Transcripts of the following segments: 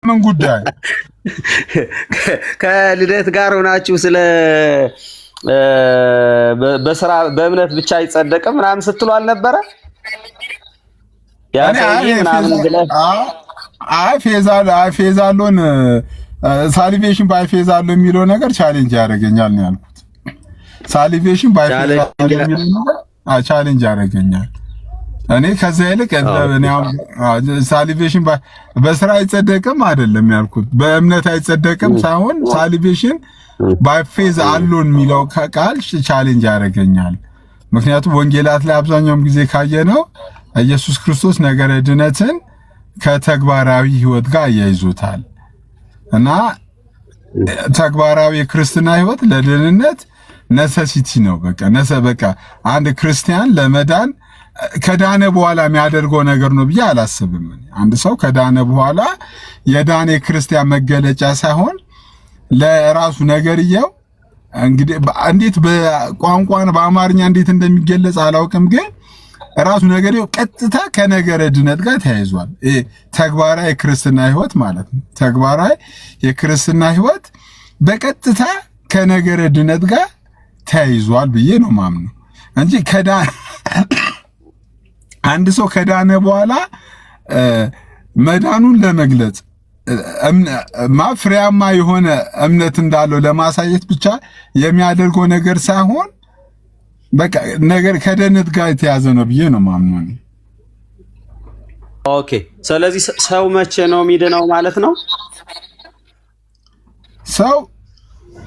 ምን ጉዳይ ከልደት ጋር ሆናችሁ ስለ በስራ በእምነት ብቻ አይጸደቅም ምናምን ስትሉ አልነበረ? ፌዛሎን ሳሊቬሽን ባይ ፌዛሎ የሚለው ነገር ቻሌንጅ ያደርገኛል ነው ያልኩት። ሳሊቬሽን ባይ ፌዛሎ የሚለው ነገር ቻሌንጅ ያደርገኛል። እኔ ከዛ ይልቅ ሳሊቬሽን በስራ አይጸደቅም አይደለም ያልኩት፣ በእምነት አይጸደቅም ሳይሆን ሳሊቬሽን ባይ ፌዝ አሎን የሚለው ቃል ቻሌንጅ ያደርገኛል። ምክንያቱም ወንጌላት ላይ አብዛኛውን ጊዜ ካየነው ኢየሱስ ክርስቶስ ነገረ ድነትን ከተግባራዊ ህይወት ጋር አያይዞታል እና ተግባራዊ የክርስትና ህይወት ለድህንነት ነሰሲቲ ነው። በቃ አንድ ክርስቲያን ለመዳን ከዳነ በኋላ የሚያደርገው ነገር ነው ብዬ አላስብም። አንድ ሰው ከዳነ በኋላ የዳነ ክርስቲያን መገለጫ ሳይሆን ለራሱ ነገርየው እንግዲህ እንዴት በቋንቋን በአማርኛ እንዴት እንደሚገለጽ አላውቅም፣ ግን ራሱ ነገርየው ቀጥታ ከነገረ ድነት ጋር ተያይዟል። ተግባራዊ የክርስትና ህይወት ማለት ነው። ተግባራዊ የክርስትና ህይወት በቀጥታ ከነገረ ድነት ጋር ተያይዟል ብዬ ነው ማምነው እንጂ አንድ ሰው ከዳነ በኋላ መዳኑን ለመግለጽ ፍሬያማ የሆነ እምነት እንዳለው ለማሳየት ብቻ የሚያደርገው ነገር ሳይሆን በቃ ነገር ከደህንነት ጋር የተያዘ ነው ብዬ ነው ማምነው። ኦኬ፣ ስለዚህ ሰው መቼ ነው የሚድነው ማለት ነው? ሰው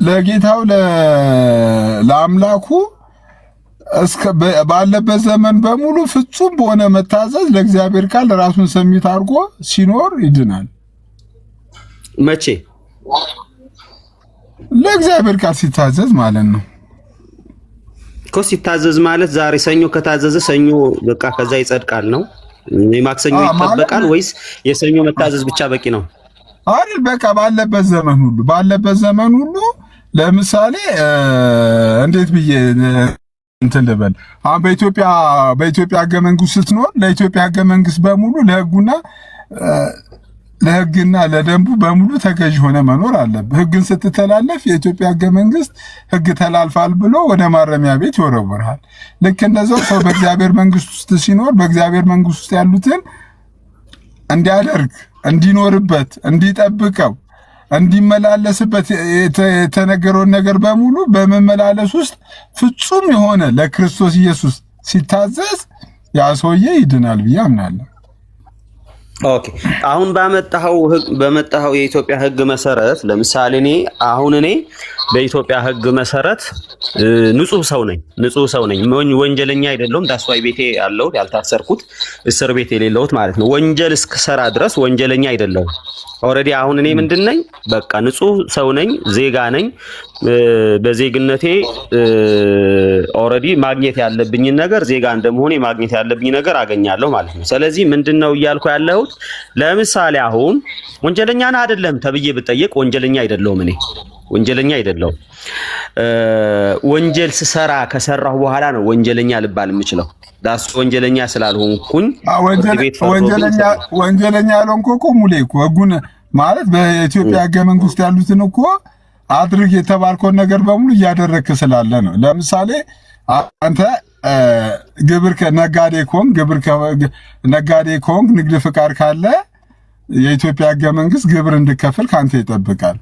ለጌታው ለአምላኩ ባለበት ዘመን በሙሉ ፍጹም በሆነ መታዘዝ ለእግዚአብሔር ቃል ራሱን ሰሚት አድርጎ ሲኖር ይድናል። መቼ? ለእግዚአብሔር ቃል ሲታዘዝ ማለት ነው እኮ። ሲታዘዝ ማለት ዛሬ ሰኞ ከታዘዘ ሰኞ በቃ ከዛ ይጸድቃል ነው? የማክሰኞ ይጠበቃል ወይስ የሰኞ መታዘዝ ብቻ በቂ ነው? አይደል፣ በቃ ባለበት ዘመን ሁሉ ለምሳሌ እንዴት ብዬ እንትን ልበል፣ አሁን በኢትዮጵያ ሕገ መንግስት ስትኖር ለኢትዮጵያ ሕገ መንግስት በሙሉ ለሕግና ለደንቡ በሙሉ ተገዥ ሆነ መኖር አለብህ። ሕግን ስትተላለፍ የኢትዮጵያ ሕገ መንግስት ሕግ ተላልፋል ብሎ ወደ ማረሚያ ቤት ይወረወርሃል። ልክ እንደዛው ሰው በእግዚአብሔር መንግስት ውስጥ ሲኖር በእግዚአብሔር መንግስት ውስጥ ያሉትን እንዲያደርግ፣ እንዲኖርበት፣ እንዲጠብቀው፣ እንዲመላለስበት የተነገረውን ነገር በሙሉ በመመላለስ ውስጥ ፍጹም የሆነ ለክርስቶስ ኢየሱስ ሲታዘዝ ያ ሰውዬ ይድናል ብዬ አምናለሁ። ኦኬ፣ አሁን በመጣኸው የኢትዮጵያ ህግ መሰረት ለምሳሌ እኔ በኢትዮጵያ ህግ መሰረት ንጹህ ሰው ነኝ፣ ወንጀለኛ አይደለሁም። ዳስዋይ ቤቴ ያለው ያልታሰርኩት እስር ቤት የሌለሁት ማለት ነው። ወንጀል እስክሰራ ድረስ ወንጀለኛ አይደለሁም። ኦልሬዲ አሁን እኔ ምንድን ነኝ? በቃ ንጹህ ሰው ነኝ፣ ዜጋ ነኝ። በዜግነቴ ኦልሬዲ ማግኘት ያለብኝ ነገር ዜጋ እንደመሆኔ ማግኘት ያለብኝ ነገር አገኛለሁ ማለት ነው። ስለዚህ ምንድነው እያልኩ ያለሁት? ለምሳሌ አሁን ወንጀለኛ ነህ አይደለም ተብዬ ብጠየቅ ወንጀለኛ አይደለሁም። እኔ ወንጀለኛ አይደለሁም። ወንጀል ስሰራ ከሰራሁ በኋላ ነው ወንጀለኛ ልባል የምችለው። ዳስ ወንጀለኛ ስላልሆንኩኝ ወንጀለኛ ያልሆንኩ እኮ ሙሌ እኮ ህጉን ማለት በኢትዮጵያ ህገ መንግስት ያሉትን እኮ አድርግ የተባልከውን ነገር በሙሉ እያደረግክ ስላለ ነው። ለምሳሌ አንተ ግብር ነጋዴ ከሆንክ ንግድ ፍቃድ ካለ የኢትዮጵያ ህገ መንግስት ግብር እንድከፍል ካንተ ይጠብቃል።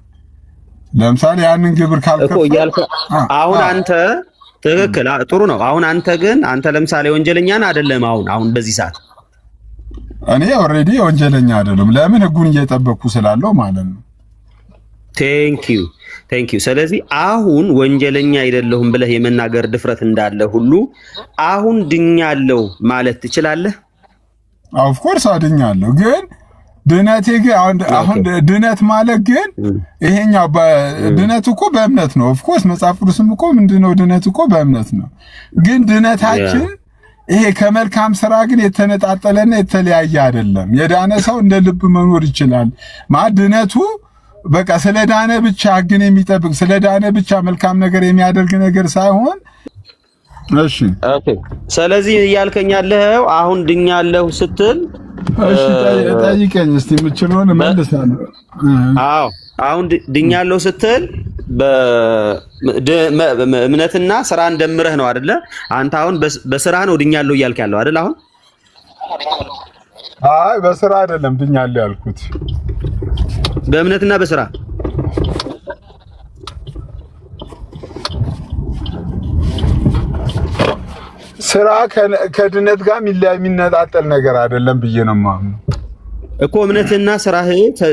ለምሳሌ ያንን ግብር ካልከፈል አሁን አንተ ትክክል፣ ጥሩ ነው። አሁን አንተ ለምሳሌ ወንጀለኛ ነህ አይደለም? አሁን በዚህ ሰዓት እኔ ኦልሬዲ ወንጀለኛ አይደለም። ለምን? ህጉን እየጠበቅኩ ስላለው ማለት ነው። ቴንክ ዩ። ስለዚህ አሁን ወንጀለኛ አይደለሁም ብለህ የመናገር ድፍረት እንዳለ ሁሉ አሁን ድኛለሁ ማለት ትችላለህ? ኦፍ ኮርስ አድኛለሁ። ግን ድነቴ አሁን ድነት ማለት ግን ይሄኛው ድነት እኮ በእምነት ነው። ኦፍ ኮርስ መጽሐፍ ቅዱስም እኮ ምንድነው ድነት እኮ በእምነት ነው። ግን ድነታችን ይሄ ከመልካም ስራ ግን የተነጣጠለና የተለያየ አይደለም። የዳነ ሰው እንደ ልብ መኖር ይችላል ማለት ድነቱ በቃ ስለዳነ ብቻ ግን የሚጠብቅ ስለዳነ ብቻ መልካም ነገር የሚያደርግ ነገር ሳይሆን። እሺ፣ ኦኬ። ስለዚህ እያልከኝ ያለኸው አሁን ድኛለሁ ስትል እሺ ጠይቀኝ እስቲ የምችለውን እመልሳለሁ። አዎ አሁን ድኛለሁ ስትል በእምነትና ስራን ደምረህ ነው አይደለ? አንተ አሁን በስራ ነው ድኛለሁ እያልክ ያለው አይደል? አሁን አይ በስራ አይደለም ድኛለሁ ያልኩት፣ በእምነትና በስራ ስራ ከድነት ጋር የሚነጣጠል ነገር አይደለም ብዬ ነው የማምነው እኮ። እምነትና ስራህ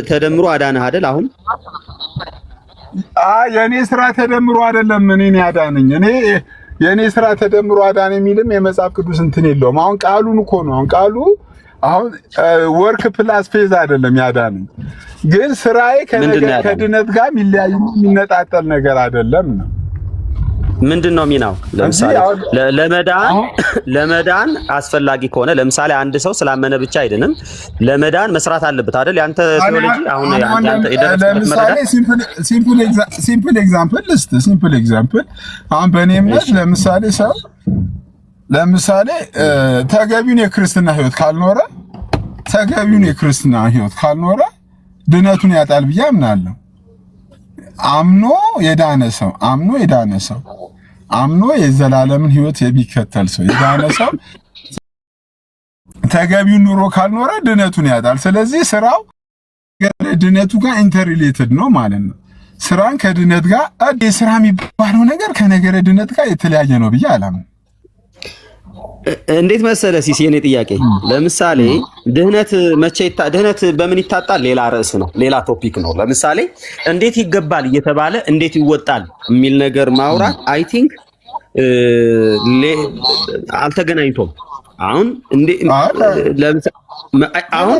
ተደምሮ አዳነህ አይደል? አሁን የኔ ስራ ተደምሮ አይደለም እኔን ያዳነኝ። የኔ ስራ ተደምሮ አዳነኝ የሚልም የመጽሐፍ ቅዱስ እንትን የለውም። አሁን ቃሉን እኮ ነው ቃሉ አሁን ወርክ ፕላስ ፌዝ አይደለም ያዳነኝ፣ ግን ስራዬ ከድነት ጋር የሚነጣጠል ነገር አይደለም ነው። ምንድነው ሚናው? ለምሳሌ ለመዳን አስፈላጊ ከሆነ ለምሳሌ አንድ ሰው ስላመነ ብቻ አይደለም፣ ለመዳን መስራት አለበት አይደል? ያንተ ቴዎሎጂ አሁን ያንተ ለምሳሌ ሲምፕል ኤግዛምፕል አሁን በእኔ እምነት ለምሳሌ ተገቢውን የክርስትና ህይወት ካልኖረ ድነቱን ያጣል ብዬ አምናለሁ። አምኖ የዳነ ሰው አምኖ የዘላለምን ህይወት የሚከተል ሰው የዳነ ሰው ተገቢውን ኑሮ ካልኖረ ድነቱን ያጣል። ስለዚህ ስራው ድነቱ ጋር ኢንተርሪሌትድ ነው ማለት ነው። ስራን ከድነት ጋር ስራ የሚባለው ነገር ከነገረ ድነት ጋር የተለያየ ነው ብዬ አላምንም። እንዴት መሰለ ሲሲ፣ የኔ ጥያቄ ለምሳሌ ድህነት በምን ይታጣል? ሌላ ርዕስ ነው፣ ሌላ ቶፒክ ነው። ለምሳሌ እንዴት ይገባል እየተባለ እንዴት ይወጣል የሚል ነገር ማውራት አይ ቲንክ አልተገናኝቶም። አሁን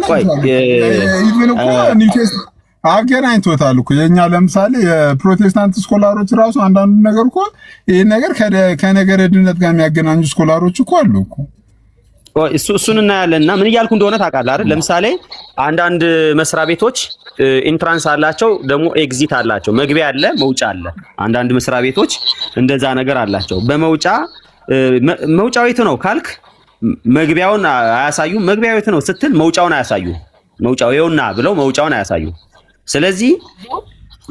ቆይ አገናኝቶታል እኮ የኛ ለምሳሌ የፕሮቴስታንት ስኮላሮች ራሱ አንዳንዱ ነገር እኮ ይሄን ነገር ከነገረ ድነት ጋር የሚያገናኙ ስኮላሮች እኮ አሉ እኮ። እሱን እናያለንና ምን እያልኩ እንደሆነ ታውቃለህ አይደል? ለምሳሌ አንዳንድ መስሪያ ቤቶች ኢንትራንስ አላቸው፣ ደግሞ ኤግዚት አላቸው። መግቢያ አለ፣ መውጫ አለ። አንዳንድ መስሪያ ቤቶች እንደዛ ነገር አላቸው። መውጫው የት ነው ካልክ መግቢያውን አያሳዩ። መግቢያው የት ነው ስትል መውጫውን አያሳዩ። መውጫው ይኸውና ብለው መውጫውን አያሳዩ። ስለዚህ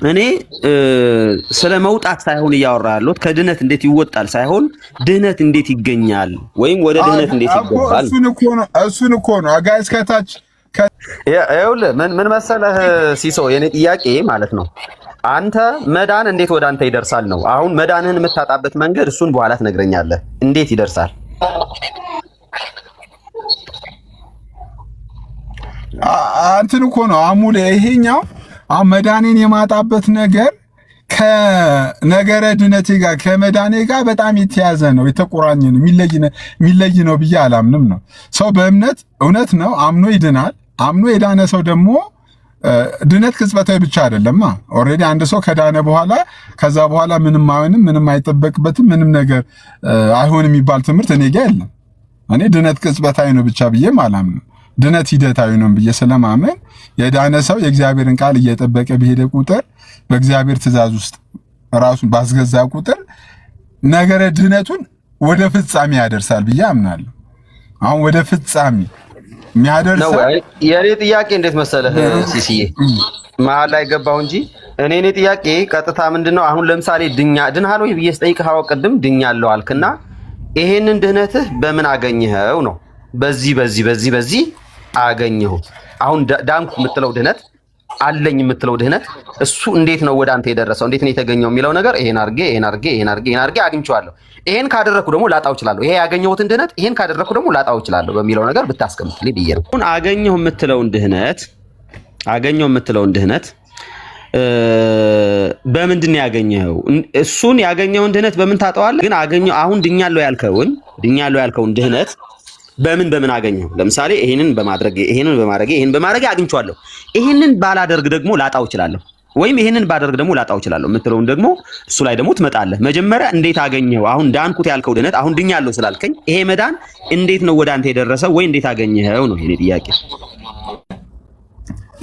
እኔ ስለ መውጣት ሳይሆን እያወራ ያለሁት ከድህነት እንዴት ይወጣል ሳይሆን ድህነት እንዴት ይገኛል ወይም ወደ ድህነት እንዴት ይገባል። እሱን እኮ ነው አጋይስ ከታች ይኸውልህ ምን መሰለህ ሲሶ፣ የኔ ጥያቄ ማለት ነው አንተ መዳን እንዴት ወደ አንተ ይደርሳል ነው። አሁን መዳንህን የምታጣበት መንገድ እሱን በኋላ ትነግረኛለህ። እንዴት ይደርሳል? አንተን እኮ ነው አሙሌ ይሄኛው አሁን መዳኔን የማጣበት ነገር ከነገረ ድነቴ ጋር ከመዳኔ ጋር በጣም የተያዘ ነው፣ የተቆራኘ ነው፣ የሚለይ ነው ብዬ አላምንም ነው። ሰው በእምነት እውነት ነው አምኖ ይድናል። አምኖ የዳነ ሰው ደግሞ ድነት ቅጽበታዊ ብቻ አይደለማ። ኦልሬዲ አንድ ሰው ከዳነ በኋላ ከዛ በኋላ ምንም አይጠበቅበትም፣ ምንም ነገር አይሆን የሚባል ትምህርት እኔ ጋር የለም። እኔ ድነት ቅጽበታዊ ነው ብቻ ብዬም አላምንም። ድነት ሂደታዊ ነው ብዬ ስለማመን የዳነ ሰው የእግዚአብሔርን ቃል እየጠበቀ በሄደ ቁጥር በእግዚአብሔር ትእዛዝ ውስጥ ራሱን ባስገዛ ቁጥር ነገረ ድነቱን ወደ ፍጻሜ ያደርሳል ብዬ አምናለሁ። አሁን ወደ ፍጻሜ የሚያደርሰው የኔ ጥያቄ እንዴት መሰለህ ሲሲዬ፣ መሀል ላይ ገባው እንጂ እኔ ጥያቄ ቀጥታ ምንድነው አሁን ለምሳሌ ድንሃል ወይ ብዬ ስጠይቅህ ቅድም ድኛለሁ አልክና ይሄንን ድህነትህ በምን አገኘኸው ነው። በዚህ አገኘሁ። አሁን ዳንኩ የምትለው ድህነት አለኝ የምትለው ድህነት እሱ እንዴት ነው ወደ አንተ የደረሰው እንዴት ነው የተገኘው የሚለው ነገር ይሄን አድርጌ አግኝቼዋለሁ። ይሄን ካደረኩ ደግሞ ላጣው እችላለሁ። ይሄ ያገኘሁትን ድህነት ይሄን ካደረኩ ደግሞ ላጣው እችላለሁ በሚለው ነገር ብታስቀምጥልኝ ብዬ ነው። አሁን አገኘሁ የምትለውን ድህነት በምንድን ነው ያገኘኸው? እሱን ያገኘውን ድህነት በምን ታጠዋለህ? ግን አገኘሁ አሁን ድኛለሁ ያልከውን ድህነት በምን አገኘው? ለምሳሌ ይሄንን በማድረግ አግኝቻለሁ። ይሄንን ባላደርግ ደግሞ ላጣው እችላለሁ፣ ወይም ይሄንን ባደርግ ደግሞ ላጣው እችላለሁ የምትለውን ደግሞ እሱ ላይ ደግሞ ትመጣለህ። መጀመሪያ እንዴት አገኘው? አሁን ዳንኩት ያልከው ድነት አሁን ድኛለሁ ስላልከኝ ይሄ መዳን እንዴት ነው ወደ አንተ የደረሰው ወይ እንዴት አገኘኸው ነው የኔ ጥያቄ።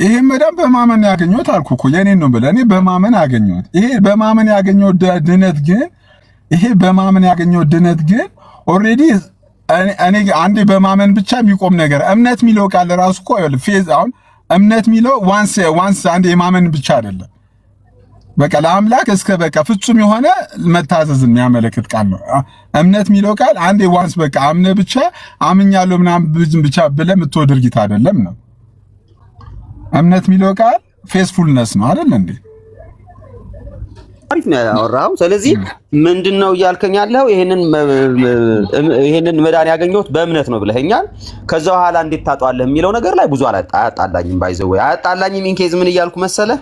ይሄ መዳን በማመን ያገኘሁት አልኩ እኮ የኔን ነው ብለህ እኔ በማመን ያገኘሁት በማመን ያገኘሁት ድነት ግን ኦልሬዲ እኔ አንዴ በማመን ብቻ የሚቆም ነገር እምነት የሚለው ቃል ራሱ እኮ ፌዝ አሁን እምነት የሚለው ዋንስ አንዴ የማመን ብቻ አይደለም። በቃ ለአምላክ እስከ በቃ ፍጹም የሆነ መታዘዝን የሚያመለክት ቃል ነው። እምነት የሚለው ቃል አንዴ ዋንስ በቃ አምነ ብቻ አምኛለሁ ምናምን ብቻ ብለህ የምትወው ድርጊት አይደለም ነው። እምነት የሚለው ቃል ፌስፉልነስ ነው አይደል እንዴ? አሪፍ ነው ያወራው። ስለዚህ ምንድነው እያልከኝ ያለው? ይሄንን መዳን ያገኘሁት በእምነት ነው ብለኸኛል። ከዛ በኋላ እንዴት ታጧለህ የሚለው ነገር ላይ ብዙ አያጣላኝም። ባይዘው አያጣላኝም። ኢንኬዝ ምን እያልኩ መሰለህ?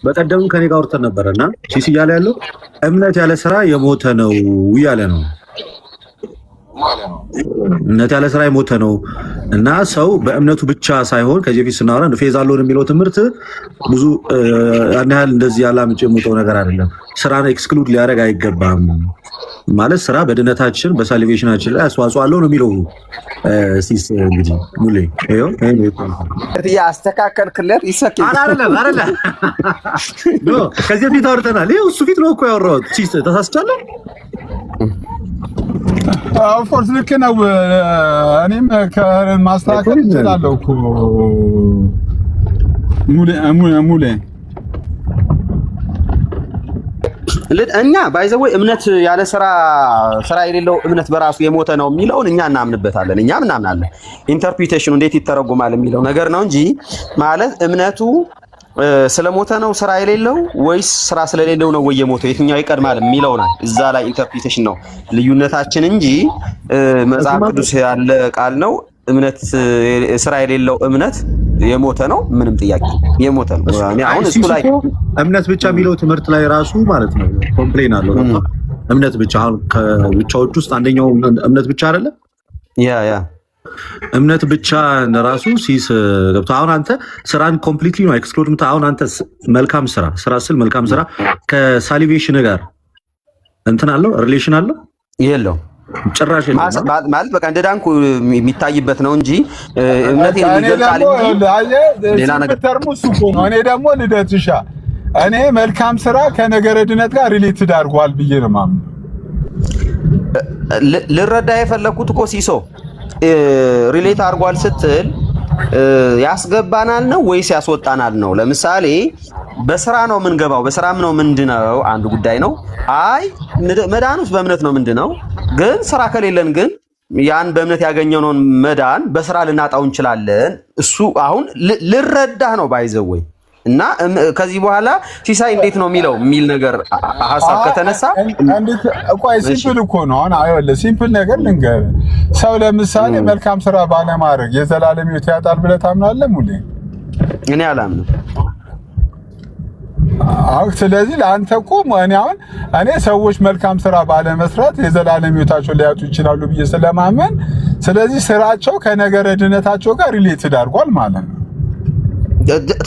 በቀደም ከኔ ጋር አውርተን ነበርና ሲስ እያለ ያለው እምነት ያለ ስራ የሞተ ነው እያለ ነው። እምነት ያለ ስራ የሞተ ነው እና ሰው በእምነቱ ብቻ ሳይሆን ከዚህ በፊት ስናወራ ፌዝ አለውን የሚለው ትምህርት ብዙ ያን ያህል እንደዚህ ያላምጭ የሞተው ነገር አይደለም። ስራን ኤክስክሉድ ሊያደርግ አይገባም ማለት ስራ በድነታችን በሳልቬሽናችን ላይ አስተዋጽኦ አለው ነው የሚለው ሲስ እንግዲህ ሙሌ ያ አስተካከልክለት ይሰከኝ አይደለም ኖ ከዚህ በፊት አውርተናል። ይሄ እሱ ፊት ነው እኮ ያወራሁት ሲስ ተሳስቻለሁ። ኦፍኮርስ ልክ ነው። እኔም ከማስተካከል እችላለሁ እኮ ሙሌ እኛ ባይዘው እምነት ያለ ስራ የሌለው እምነት በራሱ የሞተ ነው የሚለውን እኛ እናምንበታለን። እኛም እናምናለን። ኢንተርፕሪቴሽኑ እንዴት ይተረጎማል የሚለው ነገር ነው እንጂ ማለት እምነቱ ስለሞተ ነው ስራ የሌለው ወይስ ስራ ስለሌለው ነው ወይ የሞተው የትኛው ይቀድማል የሚለው ነው። እዛ ላይ ኢንተርፕሪቴሽን ነው ልዩነታችን እንጂ መጽሐፍ ቅዱስ ያለ ቃል ነው። እምነት ስራ የሌለው እምነት የሞተ ነው። ምንም ጥያቄ የሞተ ነው። እኔ አሁን እሱ ላይ እምነት ብቻ የሚለው ትምህርት ላይ ራሱ ማለት ነው ኮምፕሌን አለው። እምነት ብቻ አሁን ከብቻዎች ውስጥ አንደኛው እምነት ብቻ አይደለም። ያ እምነት ብቻ ራሱ ሲስ ገብቶ አሁን አንተ ስራን ኮምፕሊትሊ ነው ኤክስክሉድ ምታ አሁን አንተ መልካም ስራ ስል መልካም ስራ ከሳሊቬሽን ጋር እንትን አለው ሪሌሽን አለው የለው ጭራሽ ማለት በቃ እንደዳንኩ የሚታይበት ነው እንጂ እምነቴን ይገልጻል እንጂ ሌላ ነገር ተርሙስ እኮ ነው። እኔ ደግሞ ልደትሻ እኔ መልካም ስራ ከነገረ ድነት ጋር ሪሌትድ አድርጓል ብዬ ነው ማምነው። ልረዳ የፈለኩት እኮ ሲሶ ሪሌት አድርጓል ስትል ያስገባናል ነው ወይስ ያስወጣናል ነው? ለምሳሌ በስራ ነው የምንገባው፣ በስራም ነው ምንድነው አንዱ ጉዳይ ነው። አይ መዳኑስ በእምነት ነው ምንድነው? ግን ስራ ከሌለን ግን ያን በእምነት ያገኘነውን መዳን በስራ ልናጣው እንችላለን። እሱ አሁን ልረዳህ ነው ባይዘው ወይ እና ከዚህ በኋላ ሲሳይ እንዴት ነው የሚል ነገር ሐሳብ ከተነሳ እንዴት ቆይ ሲምፕል እኮ ነው። አሁን አይወለ ሲምፕል ነገር ልንገር። ሰው ለምሳሌ መልካም ስራ ባለማድረግ የዘላለም ሕይወት ያጣል ብለህ ታምናለህ? ሙሌ እኔ አላምንም። ስለዚህ ለአንተ እኮ እኔ ሰዎች መልካም ስራ ባለመስራት የዘላለም ሕይወታቸው ሊያጡ ይችላሉ ብዬ ስለማመን ስለዚህ ስራቸው ከነገረ ድነታቸው ጋር ሪሌትድ አድርጓል ማለት ነው።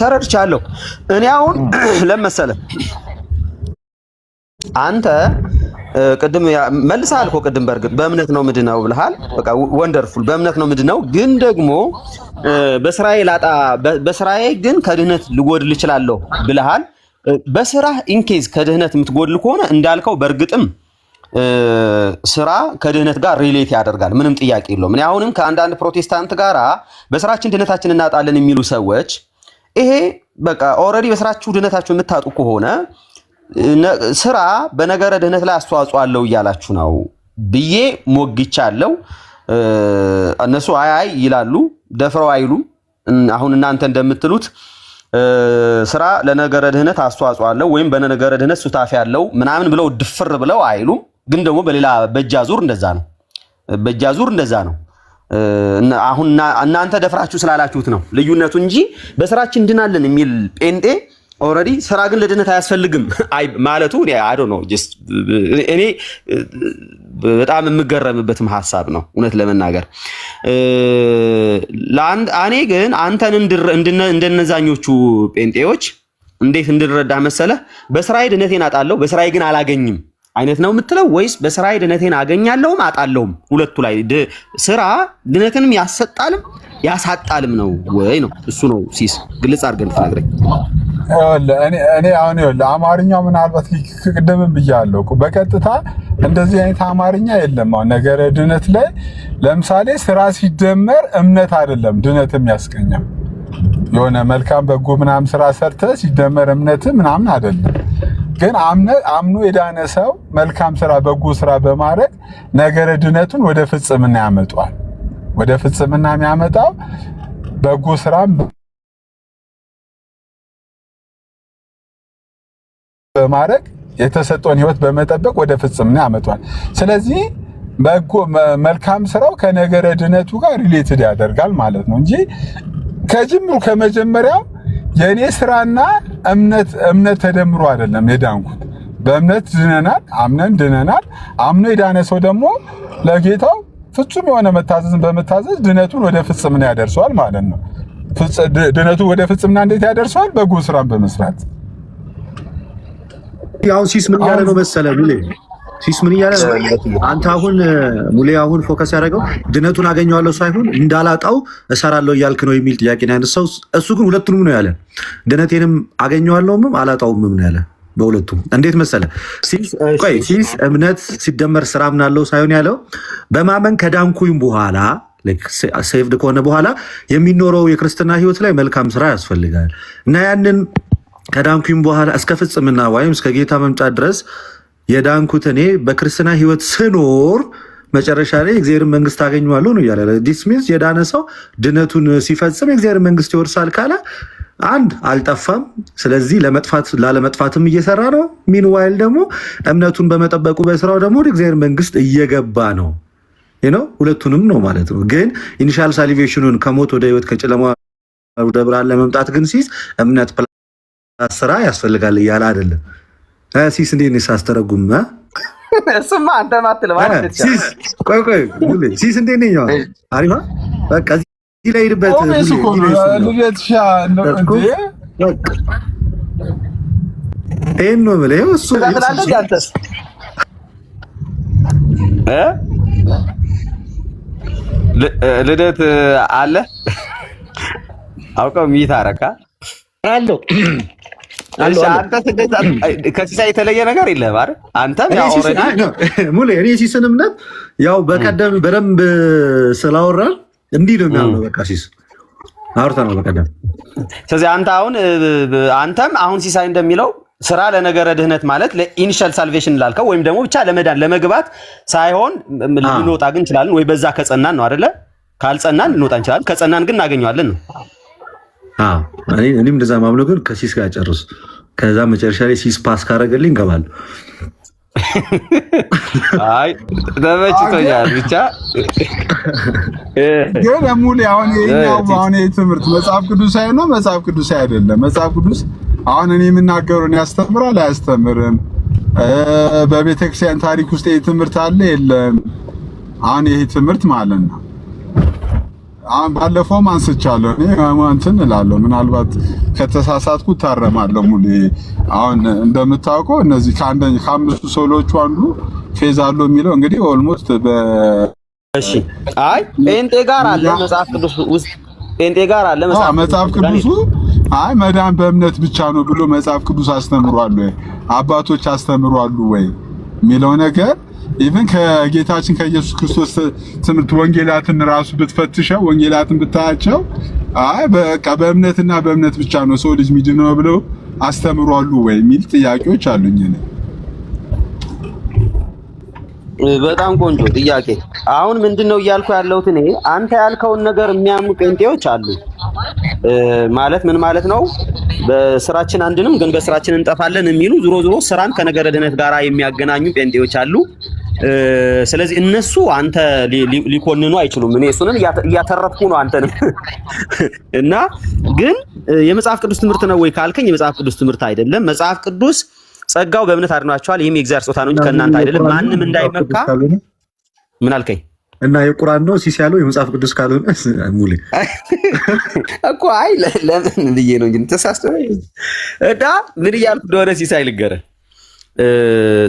ተረድቻለሁ። እኔ አሁን ለመሰለ አንተ ቅድም መልሰሃል እኮ ቅድም በእርግጥ በእምነት ነው ምንድነው ብለሃል። በቃ ወንደርፉል በእምነት ነው ምንድነው ግን ደግሞ በስራዬ ግን ከድህነት ልጎድል እችላለሁ ብለሃል። በስራህ ኢንኬዝ ከድህነት የምትጎድል ከሆነ እንዳልከው በእርግጥም ስራ ከድህነት ጋር ሪሌት ያደርጋል። ምንም ጥያቄ የለውም። እኔ አሁንም ከአንዳንድ ፕሮቴስታንት ጋራ በስራችን ድህነታችን እናጣለን የሚሉ ሰዎች ይሄ በቃ ኦልሬዲ በስራችሁ ድህነታችሁ የምታጡ ከሆነ ስራ በነገረ ድህነት ላይ አስተዋጽኦ አለው እያላችሁ ነው ብዬ ሞግቻለሁ። እነሱ አይ ይላሉ፣ ደፍረው አይሉም። አሁን እናንተ እንደምትሉት ስራ ለነገረ ድህነት አስተዋጽኦ አለው ወይም በነገረ ድህነት ሱታፊ ያለው ምናምን ብለው ድፍር ብለው አይሉም። ግን ደግሞ በሌላ በእጃዙር እንደዛ ነው። አሁን እናንተ ደፍራችሁ ስላላችሁት ነው ልዩነቱ እንጂ በስራችን እንድናለን የሚል ጴንጤ ኦልሬዲ ስራ ግን ለድነት አያስፈልግም ማለቱ አይ ዶንት ኖ ጀስት እኔ በጣም የምገረምበትም ሐሳብ ነው እውነት ለመናገር። እኔ ግን አንተን እንደነዛኞቹ ጴንጤዎች እንዴት እንድረዳ መሰለህ? በስራዬ ድነቴን አጣለሁ በስራዬ ግን አላገኝም አይነት ነው የምትለው ወይስ በስራዬ ድነቴን አገኛለሁም አጣለሁም? ሁለቱ ላይ ስራ ድነትንም ያሰጣልም ያሳጣልም ነው ወይ ነው? እሱ ነው ሲስ ግልጽ አድርገን ትነግረኝ። እኔ አሁን አማርኛው ምናልባት ቅድምም ብያለሁ እኮ በቀጥታ እንደዚህ አይነት አማርኛ የለም። አሁን ነገረ ድነት ላይ ለምሳሌ ስራ ሲደመር እምነት አይደለም ድነት የሚያስገኘው። የሆነ መልካም በጎ ምናምን ስራ ሰርተ ሲደመር እምነት ምናምን አይደለም። ግን አምኖ የዳነ ሰው መልካም ስራ በጎ ስራ በማድረግ ነገረ ድነቱን ወደ ፍጽምና ያመጣዋል። ወደ ፍጽምና የሚያመጣው በጎ ስራም በማድረግ የተሰጠውን ህይወት በመጠበቅ ወደ ፍጽምና ያመጣዋል። ስለዚህ በጎ መልካም ስራው ከነገረ ድነቱ ጋር ሪሌትድ ያደርጋል ማለት ነው እንጂ ከጅምሩ ከመጀመሪያው የኔ ስራና እምነት ተደምሮ አይደለም የዳንኩት። በእምነት ድነናል፣ አምነን ድነናል። አምኖ የዳነ ሰው ደግሞ ለጌታው ፍጹም የሆነ መታዘዝን በመታዘዝ ድነቱን ወደ ፍጽምና ያደርሰዋል ማለት ነው። ድነቱን ወደ ፍጽምና እንዴት ያደርሰዋል? በጎ ስራን በመስራት። ያው ሲስ ምን ያለ ነው መሰለ ሙሌ፣ ሲስ ምን ያለ አንተ አሁን ሙሌ አሁን ፎከስ ያደረገው ድነቱን አገኘዋለሁ ሳይሆን እንዳላጣው እሰራለሁ እያልክ ነው የሚል ጥያቄ ነው ያነሳው። እሱ ግን ሁለቱንም ነው ያለ። ድነቴንም አገኘዋለሁም አላጣውም ነው ያለ። በሁለቱም እንዴት መሰለ ሲስ እምነት ሲደመር ስራ ምናለው ሳይሆን ያለው በማመን ከዳንኩኝ በኋላ ሴቭድ ከሆነ በኋላ የሚኖረው የክርስትና ህይወት ላይ መልካም ስራ ያስፈልጋል እና ያንን ከዳንኩኝ በኋላ እስከ ፍጽምና ወይም እስከ ጌታ መምጣት ድረስ የዳንኩት እኔ በክርስትና ህይወት ስኖር መጨረሻ ላይ የእግዚአብሔር መንግስት አገኘዋለሁ ነው ያለ። ዲስሚስ የዳነ ሰው ድነቱን ሲፈጽም የእግዚአብሔር መንግስት ይወርሳል ካለ አንድ አልጠፋም። ስለዚህ ላለመጥፋትም እየሰራ ነው። ሚንዋይል ደግሞ እምነቱን በመጠበቁ በስራው ደግሞ ወደ እግዚአብሔር መንግስት እየገባ ነው። ሁለቱንም ነው ማለት ነው። ግን ኢኒሻል ሳሊቬሽኑን ከሞት ወደ ህይወት ከጨለማ ወደ ብርሃን ለመምጣት ግን ሲስ እምነት ፕላስ ስራ ያስፈልጋል እያለ አይደለም። ሲስ እንዴት ነው ሳስተረጉም? እሱማ አንተ ማትለው ማለት ሲስ ቆይ ሲስ እንዴት ነው? አሪፍ በቃ እዚህ ላይ ሄድበት ይሄን ነው የምልህ። እሱ ልደት አለ አውቀው ሚት አረካ አለው። አንተ ከሲሳይ የተለየ ነገር የለህም አይደል? አንተም ያው ኦሬዲ ሙሌ እኔ ሲስን እምነት ያው በቀደም በደንብ ስላወራን እንዲህ ነው የሚያምነው። በቃ ሲስ አውርተን ነው በቀደም። ስለዚህ አንተም አሁን ሲሳይ እንደሚለው ስራ ለነገረ ድህነት ማለት ለኢኒሻል ሳልቬሽን ላልከው ወይም ደግሞ ብቻ ለመዳን ለመግባት ሳይሆን ልንወጣ ግን እንችላለን ወይ በዛ ከጸናን ነው አይደለ? ካልጸናን ልንወጣ እንችላለን፣ ከጸናን ግን እናገኘዋለን ነው። እኔም እንደዛ ማምነው። ግን ከሲስ ጋር ጨርስ፣ ከዛ መጨረሻ ላይ ሲስ ፓስ ካረገልኝ እንገባለን። አይ ተመችቶኛል። ብቻ ግን ሙሌ አሁን ይሄ ትምህርት መጽሐፍ ቅዱሳዊ ነው መጽሐፍ ቅዱሳዊ አይደለም? መጽሐፍ ቅዱስ አሁን እኔ የምናገረውን ያስተምራል አያስተምርም? በቤተክርስቲያን ታሪክ ውስጥ ይሄ ትምህርት አለ የለም? አሁን ይሄ ትምህርት ማለት ነው አሁን ባለፈውም አንስቻለሁ እኔ እንትን እላለሁ። ምናልባት ከተሳሳትኩ ታረማለሁ። ሙሌ አሁን እንደምታውቀው እነዚህ ከአምስቱ ሶሎቹ አንዱ ፌዝ አለው የሚለው እንግዲህ ኦልሞስት እሺ አይ ጴንጤ ጋር አለ መጽሐፍ ቅዱስ ውስጥ ጴንጤ ጋር አለ መጽሐፍ ቅዱሱ አይ መዳን በእምነት ብቻ ነው ብሎ መጽሐፍ ቅዱስ አስተምሯል ወይ አባቶች አስተምሯሉ ወይ የሚለው ነገር ኢቭን ከጌታችን ከኢየሱስ ክርስቶስ ትምህርት ወንጌላትን ራሱ ብትፈትሸው ወንጌላትን ብታያቸው አይ በቃ በእምነትና በእምነት ብቻ ነው ሰው ልጅ የሚድነው ብለው አስተምሯሉ ወይ የሚል ጥያቄዎች አሉኝ። በጣም ቆንጆ ጥያቄ። አሁን ምንድነው እያልኩ ያለሁት እኔ አንተ ያልከውን ነገር የሚያምኑ ጴንጤዎች አሉ። ማለት ምን ማለት ነው? በስራችን አንድንም ግን በስራችን እንጠፋለን የሚሉ ዞሮ ስራን ከነገረ ድነት ጋር የሚያገናኙ ጴንጤዎች አሉ። ስለዚህ እነሱ አንተ ሊኮንኑ አይችሉም። እኔ እሱንም እያተረፍኩ ነው አንተንም እና ግን የመጽሐፍ ቅዱስ ትምህርት ነው ወይ ካልከኝ የመጽሐፍ ቅዱስ ትምህርት አይደለም። መጽሐፍ ቅዱስ ጸጋው በእምነት አድኗቸዋል፣ ይህም የእግዚአብሔር ስጦታ ነው እንጂ ከእናንተ አይደለም፣ ማንም እንዳይመካ። ምን አልከኝ? እና የቁርአን ነው ሲስ ያለው የመጽሐፍ ቅዱስ ካልሆነ ሙሌ እኮ አይ ለምን ብዬ ነው እንጂ ተሳስቶ እዳ ምን እያልኩ እንደሆነ ሲሳይ ልንገርህ።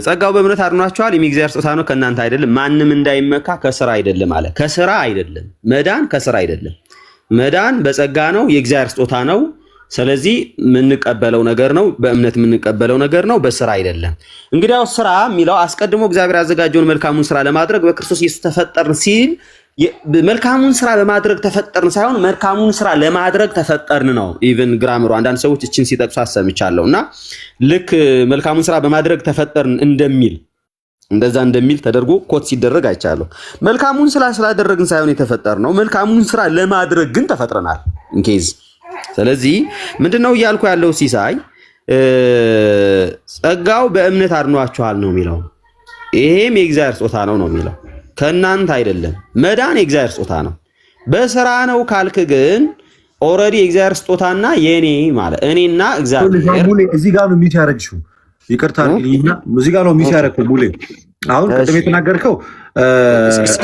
ጸጋው በእምነት አድኗቸዋል፣ ይህም የእግዚአብሔር ስጦታ ነው ከእናንተ አይደለም፣ ማንም እንዳይመካ ከስራ አይደለም አለ። ከስራ አይደለም መዳን፣ ከስራ አይደለም መዳን፣ በጸጋ ነው፣ የእግዚአብሔር ስጦታ ነው። ስለዚህ የምንቀበለው ነገር ነው፣ በእምነት የምንቀበለው ነገር ነው፣ በስራ አይደለም። እንግዲያው ስራ የሚለው አስቀድሞ እግዚአብሔር ያዘጋጀውን መልካሙን ስራ ለማድረግ በክርስቶስ ኢየሱስ ተፈጠርን ሲል መልካሙን ስራ ለማድረግ ተፈጠርን ሳይሆን መልካሙን ስራ ለማድረግ ተፈጠርን ነው። ኢቭን ግራመሩ አንዳንድ ሰዎች እችን ሲጠቅሱ አሰምቻለሁና ልክ መልካሙን ስራ በማድረግ ተፈጠርን እንደዛ እንደሚል ተደርጎ ኮት ሲደረግ አይቻለሁ። መልካሙን ስራ ስላደረግን ሳይሆን የተፈጠርነው መልካሙን ስራ ለማድረግ ግን ተፈጥረናል ኢንኬዝ። ስለዚህ ምንድነው እያልኩ ያለው ሲሳይ ጸጋው በእምነት አድኗችኋል ነው የሚለው። ይሄም የእግዚአብሔር ስጦታ ነው የሚለው ከእናንተ አይደለም። መዳን የእግዚአብሔር ስጦታ ነው። በስራ ነው ካልክ ግን ኦልሬዲ የእግዚአብሔር ስጦታና የኔ ማለት እኔና እግዚአብሔር እዚህ ጋር ነው ሚት ያረግሽው። ይቅርታ አድርግልኝና እዚህ ጋር ነው ሚት ያረግከው ሙሌ። አሁን ቅድም የተናገርከው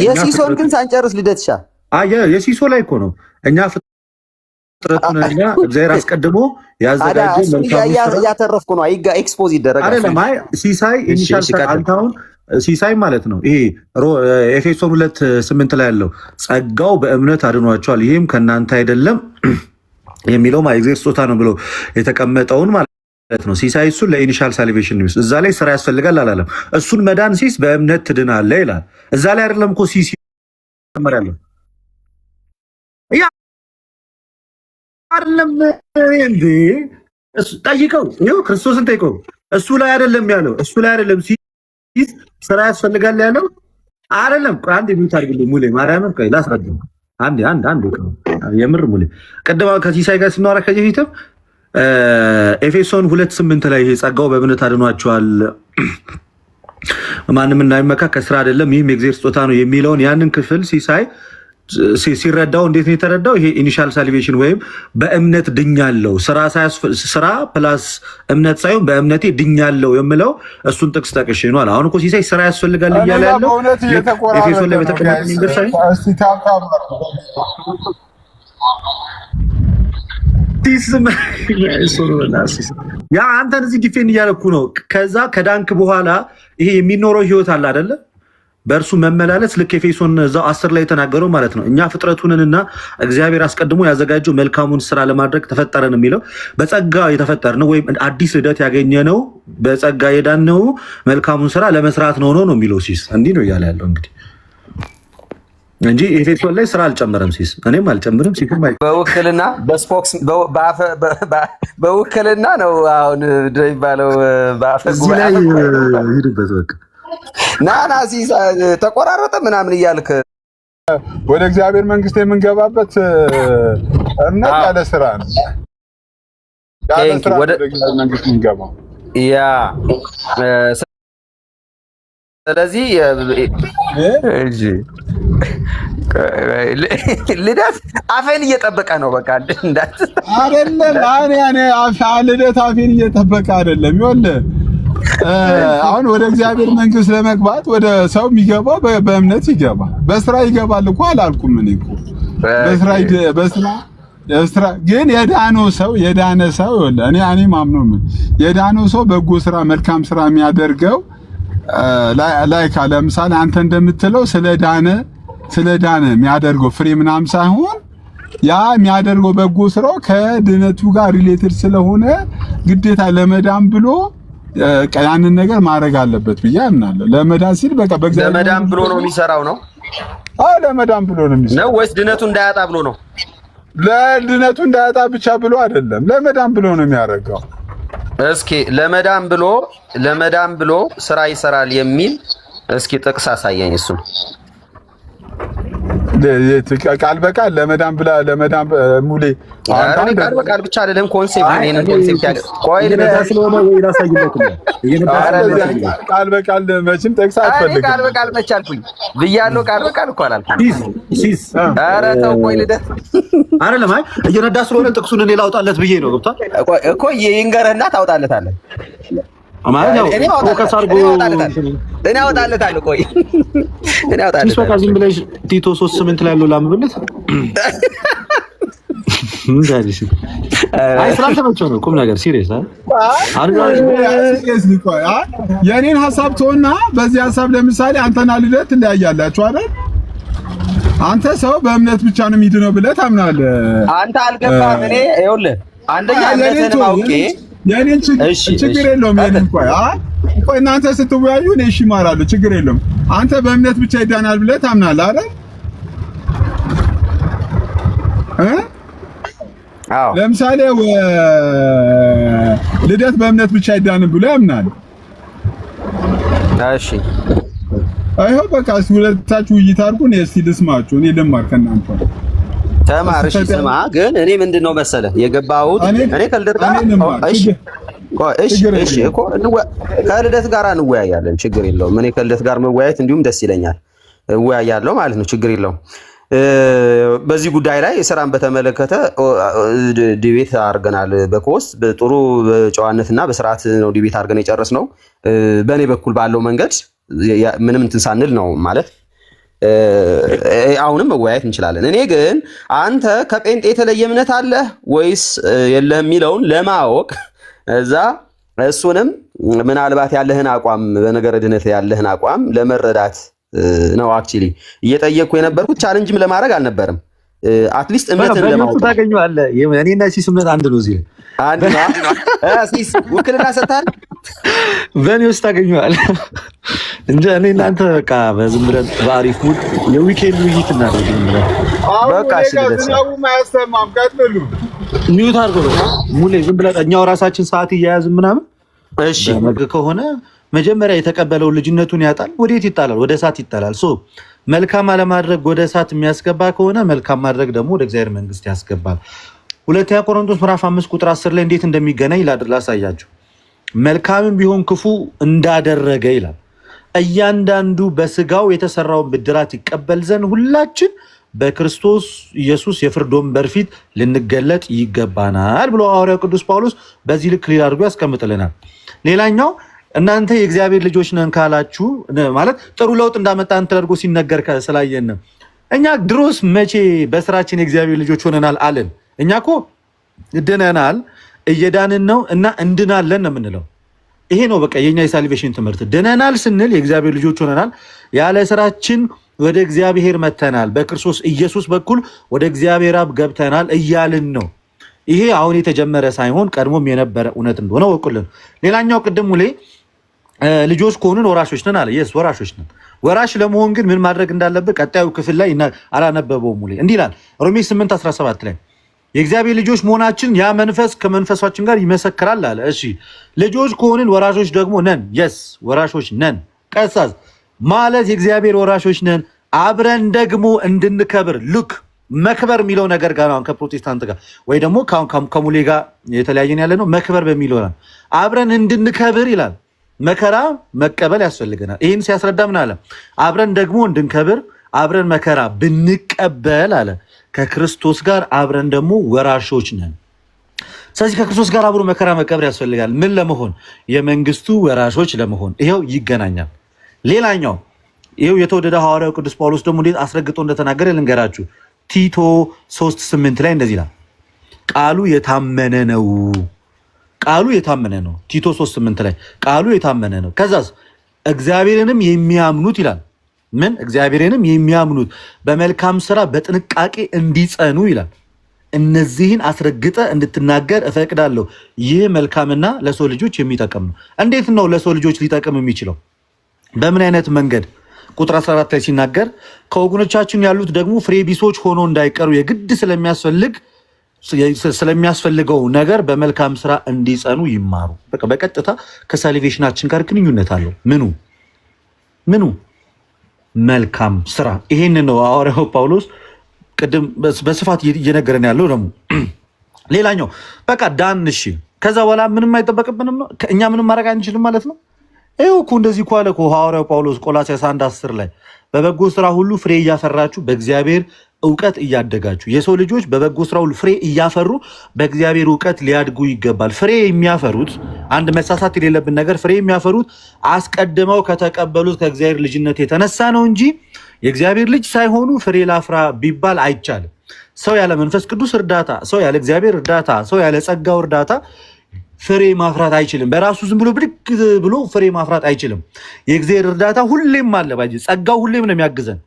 የሲሶን ግን ሳንጨርስ ልደትሻ የሲሶ ላይ እኮ ነው እኛ ፍጥረቱንና እግዚአብሔር አስቀድሞ ያዘጋጀው መልካም ያተረፍኩ ነው። አይጋ ኤክስፖዝ ይደረጋል አይደለም። አይ ሲሳይ ኢኒሻል አንታውን ሲሳይ ማለት ነው። ይሄ ኤፌሶን 2:8 ላይ ያለው ጸጋው በእምነት አድኗቸዋል ይህም ከእናንተ አይደለም የሚለው የእግዚአብሔር ስጦታ ነው ብሎ የተቀመጠውን ማለት ነው። ሲሳይ እሱን ለኢኒሻል ሳልቬሽን ነው። እዛ ላይ ስራ ያስፈልጋል አላለም። እሱን መዳን ሲስ በእምነት ትድናለህ ይላል። እዛ ላይ አይደለም እኮ ሲሲ ያለው ያ አይደለም እንዴ? ጠይቀው ይኸው ክርስቶስን ጠይቀው። እሱ ላይ አይደለም ያለው። እሱ ላይ አይደለም ስራ ያስፈልጋል ያለው አይደለም። አንድ ሚኒት አድርግልኝ ሙሌ ማርያምን ቆይ ላስረዳው። አንድ የምር ሙሌ ቀደም ከሲሳይ ጋር ስናወራ ከዚህ ፊትም ኤፌሶን 2:8 ላይ ይሄ ጸጋው በእምነት አድኗቸዋል ማንም እንዳይመካ ከስራ አይደለም ይህም የእግዚአብሔር ስጦታ ነው የሚለውን ያንን ክፍል ሲሳይ ሲረዳው እንዴት ነው የተረዳው? ይሄ ኢኒሻል ሳልቬሽን ወይም በእምነት ድኛለው ስራ ፕላስ እምነት ሳይሆን በእምነቴ ድኛለው የሚለው እሱን ጥቅስ ጠቅሼ ነው አለ። አሁን እኮ ሲሳይ ስራ ያስፈልጋል እያለ ያለው ኤፌሶን ላይ በተቀመጠ መንገድ ሳይሆን ያ አንተን እዚህ ዲፌንድ እያደረኩ ነው። ከዛ ከዳንክ በኋላ ይሄ የሚኖረው ህይወት አለ አይደለ? በእርሱ መመላለስ ልክ ኤፌሶን እዛው 10 ላይ የተናገረው ማለት ነው። እኛ ፍጥረቱንና እግዚአብሔር አስቀድሞ ያዘጋጀው መልካሙን ስራ ለማድረግ ተፈጠረን የሚለው በጸጋ የተፈጠርነው ወይም አዲስ ልደት ያገኘነው በጸጋ የዳነው መልካሙን ስራ ለመስራት ነው የሚለው ሲስ እንዲህ ነው እያለ ያለው እንግዲህ እንጂ ኤፌሶን ላይ ስራ አልጨመረም ሲስ እኔም አልጨምርም ሲክም በውክልና በስፖክስ በውክልና ነው አሁን ይባለው በአፈ ጉባኤ ሂድበት በቃ ናና ሲሳ ተቆራረጠ ምናምን እያልክ ወደ እግዚአብሔር መንግስት የምንገባበት እና ያለ ስራ ነው። ያለ ስራ ወደ እግዚአብሔር መንግስት የምንገባው ያ ስለዚህ እጂ ልደት አፌን እየጠበቀ ነው። በቃ እንዳት አይደለም ልደት አፌን እየጠበቀ አይደለም። ይኸውልህ አሁን ወደ እግዚአብሔር መንግስት ለመግባት ወደ ሰው የሚገባው በእምነት ይገባል። በስራ ይገባል እኮ አላልኩም እኔ እኮ በስራ ግን የዳነ ሰው እኔ ማምነው የዳነው ሰው በጎ ስራ መልካም ስራ የሚያደርገው ላይክ ለምሳሌ አንተ እንደምትለው ስለዳነ የሚያደርገው ፍሬ ምናምን ሳይሆን ያ የሚያደርገው በጎ ስራው ከድነቱ ጋር ሪሌትድ ስለሆነ ግዴታ ለመዳን ብሎ ያንን ነገር ማድረግ አለበት ብዬ አምናለሁ። ለመዳን ሲል በቃ በእግዚአብሔር ለመዳን ብሎ ነው የሚሰራው ነው። ለመዳን ብሎ ነው የሚሰራው ነው ወይስ ድነቱ እንዳያጣ ብሎ ነው? ለድነቱ እንዳያጣ ብቻ ብሎ አይደለም፣ ለመዳን ብሎ ነው የሚያደርገው። እስኪ ለመዳን ብሎ ስራ ይሰራል የሚል እስኪ ጥቅስ አሳየኝ። እሱ ቃል በቃል ለመዳን ሙሌ ቃል በቃል ብቻ አይደለም። ኮንሴፕት ያለ ቆይ ስለሆነ ወይ ላሳይለት ነው። ቃል በቃል መቼም ጥቅስ አትፈልግም። ቃል በቃል መቻልኩኝ ብያለሁ። ቃል በቃል እኮ አላልኩም። ኧረ ተው ቆይ ልደት አይደለም። አይ እየነዳ ስለሆነ ጥቅሱን እኔ ላውጣለት ብዬ ነው። ገብቷል እኮ ይንገርህና ታውጣለታለህ። እኔ አወጣለታለሁ። ቆይ እኔ አወጣለታለሁ። ዝም ብለሽ ቲቶ 3:8 ላይ ያለው ላምብለት አይ ስላልተመቸው ነው። ቁም ነገር ሲሪየስ የኔን ሀሳብ ተወና፣ በዚህ ሀሳብ ለምሳሌ አንተና ልደት ትለያያላችሁ አይደል? አንተ ሰው በእምነት ብቻ ነው የሚድነው ብለህ ታምናለህ። አንተ አልገባህም። እኔ ይኸውልህ አንደኛ እምነትህን አውቄ የኔን ችግር የለውም። የኔን ቆይ እናንተ ስትወያዩ እኔ እሺ እማራለሁ፣ ችግር የለውም። አንተ በእምነት ብቻ ይዳናል ብለህ ታምናለህ አይደል? አዎ። ለምሳሌ ልደት በእምነት ብቻ ይዳናል ብሎ ያምናል። እሺ አይሆን በቃ ሁለታችሁ ውይይት አድርጉ። እኔ እስቲ ልስማችሁ፣ እኔ ልማር ከእናንተ ተማር። እሺ ስማ፣ ግን እኔ ምንድነው መሰለህ የገባሁት እኔ ከልደት ጋር እሺ እኮ ከልደት ጋር እንወያያለን፣ ችግር የለውም። እኔ ከልደት ጋር መወያየት እንዲሁም ደስ ይለኛል፣ እወያያለሁ ማለት ነው፣ ችግር የለውም። በዚህ ጉዳይ ላይ ስራን በተመለከተ ዲቤት አድርገናል። በኮስ በጥሩ በጨዋነትና በስርዓት ነው ዲቤት አድርገን የጨረስነው። በእኔ በኩል ባለው መንገድ ምንም እንትን ሳንል ነው ማለት አሁንም መወያየት እንችላለን። እኔ ግን አንተ ከጴንጤ የተለየ እምነት አለህ ወይስ የለህም የሚለውን ለማወቅ እዛ እሱንም ምናልባት ያለህን አቋም በነገረ ድነት ያለህን አቋም ለመረዳት ነው አክቹሊ እየጠየቅኩ የነበርኩት። ቻሌንጅም ለማድረግ አልነበረም። አትሊስት እምነትን ለማወቅ ታገኘዋለህ። እኔና ሲስ እምነት አንድ ነው። እዚህ አንድ ነው። ሲስ ውክልና ሰጥተሃል፣ በእኔ ውስጥ ታገኘዋለህ እንጂ እኔ እናንተ በቃ በዝም ብለን በአሪፍ ሙድ የዊኬንድ ውይይት እናደርግ ብለን በቃ ዝናቡ ማያሰማም ቀጥሉ። ሚዩት አድርጎ ሙሌ ዝም ብለን እኛው ራሳችን ሰዓት እያያዝን ምናምን። እሺ ከሆነ መጀመሪያ የተቀበለው ልጅነቱን ያጣል፣ ወዴት ይጣላል? ወደ እሳት ይጣላል። መልካም አለማድረግ ወደ እሳት የሚያስገባ ከሆነ መልካም ማድረግ ደግሞ ወደ እግዚአብሔር መንግስት ያስገባል። ሁለተኛ ቆሮንቶስ ምዕራፍ 5 ቁጥር 10 ላይ እንዴት እንደሚገናኝ ላሳያችሁ። መልካምም ቢሆን ክፉ እንዳደረገ ይላል፣ እያንዳንዱ በስጋው የተሰራውን ብድራት ይቀበል ዘንድ ሁላችን በክርስቶስ ኢየሱስ የፍርድ ወንበር ፊት ልንገለጥ ይገባናል ብሎ ሐዋርያው ቅዱስ ጳውሎስ በዚህ ልክ ሊል አድርጎ ያስቀምጥልናል። ሌላኛው እናንተ የእግዚአብሔር ልጆች ነን ካላችሁ ማለት ጥሩ ለውጥ እንዳመጣን ተደርጎ ሲነገር ስላየን እኛ ድሮስ መቼ በስራችን የእግዚአብሔር ልጆች ሆነናል አለን? እኛ እኮ ድነናል፣ እየዳንን ነው እና እንድናለን ነው የምንለው። ይሄ ነው በቃ የኛ የሳልቬሽን ትምህርት። ድነናል ስንል የእግዚአብሔር ልጆች ሆነናል፣ ያለ ስራችን ወደ እግዚአብሔር መተናል፣ በክርስቶስ ኢየሱስ በኩል ወደ እግዚአብሔር አብ ገብተናል እያልን ነው። ይሄ አሁን የተጀመረ ሳይሆን ቀድሞም የነበረ እውነት እንደሆነ ወቁልን። ሌላኛው ቅድም ላይ ልጆች ከሆኑን ወራሾች ነን አለ። የስ ወራሾች ነን። ወራሽ ለመሆን ግን ምን ማድረግ እንዳለብህ ቀጣዩ ክፍል ላይ አላነበበውም። ላይ እንዲህ ይላል ሮሜ 8:17 ላይ የእግዚአብሔር ልጆች መሆናችን ያ መንፈስ ከመንፈሳችን ጋር ይመሰክራል አለ። እሺ ልጆች ከሆንን ወራሾች ደግሞ ነን። የስ ወራሾች ነን። ቀሳዝ ማለት የእግዚአብሔር ወራሾች ነን። አብረን ደግሞ እንድንከብር ሉክ መክበር የሚለው ነገር ጋር አሁን ከፕሮቴስታንት ጋር ወይ ደግሞ ከሙሌ ጋር የተለያየን ያለ ነው። መክበር በሚለው አብረን እንድንከብር ይላል። መከራ መቀበል ያስፈልገናል። ይህን ሲያስረዳ ምን አለ? አብረን ደግሞ እንድንከብር አብረን መከራ ብንቀበል አለ ከክርስቶስ ጋር አብረን ደግሞ ወራሾች ነን። ስለዚህ ከክርስቶስ ጋር አብሮ መከራ መቀበል ያስፈልጋል። ምን ለመሆን? የመንግስቱ ወራሾች ለመሆን። ይሄው ይገናኛል። ሌላኛው ይሄው የተወደደ ሐዋርያው ቅዱስ ጳውሎስ ደግሞ እንዴት አስረግጦ እንደተናገረ ልንገራችሁ። ቲቶ 3:8 ላይ እንደዚህ ይላል፣ ቃሉ የታመነ ነው። ቃሉ የታመነ ነው። ቲቶ 3:8 ላይ ቃሉ የታመነ ነው። ከዛስ እግዚአብሔርንም የሚያምኑት ይላል። ምን? እግዚአብሔርንም የሚያምኑት በመልካም ስራ በጥንቃቄ እንዲጸኑ ይላል። እነዚህን አስረግጠ እንድትናገር እፈቅዳለሁ። ይህ መልካምና ለሰው ልጆች የሚጠቅም ነው። እንዴት ነው ለሰው ልጆች ሊጠቅም የሚችለው? በምን አይነት መንገድ? ቁጥር 14 ላይ ሲናገር ከወገኖቻችን ያሉት ደግሞ ፍሬ ቢሶች ሆኖ እንዳይቀሩ የግድ ስለሚያስፈልገው ነገር በመልካም ስራ እንዲጸኑ ይማሩ። በቃ በቀጥታ ከሳልቬሽናችን ጋር ግንኙነት አለው። ምኑ? መልካም ስራ። ይሄን ነው ሐዋርያው ጳውሎስ ቅድም በስፋት እየነገረን ያለው። ደግሞ ሌላኛው በቃ ዳን። እሺ ከዛ በኋላ ምንም አይጠበቅብንም ነው። እኛ ምንም ማድረግ አንችልም ማለት ነው። ይኸው እኮ እንደዚህ እኮ አለ እኮ ሐዋርያው ጳውሎስ ቆላስይስ 1:10 ላይ በበጎ ስራ ሁሉ ፍሬ እያፈራችሁ በእግዚአብሔር እውቀት እያደጋችሁ። የሰው ልጆች በበጎ ስራ ሁሉ ፍሬ እያፈሩ በእግዚአብሔር እውቀት ሊያድጉ ይገባል። ፍሬ የሚያፈሩት አንድ መሳሳት የሌለብን ነገር ፍሬ የሚያፈሩት አስቀድመው ከተቀበሉት ከእግዚአብሔር ልጅነት የተነሳ ነው እንጂ የእግዚአብሔር ልጅ ሳይሆኑ ፍሬ ላፍራ ቢባል አይቻልም። ሰው ያለ መንፈስ ቅዱስ እርዳታ፣ ሰው ያለ እግዚአብሔር እርዳታ፣ ሰው ያለ ጸጋው እርዳታ ፍሬ ማፍራት አይችልም። በራሱ ዝም ብሎ ብድግ ብሎ ፍሬ ማፍራት አይችልም። የእግዚአብሔር እርዳታ ሁሌም አለ። ጸጋው ሁሌም ነው የሚያግዘን።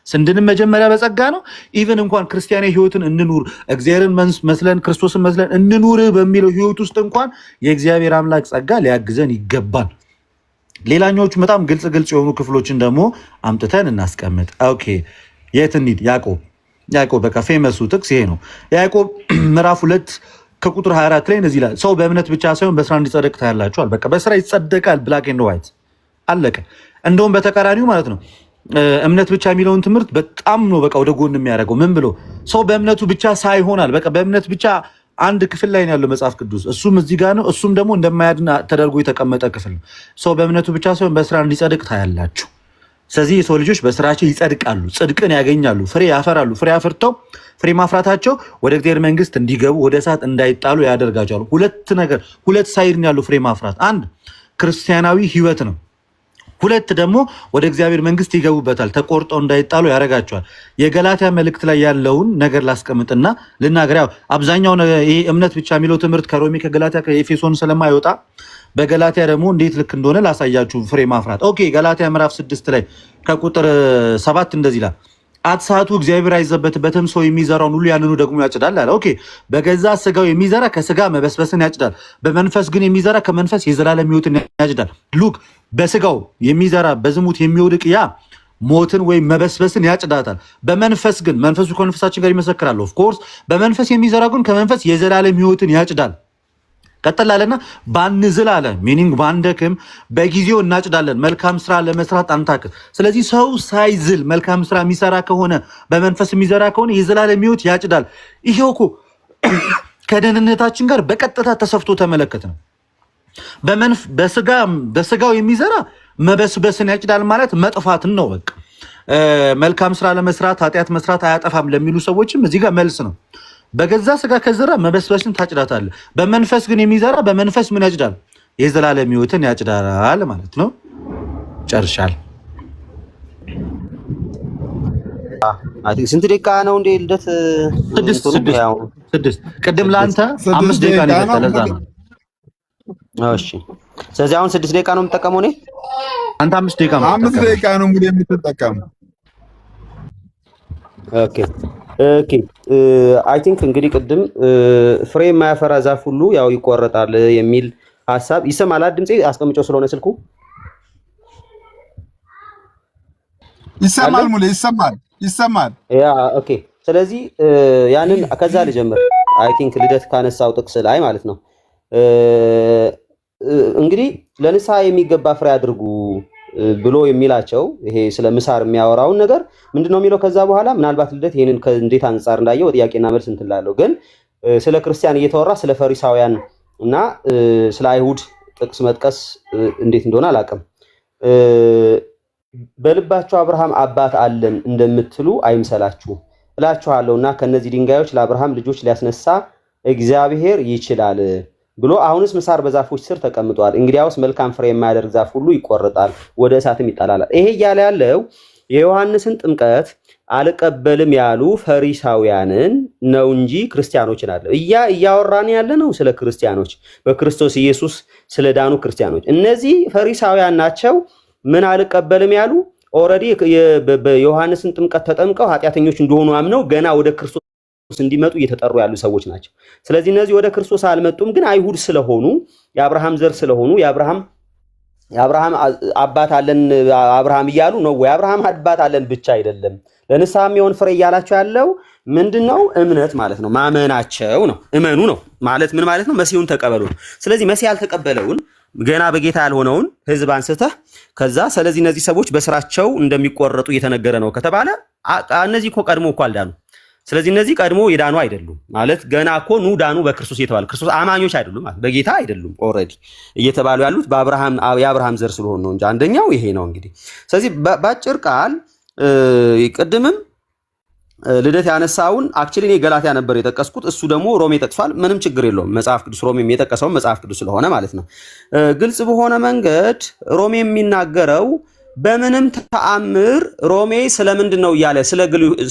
ስንድንም መጀመሪያ በጸጋ ነው። ኢቭን እንኳን ክርስቲያናዊ ህይወትን እንኑር እግዚአብሔርን መስለን ክርስቶስን መስለን እንኑር በሚለው ህይወት ውስጥ እንኳን የእግዚአብሔር አምላክ ጸጋ ሊያግዘን ይገባል። ሌላኞቹ በጣም ግልጽ የሆኑ ክፍሎችን ደግሞ አምጥተን እናስቀምጥ። ኦኬ የት እንሂድ? ያዕቆብ በቃ ፌመሱ ጥቅስ ይሄ ነው። ያዕቆብ ምዕራፍ 2 ከቁጥር 24 ላይ እንደዚህ ይላል፣ ሰው በእምነት ብቻ ሳይሆን በስራ እንዲጸድቅ ታያላችኋል። በቃ በስራ ይጸደቃል፣ ብላክ ኤንድ ዋይት አለቀ። እንደውም በተቃራኒው ማለት ነው እምነት ብቻ የሚለውን ትምህርት በጣም ነው በቃ ወደ ጎን የሚያደርገው። ምን ብሎ ሰው በእምነቱ ብቻ ሳይሆናል። በቃ በእምነት ብቻ አንድ ክፍል ላይ ነው ያለው መጽሐፍ ቅዱስ፣ እሱም እዚህ ጋር ነው። እሱም ደግሞ እንደማያድን ተደርጎ የተቀመጠ ክፍል ነው። ሰው በእምነቱ ብቻ ሳይሆን በስራ እንዲጸድቅ ታያላችሁ። ስለዚህ የሰው ልጆች በስራቸው ይጸድቃሉ፣ ጽድቅን ያገኛሉ፣ ፍሬ ያፈራሉ። ፍሬ አፍርተው ፍሬ ማፍራታቸው ወደ እግዚአብሔር መንግስት እንዲገቡ ወደ እሳት እንዳይጣሉ ያደርጋቸዋል። ሁለት ሳይድ ያለው ፍሬ ማፍራት፣ አንድ ክርስቲያናዊ ህይወት ነው። ሁለት ደግሞ ወደ እግዚአብሔር መንግስት ይገቡበታል፣ ተቆርጠው እንዳይጣሉ ያደርጋቸዋል። የገላትያ መልእክት ላይ ያለውን ነገር ላስቀምጥና ልናገር። ያው አብዛኛው ይሄ እምነት ብቻ የሚለው ትምህርት ከሮሜ ከገላትያ ከኤፌሶን ስለማይወጣ በገላትያ ደግሞ እንዴት ልክ እንደሆነ ላሳያችሁ። ፍሬ ማፍራት ኦኬ። ገላትያ ምዕራፍ 6 ላይ ከቁጥር 7 እንደዚህ ይላል፣ አትሳቱ፣ እግዚአብሔር አይዘበትበትም፣ ሰው የሚዘራውን ሁሉ ያንኑ ደግሞ ያጭዳል አለ። ኦኬ። በገዛ ስጋው የሚዘራ ከስጋ መበስበስን ያጭዳል፣ በመንፈስ ግን የሚዘራ ከመንፈስ የዘላለም ሕይወትን ያጭዳል። ሉክ በስጋው የሚዘራ በዝሙት የሚወድቅ ያ ሞትን ወይም መበስበስን ያጭዳታል። በመንፈስ ግን መንፈሱ ከመንፈሳችን ጋር ይመሰክራል። ኦፍኮርስ በመንፈስ የሚዘራ ግን ከመንፈስ የዘላለም ሕይወትን ያጭዳል። ቀጥላለና ባንዝል አለ፣ ሚኒንግ ባንደክም በጊዜው እናጭዳለን። መልካም ስራ ለመስራት አንታክት። ስለዚህ ሰው ሳይዝል መልካም ስራ የሚሰራ ከሆነ በመንፈስ የሚዘራ ከሆነ የዘላለም ሕይወት ያጭዳል። ይሄው እኮ ከደህንነታችን ጋር በቀጥታ ተሰፍቶ ተመለከት ነው። በስጋው የሚዘራ መበስበስን ያጭዳል ማለት መጥፋትን ነው። በቃ መልካም ስራ ለመስራት ኃጢአት መስራት አያጠፋም ለሚሉ ሰዎችም እዚህ ጋር መልስ ነው። በገዛ ስጋ ከዘራ መበስበስን ታጭዳታለህ። በመንፈስ ግን የሚዘራ በመንፈስ ምን ያጭዳል? የዘላለም ሕይወትን ያጭዳል ማለት ነው። ጨርሻል። ስንት ደቂቃ ነው እንደ ልደት? ስድስት። ቅድም ለአንተ 5 ደቂቃ ነው የሰጠህ፣ ለዛ ነው። እሺ፣ ስለዚህ አሁን 6 ደቂቃ ነው የምጠቀመው እኔ። አንተ 5 ደቂቃ ነው 5 ደቂቃ ነው እንግዲህ የምትጠቀመው። ኦኬ አይ ቲንክ እንግዲህ ቅድም ፍሬ የማያፈራ ዛፍ ሁሉ ያው ይቆረጣል የሚል ሐሳብ ይሰማል። ድምጼ አስቀምጨው ስለሆነ ስልኩ ይሰማል። ሙሌ ይሰማል። ያ ኦኬ። ስለዚህ ያንን ከዛ ልጀምር። አይ ቲንክ ልደት ካነሳው ጥቅስ ላይ ማለት ነው እንግዲህ ለንስሐ የሚገባ ፍሬ አድርጉ ብሎ የሚላቸው ይሄ ስለ ምሳር የሚያወራውን ነገር ምንድነው የሚለው? ከዛ በኋላ ምናልባት ልደት ይሄንን እንዴት አንጻር እንዳየው ጥያቄና መልስ እንትላለሁ። ግን ስለ ክርስቲያን እየተወራ ስለ ፈሪሳውያን እና ስለ አይሁድ ጥቅስ መጥቀስ እንዴት እንደሆነ አላውቅም። በልባችሁ አብርሃም አባት አለን እንደምትሉ አይምሰላችሁ እላችኋለሁና ከነዚህ ድንጋዮች ለአብርሃም ልጆች ሊያስነሳ እግዚአብሔር ይችላል ብሎ አሁንስ ምሳር በዛፎች ስር ተቀምጧል። እንግዲያውስ መልካም ፍሬ የማያደርግ ዛፍ ሁሉ ይቆረጣል፣ ወደ እሳትም ይጣላል። ይሄ እያለ ያለው የዮሐንስን ጥምቀት አልቀበልም ያሉ ፈሪሳውያንን ነው እንጂ ክርስቲያኖችን አለ እያወራን ያለ ነው። ስለ ክርስቲያኖች በክርስቶስ ኢየሱስ ስለ ዳኑ ክርስቲያኖች እነዚህ ፈሪሳውያን ናቸው። ምን አልቀበልም ያሉ ኦልሬዲ በዮሐንስን ጥምቀት ተጠምቀው ኃጢአተኞች እንደሆኑ አምነው ገና ወደ ክርስቶስ እንዲመጡ እየተጠሩ ያሉ ሰዎች ናቸው። ስለዚህ እነዚህ ወደ ክርስቶስ አልመጡም፣ ግን አይሁድ ስለሆኑ የአብርሃም ዘር ስለሆኑ የአብርሃም አባት አለን አብርሃም እያሉ ነው። ወይ አብርሃም አባት አለን ብቻ አይደለም፣ ለንስሐ የሚሆን ፍሬ እያላቸው ያለው ምንድነው? እምነት ማለት ነው፣ ማመናቸው ነው። እመኑ ነው ማለት ምን ማለት ነው? መሲሁን ተቀበሉ። ስለዚህ መሲህ ያልተቀበለውን ገና በጌታ ያልሆነውን ህዝብ አንስተህ ከዛ ስለዚህ እነዚህ ሰዎች በስራቸው እንደሚቆረጡ እየተነገረ ነው ከተባለ እነዚህ እኮ ቀድሞ እኮ አልዳኑ። ስለዚህ እነዚህ ቀድሞ የዳኑ አይደሉም ማለት ገና እኮ ኑ ዳኑ በክርስቶስ የተባለ ክርስቶስ አማኞች አይደሉም ማለት በጌታ አይደሉም። ኦልሬዲ እየተባሉ ያሉት የአብርሃም ዘር ስለሆነ ነው እንጂ አንደኛው ይሄ ነው እንግዲህ። ስለዚህ ባጭር ቃል ቅድምም ልደት ያነሳውን አክቹሊ እኔ ገላትያ ነበር የጠቀስኩት፣ እሱ ደግሞ ሮሜ ጠቅሷል። ምንም ችግር የለውም። መጽሐፍ ቅዱስ ሮሜም የጠቀሰው መጽሐፍ ቅዱስ ስለሆነ ማለት ነው። ግልጽ በሆነ መንገድ ሮሜ የሚናገረው በምንም ተአምር ሮሜ ስለምንድን ነው እያለ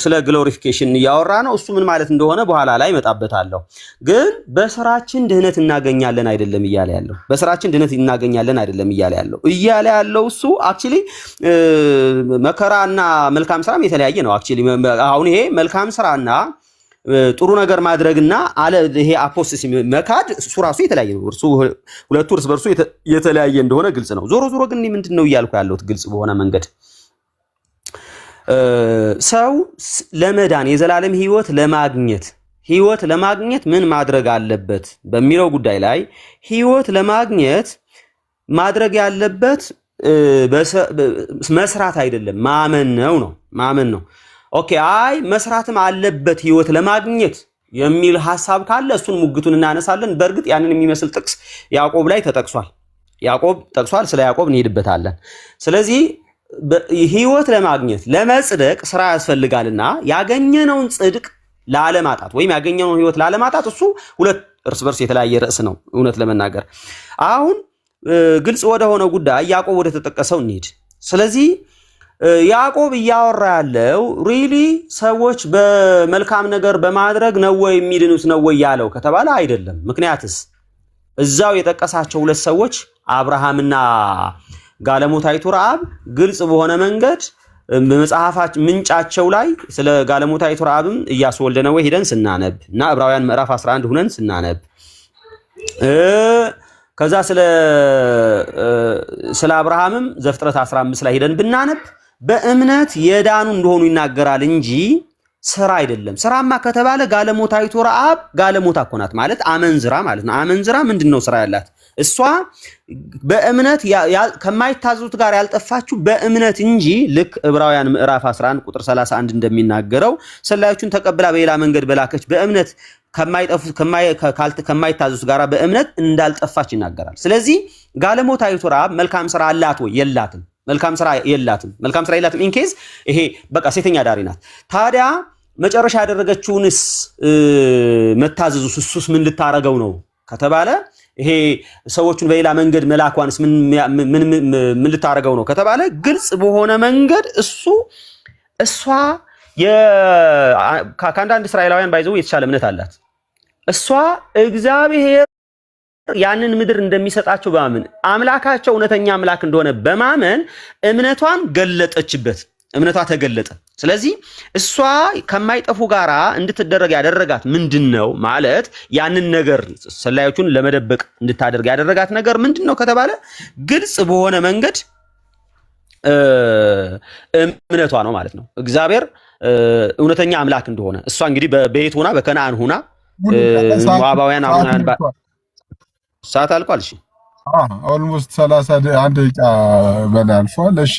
ስለ ግሎሪፊኬሽን እያወራ ነው። እሱ ምን ማለት እንደሆነ በኋላ ላይ መጣበታለሁ። ግን በስራችን ድህነት እናገኛለን አይደለም እያለ ያለው። በስራችን ድህነት እናገኛለን አይደለም እያለ ያለው እሱ አክቹሊ መከራና መልካም ስራም የተለያየ ነው። አክቹሊ አሁን ይሄ መልካም ስራና ጥሩ ነገር ማድረግና ይሄ አፖስቶሲ መካድ እሱ ራሱ የተለያየ ነው። ሁለቱ እርስ በርሱ የተለያየ እንደሆነ ግልጽ ነው። ዞሮ ግን ምንድነው እያልኩ ያለሁት ግልጽ በሆነ መንገድ ሰው ለመዳን የዘላለም ህይወት ለማግኘት ምን ማድረግ አለበት በሚለው ጉዳይ ላይ ህይወት ለማግኘት ማድረግ ያለበት መስራት አይደለም ማመን ነው። ኦኬ አይ መስራትም አለበት ህይወት ለማግኘት የሚል ሐሳብ ካለ እሱን ሙግቱን እናነሳለን። በእርግጥ ያንን የሚመስል ጥቅስ ያዕቆብ ላይ ተጠቅሷል። ስለ ያዕቆብ እንሄድበታለን። ስለዚህ ህይወት ለማግኘት ለመጽደቅ ስራ ያስፈልጋልና ያገኘነውን ጽድቅ ላለማጣት ወይም ያገኘነውን ህይወት ላለማጣት እሱ ሁለት እርስ በርስ የተለያየ ርዕስ ነው። እውነት ለመናገር አሁን ግልጽ ወደ ሆነው ጉዳይ ያዕቆብ ወደ ተጠቀሰው እንሂድ። ስለዚህ ያዕቆብ እያወራ ያለው ሪሊ ሰዎች በመልካም ነገር በማድረግ ነው ወይ የሚድኑት ነው ወይ ያለው ከተባለ አይደለም። ምክንያቱስ እዛው የጠቀሳቸው ሁለት ሰዎች አብርሃምና ጋለሞታይቱ ረዓብ ግልጽ በሆነ መንገድ በመጽሐፋችን ምንጫቸው ላይ ስለ ጋለሞታይቱ ረዓብም ኢያሱ ወልደ ነዌ ሄደን ስናነብ እና ዕብራውያን ምዕራፍ 11 ሁነን ስናነብ ከዛ ስለ አብርሃምም ዘፍጥረት 15 ላይ ሄደን ብናነብ በእምነት የዳኑ እንደሆኑ ይናገራል እንጂ ስራ አይደለም። ስራማ ከተባለ ጋለሞታይቱ ረዓብ ጋለሞታ እኮ ናት ማለት አመንዝራ ማለት ነው። አመንዝራ ምንድነው ስራ ያላት? እሷ በእምነት ከማይታዘዙት ጋር ያልጠፋችሁ በእምነት እንጂ ልክ ዕብራውያን ምዕራፍ 11 ቁጥር 31 እንደሚናገረው ሰላዮቹን ተቀብላ በሌላ መንገድ በላከች በእምነት ከማይታዘዙት ጋር በእምነት እንዳልጠፋች ይናገራል። ስለዚህ ጋለሞታይቱ ረዓብ መልካም ስራ አላት ወይ? የላትም። መልካም ስራ የላትም። ኢንኬዝ ይሄ በቃ ሴተኛ ዳሪ ናት። ታዲያ መጨረሻ ያደረገችውንስ መታዘዙስ እሱስ ምን ልታረገው ነው ከተባለ ይሄ ሰዎቹን በሌላ መንገድ መላኳንስ ምን ልታረገው ነው ከተባለ ግልጽ በሆነ መንገድ እሷ ከአንዳንድ እስራኤላውያን ባይዘው የተሻለ እምነት አላት። እሷ እግዚአብሔር ያንን ምድር እንደሚሰጣቸው በማመን አምላካቸው እውነተኛ አምላክ እንደሆነ በማመን እምነቷን ገለጠችበት። እምነቷ ተገለጠ። ስለዚህ እሷ ከማይጠፉ ጋራ እንድትደረግ ያደረጋት ምንድነው ማለት ያንን ነገር ሰላዮቹን ለመደበቅ እንድታደርግ ያደረጋት ነገር ምንድነው ከተባለ ግልጽ በሆነ መንገድ እምነቷ ነው ማለት ነው። እግዚአብሔር እውነተኛ አምላክ እንደሆነ እሷ እንግዲህ በቤት ሆና በከነዓን ሆና ሞዓባውያን አሁን ሰዓት አልቋል። እሺ ኦልሞስት 31 ደቂቃ በላይ አልፏል። እሺ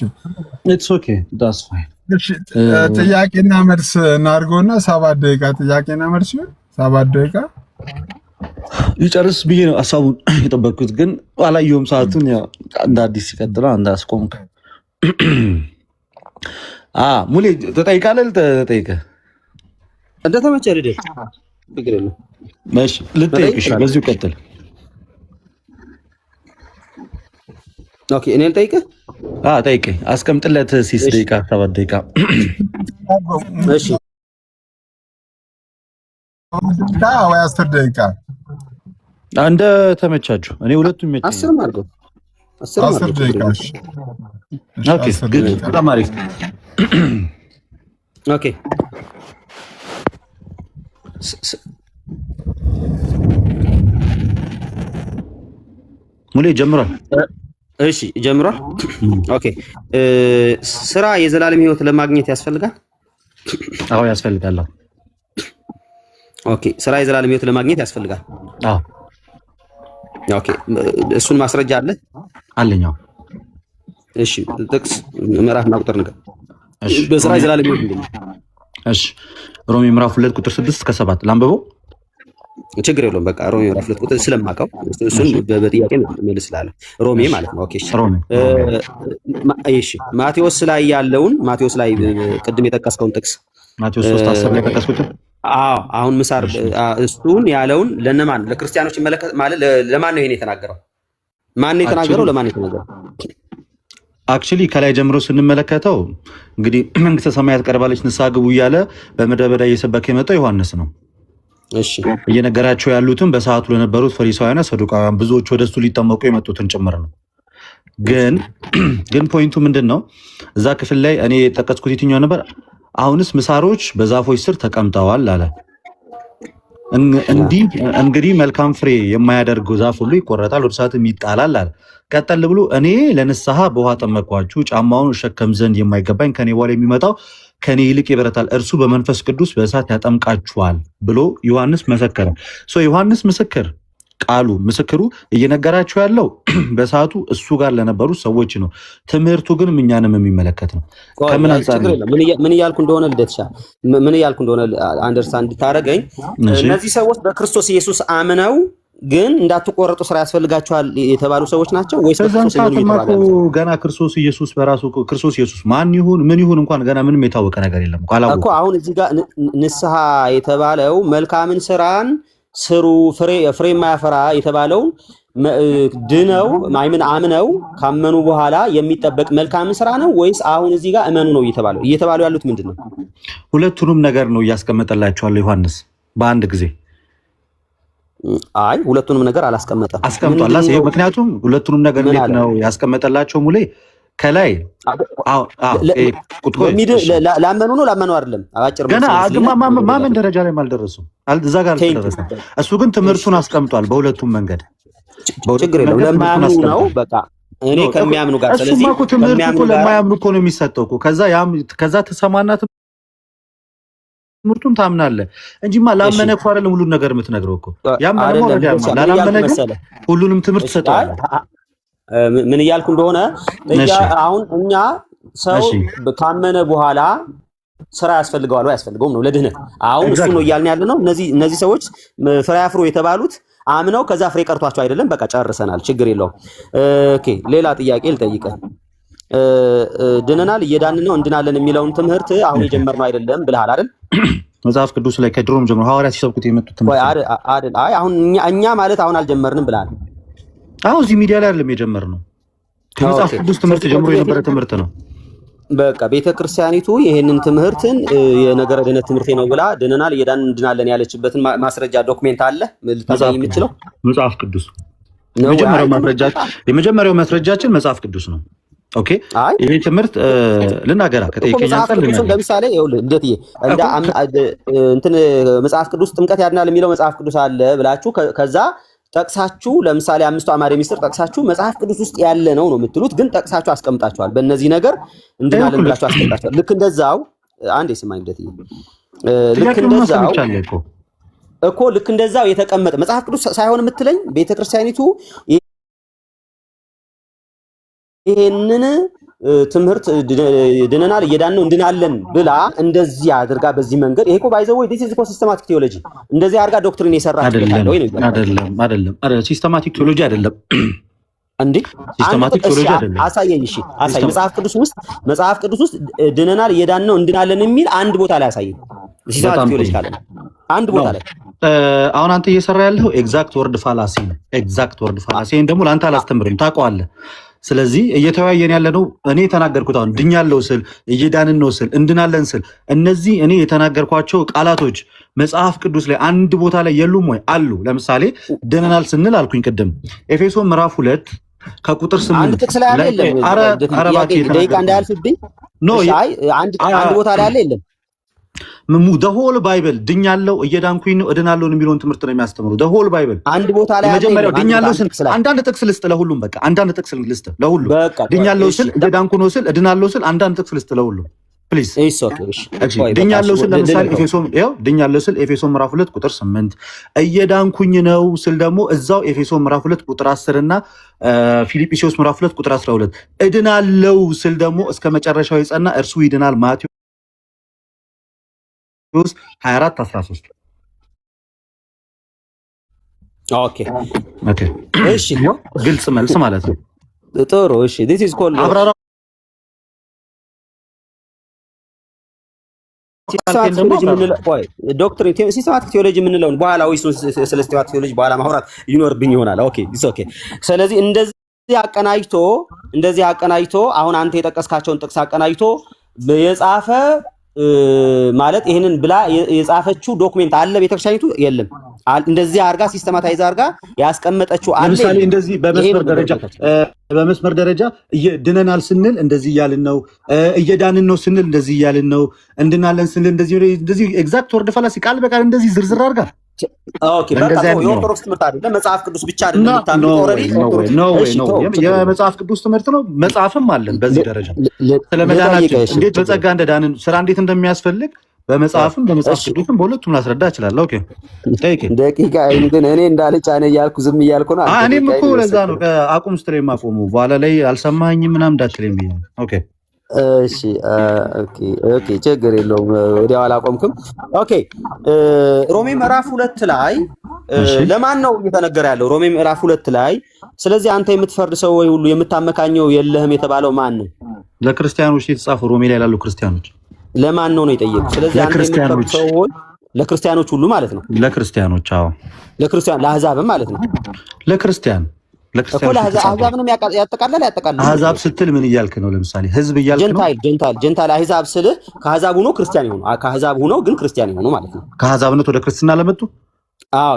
ኢትስ ኦኬ ዳትስ ፋይን። እሺ ጥያቄና መልስ እናድርገውና 7 ደቂቃ ጥያቄና መልስ 7 ደቂቃ ይጨርስ ብዬ ነው ሐሳቡን የጠበቅኩት፣ ግን አላየሁም ሰዓቱን። ያው እንደ አዲስ ይቀጥላል እንዳስቆምክ ሙሌ ተጠይቃለህ። ተጠይቀህ እንደተመቸህ ልደት ችግር የለም። እሺ ልጠይቅሽ፣ ለዚሁ ቀጥል። ኦኬ እኔ ልጠይቅህ? ጠይቀኝ። አስቀምጥለት 6 ደቂቃ 7 ደቂቃ። እሺ ወይ 10 ደቂቃ እንደ ተመቻችሁ። እኔ ሁለቱም ይመቸኛል። 10 አድርገው 10 ደቂቃ። ኦኬ ጉድ በጣም አሪፍ። ኦኬ ሙሌ ጀምሯል። እሺ ጀምሯል። ኦኬ ስራ የዘላለም ህይወት ለማግኘት ያስፈልጋል? አዎ ያስፈልጋል። ኦኬ ስራ የዘላለም ህይወት ለማግኘት ያስፈልጋል? አዎ። ኦኬ እሱን ማስረጃ አለ? አለኛው። እሺ ጥቅስ ምዕራፍና ቁጥር ነገር። እሺ በስራ የዘላለም ህይወት ምንድን ነው? እሺ ሮሜ ምዕራፍ 2 ቁጥር 6 እስከ 7 ላንብበው። ችግር የለውም። በቃ ሮሜ ምዕራፍ 2 ቁጥር ስለማውቀው እሱን በጥያቄ መልስላለሁ። ሮሜ ማለት ነው። ኦኬ እሺ ማቴዎስ ላይ ያለውን ማቴዎስ ላይ ቅድም የጠቀስከውን ጥቅስ ማቴዎስ 3:10 ላይ ጠቀስኩት። አሁን ምሳር እሱን ያለውን ለነማን ለክርስቲያኖች ይመለከት ማለት ለማን ነው ይሄን የተናገረው? ማን ነው የተናገረው? ለማን ነው የተናገረው? አክቹሊ ከላይ ጀምሮ ስንመለከተው እንግዲህ መንግስተ ሰማያት ቀርባለች ንስሐ ግቡ እያለ በምድረ በዳ እየሰበከ የመጣው ዮሐንስ ነው። እሺ እየነገራቸው ያሉትም በሰዓቱ ለነበሩት ፈሪሳውያንና ሰዱቃውያን ብዙዎች ወደሱ ሊጠመቁ የመጡትን ጭምር ነው። ግን ፖይንቱ ምንድን ነው? እዛ ክፍል ላይ እኔ የጠቀስኩት የትኛው ነበር? አሁንስ ምሳሮች በዛፎች ስር ተቀምጠዋል አለ። እንግዲህ መልካም ፍሬ የማያደርግ ዛፍ ሁሉ ይቆረጣል፣ ወደ እሳትም ይጣላል አለ። ቀጠል ብሎ እኔ ለንስሐ በውሃ ጠመቅኳችሁ፣ ጫማውን እሸከም ዘንድ የማይገባኝ ከኔ በኋላ የሚመጣው ከኔ ይልቅ ይበረታል፣ እርሱ በመንፈስ ቅዱስ በእሳት ያጠምቃችኋል ብሎ ዮሐንስ መሰከረ። ዮሐንስ ምስክሩ እየነገራቸው ያለው በሰዓቱ እሱ ጋር ለነበሩ ሰዎች ነው። ትምህርቱ ግን እኛንም የሚመለከት ነው። ከምን አንጻር ምን እያልኩ እንደሆነ ልደትሻ ምን እያልኩ እንደሆነ አንደርስታንድ እንድታረገኝ፣ እነዚህ ሰዎች በክርስቶስ ኢየሱስ አምነው ግን እንዳትቆረጡ ስራ ያስፈልጋቸዋል የተባሉ ሰዎች ናቸው ወይስ ገና ክርስቶስ ኢየሱስ በራሱ ክርስቶስ ኢየሱስ ማን ይሁን ምን ይሁን እንኳን ገና ምንም የታወቀ ነገር የለም እኮ። አሁን እዚህ ጋር ንስሐ የተባለው መልካምን ስራን ስሩ ፍሬ የማያፈራ የተባለው ድነው አምነው ካመኑ በኋላ የሚጠበቅ መልካም ስራ ነው ወይስ አሁን እዚህ ጋር እመኑ ነው እየተባሉ ያሉት ምንድነው? ሁለቱንም ነገር ነው እያስቀመጠላቸዋል ዮሐንስ በአንድ ጊዜ። አይ ሁለቱንም ነገር አላስቀመጠም። አስቀምጧል። ምክንያቱም ሁለቱንም ነገር እንዴት ነው ያስቀመጠላቸው? ሙሌ ከላይ ላመኑ ነው ላመኑ አይደለም። አጭር ገና ማመን ደረጃ ላይ አልደረሱም። እዛ ጋር አልደረሰም። እሱ ግን ትምህርቱን አስቀምጧል በሁለቱም መንገድ። ችግር የለውም። ለማያምኑ ነው በቃ እኔ ከሚያምኑ ጋር። ስለዚህ ትምህርቱ ለማያምኑ እኮ ነው የሚሰጠው እኮ። ከዛ ተሰማና ትምህርቱን ታምናለህ እንጂማ ላመነ እኮ አይደለም ሁሉን ነገር የምትነግረው እኮ። ያመነ ላላመነ ግን ሁሉንም ትምህርት ትሰጠዋለህ። ምን እያልኩ እንደሆነ አሁን እኛ ሰው ካመነ በኋላ ስራ ያስፈልገዋል ወይ አያስፈልገውም ነው ለድህነት። አሁን እሱ ነው እያልን ያለ ነው። እነዚህ ሰዎች ፍሬ አፍሩ የተባሉት አምነው ከዛ ፍሬ ቀርቷቸው አይደለም። በቃ ጨርሰናል፣ ችግር የለውም። ኦኬ ሌላ ጥያቄ ልጠይቅህ። ድነናል እየዳንን ነው እንድናለን የሚለውን ትምህርት አሁን የጀመርነው አይደለም ብለሃል አይደል? መጽሐፍ ቅዱስ ላይ ከድሮም ጀምሮ ሐዋርያት ሲሰብኩት የመጡት ትምህርት አይደል? አይ አሁን እኛ ማለት አሁን አልጀመርንም ብለሃል። አሁን እዚህ ሚዲያ ላይ አይደለም የጀመርነው፣ ከመጽሐፍ ቅዱስ ትምህርት ጀምሮ የነበረ ትምህርት ነው። በቃ ቤተክርስቲያኒቱ ይሄንን ትምህርትን የነገረ ድነት ትምህርት ነው ብላ ድነናል እየዳንን እንድናለን ያለችበትን ማስረጃ ዶክሜንት አለ ልታሳይ የምትችለው? መጽሐፍ ቅዱስ የመጀመሪያው ማስረጃችን መጽሐፍ ቅዱስ ነው። ኦኬ ይሄ ትምህርት ልናገራ ከጠይቀኛ አንተ ለምሳሌ ይኸውልህ እንደትዬ እንትን መጽሐፍ ቅዱስ ጥምቀት ያድናል የሚለው መጽሐፍ ቅዱስ አለ ብላችሁ ከዛ ጠቅሳችሁ ለምሳሌ አምስቱ አማሬ ሚስጥር ጠቅሳችሁ መጽሐፍ ቅዱስ ውስጥ ያለ ነው የምትሉት፣ ግን ጠቅሳችሁ አስቀምጣችኋል። በእነዚህ ነገር እንድናለን ብላችሁ አስቀምጣችኋል። ልክ እንደዛው አንዴ ስማኝ እንደትዬ ልክ እንደዛው የተቀመጠ መጽሐፍ ቅዱስ ሳይሆን የምትለኝ ቤተክርስቲያኒቱ ይሄንን ትምህርት ድነናል እየዳነው እንድናለን ብላ እንደዚህ አድርጋ በዚህ መንገድ ይሄ እኮ ባይዘው ዲስ ኢዝ ሲስተማቲክ ቲዮሎጂ እንደዚህ አድርጋ ዶክትሪን የሰራችበት አለ ወይ? አይደለም ሲስተማቲክ ቲዮሎጂ አይደለም እንዴ? ሲስተማቲክ ቲዮሎጂ አይደለም። አሳየኝ። እሺ አሳይ። መጽሐፍ ቅዱስ ውስጥ ድነናል እየዳነው እንድናለን የሚል አንድ ቦታ ላይ አሳየኝ። ሲስተማቲክ ቲዮሎጂ ካለ አንድ ቦታ ላይ አሁን አንተ እየሰራ ያለው ኤግዛክት ወርድ ፋላሲ ነው። ኤግዛክት ወርድ ፋላሲ ደግሞ ለአንተ አላስተምርም፣ ታውቀዋለህ። ስለዚህ እየተወያየን ያለ ነው። እኔ የተናገርኩት አሁን ድኛለው ስል እየዳንን ነው ስል እንድናለን ስል እነዚህ እኔ የተናገርኳቸው ቃላቶች መጽሐፍ ቅዱስ ላይ አንድ ቦታ ላይ የሉም ወይ? አሉ። ለምሳሌ ድነናል ስንል አልኩኝ ቅድም ኤፌሶን ምዕራፍ 2 ከቁጥር 8 አንድ ጥቅስ ላይ አለ የለም። ደቂቃ እንዳያልፍብኝ አንድ ቦታ ላይ አለ የለም። ሆል ባይብል ድኛለው እየዳንኩኝ ነው እድናለሁ የሚለውን ትምህርት ነው የሚያስተምሩ። ሆል ባይብል አንድ ቦታ ላይ መጀመሪያው ድኛለው ስል አንዳንድ ጥቅስ ልስጥ ለሁሉም። በቃ አንዳንድ ጥቅስ ልስጥ ለሁሉም። ድኛለው ስል እየዳንኩ ነው ስል እድናለው ስል አንዳንድ ጥቅስ ልስጥ ለሁሉም ፕሊዝ። ድኛለው ስል ለምሳሌ ድኛለው ስል ኤፌሶን ምዕራፍ 2 ቁጥር 8፣ እየዳንኩኝ ነው ስል ደግሞ እዛው ኤፌሶን ምዕራፍ 2 ቁጥር 10 እና ፊልጵስዩስ ምዕራፍ 2 ቁጥር 12፣ እድናለው ስል ደግሞ እስከ መጨረሻው የጸና እርሱ ይድናል ማቴዎስ 24:13። ኦኬ እሺ፣ ግልጽ መልስ ማለት ነው። ጥሩ እሺ። this is called አብራራ ዶክትሪን ሲስተማቲክ ቲዮሎጂ የምንለውን በኋላ ወይስ ስለ ሲስተማቲክ ቲዮሎጂ በኋላ ማውራት ይኖርብኝ ይሆናል። ኦኬ ስለዚህ እንደዚህ እንደዚህ አቀናጅቶ አሁን አንተ የጠቀስካቸውን ጥቅስ አቀናጅቶ የጻፈ ማለት ይሄንን ብላ የጻፈችው ዶክሜንት አለ ቤተክርስቲያኒቱ? የለም። እንደዚህ አርጋ ሲስተማታይዝ አርጋ ያስቀመጠችው አለ። ለምሳሌ እንደዚህ በመስመር ደረጃ ድነናል ስንል እንደዚህ እያልን ነው፣ እየዳንን ነው ስንል እንደዚህ እያልን ነው፣ እንድናለን ስንል እንደዚህ ኤግዛክት ወርድ ፈላሲ ቃል በቃል እንደዚህ ዝርዝር አርጋ ኦኬ። በቃ የኦርቶዶክስ ትምህርት አይደለም፣ መጽሐፍ ቅዱስ ብቻ አይደለም የምታምነው። ኦልሬዲ የመጽሐፍ ቅዱስ ትምህርት ነው። መጽሐፍም አለን በዚህ ደረጃ ስለመዳናችን እንዴት በጸጋ እንደዳንን ስራ እንዴት እንደሚያስፈልግ በመጽሐፍም በመጽሐፍ ቅዱስም በሁለቱም ላስረዳ እችላለሁ። ኦኬ ደቂቃ ግን እኔ እንዳልጫነ እያልኩ ዝም እያልኩ ነው። እኔም እኮ ለዛ ነው አቁም ስትለኝ የማቆመው በኋላ ላይ አልሰማኝም ምናምን እንዳትለኝ ብዬ ነው። ኦኬ እሺ ኦኬ ችግር የለውም። ወዲያው አላቆምክም። ኦኬ ሮሜ ምዕራፍ 2 ላይ ለማን ነው እየተነገረ ያለው? ሮሜ ምዕራፍ 2 ላይ ስለዚህ አንተ የምትፈርድ ሰው ወይ ሁሉ የምታመካኘው የለህም የተባለው ማን ነው? ለክርስቲያኖች የተጻፈው ሮሜ ላይ ላሉ ክርስቲያኖች ለማን ነው የጠየቁት? ስለዚህ አንተ የምትፈርድ ሰው ወይ ለክርስቲያኖች ሁሉ ማለት ነው። ለክርስቲያኖች አዎ፣ ለክርስቲያን ለአሕዛብም ማለት ነው። ለክርስቲያን አሕዛብንም ያጠቃልላል። አሕዛብ ስትል ምን እያልክ ነው? ለምሳሌ ህዝብ እያልክ ነው? ጀንታይል አሕዛብ ስልህ ከአሕዛብ ሆኖ ክርስቲያን ይሆኑ፣ ከአሕዛብ ሆኖ ግን ክርስቲያን ይሆኑ ማለት ነው። ከአሕዛብነት ወደ ክርስትና ለመጡ አዎ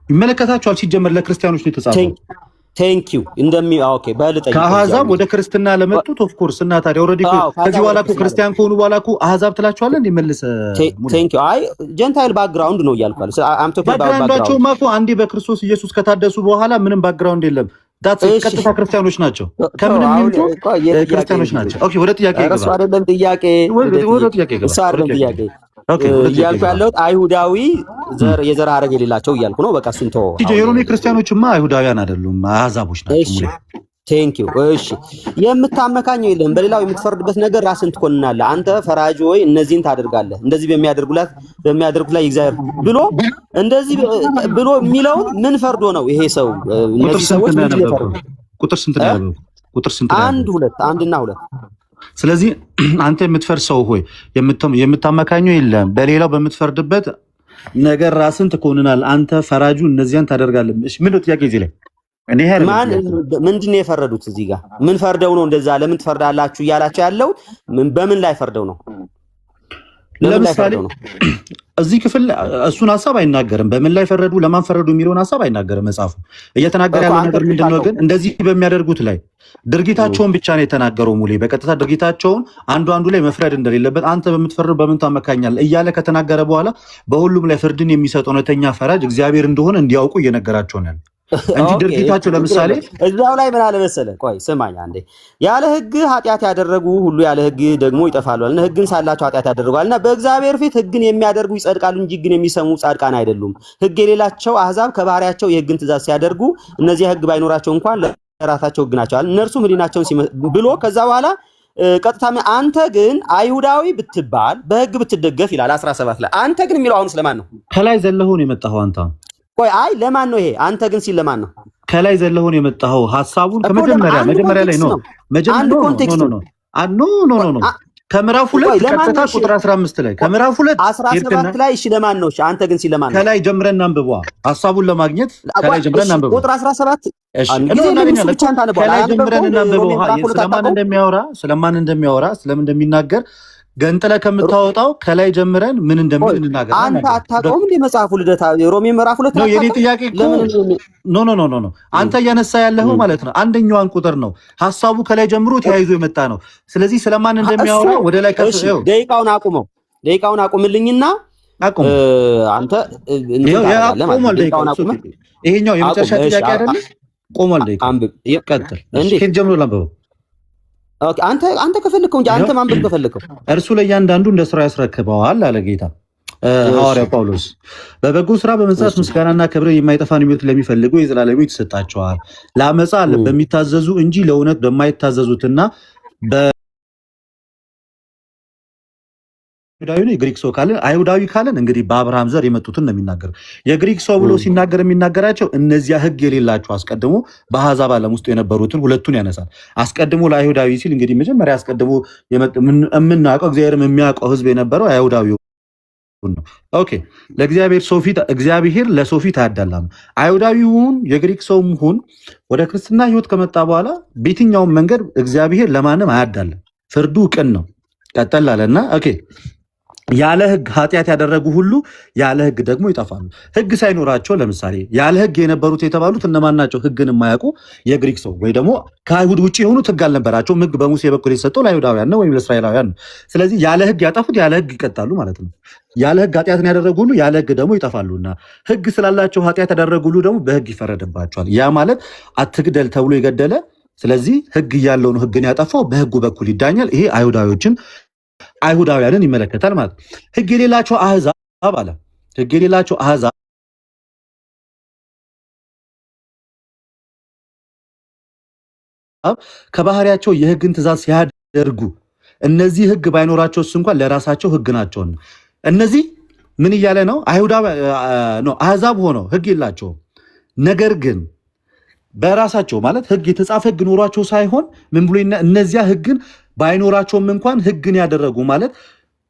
ይመለከታቸዋል። ሲጀመር ለክርስቲያኖች ነው የተጻፈው። ቴንክ ዩ ኦኬ በልጠኝ። ከአሕዛብ ወደ ክርስትና ለመጡት ኦፍ ኮርስ እና ታዲያ ኦልሬዲ ከዚህ በኋላ እኮ ክርስቲያን ከሆኑ በኋላ እኮ አሕዛብ ትላቸዋለህ እንዴ? መልሰህ ቴንክ ዩ አይ ጀንታይል ባክግራውንድ ነው እያልኳል። ባክግራውንዳቸውማ እኮ አንዴ በክርስቶስ ኢየሱስ ከታደሱ በኋላ ምንም ባክግራውንድ የለም። ቀጥታ ክርስቲያኖች ናቸው። ከምንም ይምጡ ክርስቲያኖች ናቸው። ኦኬ ወደ ጥያቄ ገባ። እሱ አይደለም ጥያቄ እያልኩ ያለሁት አይሁዳዊ የዘር ሐረግ የሌላቸው እያልኩ ነው። በቃ እሱን ተወው። የሮሜ ክርስቲያኖችማ አይሁዳውያን አይደሉም፣ አሕዛቦች ናቸው። ቴንክ ዩ እሺ፣ የምታመካኘው የለህም፣ በሌላው የምትፈርድበት ነገር ራስን ትኮንናለህ። አንተ ፈራጅ ወይ እነዚህን ታደርጋለህ፣ እንደዚህ በሚያደርጉት ላይ እግዚአብሔር ብሎ እንደዚህ ብሎ የሚለውን ምን ፈርዶ ነው ይሄ ሰው? እነዚህ ሰዎች ምን ይፈርዱ? ቁጥር ስንት ነው ያለው? ቁጥር ስንት ነው? አንድና ሁለት። ስለዚህ አንተ የምትፈርድ ሰው ሆይ የምታመካኘው የለም፣ በሌላው በምትፈርድበት ነገር ራስን ትኮንናል። አንተ ፈራጁ እነዚያን ታደርጋለህ። እሺ ምን ነው ጥያቄ እዚህ ላይ ምንድን ነው የፈረዱት? እዚህ ጋር ምን ፈርደው ነው እንደዛ ለምን ትፈርዳላችሁ እያላቸው ያለው? በምን ላይ ፈርደው ነው? ለምሳሌ እዚህ ክፍል እሱን ሀሳብ አይናገርም። በምን ላይ ፈረዱ፣ ለማን ፈረዱ የሚለውን ሀሳብ አይናገርም መጽሐፉ። እየተናገረ ያለው ነገር ምንድነው ግን እንደዚህ በሚያደርጉት ላይ ድርጊታቸውን ብቻ ነው የተናገረው። ሙሌ በቀጥታ ድርጊታቸውን አንዱ ላይ መፍረድ እንደሌለበት አንተ በምትፈርዱ በምን ታመካኛለህ እያለ ከተናገረ በኋላ በሁሉም ላይ ፍርድን የሚሰጥ እውነተኛ ፈራጅ እግዚአብሔር እንደሆነ እንዲያውቁ እየነገራቸው ነው እንጂ ድርጊታቸው ለምሳሌ እዛው ላይ ምን አለ መሰለህ? ቆይ ስማኝ አንዴ። ያለ ሕግ ኃጢአት ያደረጉ ሁሉ ያለ ሕግ ደግሞ ይጠፋሉና ሕግን ሳላቸው ኃጢአት ያደረጉና በእግዚአብሔር ፊት ሕግን የሚያደርጉ ይጸድቃሉ እንጂ ሕግን የሚሰሙ ጻድቃን አይደሉም። ሕግ የሌላቸው አሕዛብ ከባህሪያቸው የሕግን ትእዛዝ ሲያደርጉ እነዚያ ሕግ ባይኖራቸው እንኳን ለራሳቸው ሕግ ናቸው እነርሱም ሕሊናቸውን ብሎ ከዛ በኋላ ቀጥታ አንተ ግን አይሁዳዊ ብትባል በሕግ ብትደገፍ ይላል 17 ላይ። አንተ ግን የሚለው አሁን ስለማን ነው? ከላይ ዘለሆን የመጣኸው አንተ። ቆይ አይ ለማን ነው ይሄ? አንተ ግን ሲል ለማን ነው? ከላይ ዘለሆን የመጣኸው ሐሳቡን ከመጀመሪያ ላይ ነው። አንድ ኮንቴክስት ነው። ኖ ከምዕራፍ 2 ቀጥታ ቁጥር 15 ላይ ከምዕራፍ 2 17 ላይ እሺ ለማን ነው? እሺ አንተ ግን ሲል ለማን ነው? ከላይ ጀምረን አንብቧ ሐሳቡን ለማግኘት ከላይ ጀምረን አንብቧ። ቁጥር 17 ከላይ ጀምረን አንብቧ። ስለማን እንደሚያወራ ስለምን እንደሚናገር ገንጥለ ከምታወጣው ከላይ ጀምረን ምን እንደሚል እንናገር። አንተ አታውቀውም እንደ መጽሐፉ ልደታ ሮሜ ምዕራፍ 2 ነው የኔ ጥያቄ እኮ። ኖ አንተ እያነሳ ያለኸው ማለት ነው አንደኛዋን ቁጥር ነው። ሐሳቡ ከላይ ጀምሮ ተያይዞ የመጣ ነው። ስለዚህ ስለማን እንደሚያወራ ወደ ላይ ከፍ ነው። ደቂቃውን አቁምልኝና አንተ ይሄኛው የመጨረሻ ጥያቄ አይደለም። ቆሟል። ደቂቃው ቀጥል። ከዚህ ጀምሮ ላንብበው። ኦኬ አንተ ከፈለከው እንጂ አንተ ማንበብ ከፈለከው እርሱ ለእያንዳንዱ እንደ ስራው ያስረክበዋል አለ ጌታ። ሐዋርያው ጳውሎስ በበጎ ስራ በመንጻት ምስጋናና ክብር የማይጠፋን ሕይወት ለሚፈልጉ የዘላለም ሕይወት ይሰጣቸዋል። ለአመፃ በሚታዘዙ እንጂ ለእውነት በማይታዘዙትና የግሪክ ሰው ካለን አይሁዳዊ ካለን እንግዲህ በአብርሃም ዘር የመጡትን ነው የሚናገር። የግሪክ ሰው ብሎ ሲናገር የሚናገራቸው እነዚያ ሕግ የሌላቸው አስቀድሞ በአሕዛብ ዓለም ውስጥ የነበሩትን ሁለቱን ያነሳል። አስቀድሞ ለአይሁዳዊ ሲል እንግዲህ መጀመሪያ አስቀድሞ የምናውቀው እግዚአብሔርም የሚያውቀው ሕዝብ የነበረው አይሁዳዊ ነው። ኦኬ ለእግዚአብሔር ሰው ፊት እግዚአብሔር ለሰው ፊት አያዳላም። አይሁዳዊውን የግሪክ ሰውም ሁን ወደ ክርስትና ህይወት ከመጣ በኋላ በየትኛውም መንገድ እግዚአብሔር ለማንም አያዳለም። ፍርዱ ቅን ነው። ቀጠል አለና ኦኬ ያለ ህግ ኃጢአት ያደረጉ ሁሉ ያለ ህግ ደግሞ ይጠፋሉ። ህግ ሳይኖራቸው ለምሳሌ ያለ ህግ የነበሩት የተባሉት እነማን ናቸው? ህግን የማያውቁ የግሪክ ሰው ወይ ደግሞ ከአይሁድ ውጭ የሆኑት ህግ አልነበራቸውም። ህግ በሙሴ በኩል የተሰጠው ለአይሁዳውያን ነው ወይም ለእስራኤላውያን ነው። ስለዚህ ያለ ህግ ያጠፉት ያለ ህግ ይቀጣሉ ማለት ነው። ያለ ህግ ኃጢአትን ያደረጉ ሁሉ ያለ ህግ ደግሞ ይጠፋሉና ህግ ስላላቸው ኃጢአት ያደረጉ ሁሉ ደግሞ በህግ ይፈረድባቸዋል። ያ ማለት አትግደል ተብሎ የገደለ ስለዚህ ህግ እያለው ነው ህግን ያጠፋው በህጉ በኩል ይዳኛል። ይሄ አይሁዳውያንን ይመለከታል ማለት ነው። ህግ የሌላቸው አህዛብ አለ። ህግ የሌላቸው አህዛብ ከባህሪያቸው የህግን ትእዛዝ ሲያደርጉ እነዚህ ህግ ባይኖራቸውስ እንኳን ለራሳቸው ህግ ናቸውና እነዚህ ምን እያለ ነው? አህዛብ ሆነው ህግ የላቸውም። ነገር ግን በራሳቸው ማለት ህግ የተጻፈ ህግ ኖሯቸው ሳይሆን ምን ብሎ እነዚያ ህግን ባይኖራቸውም እንኳን ህግን ያደረጉ ማለት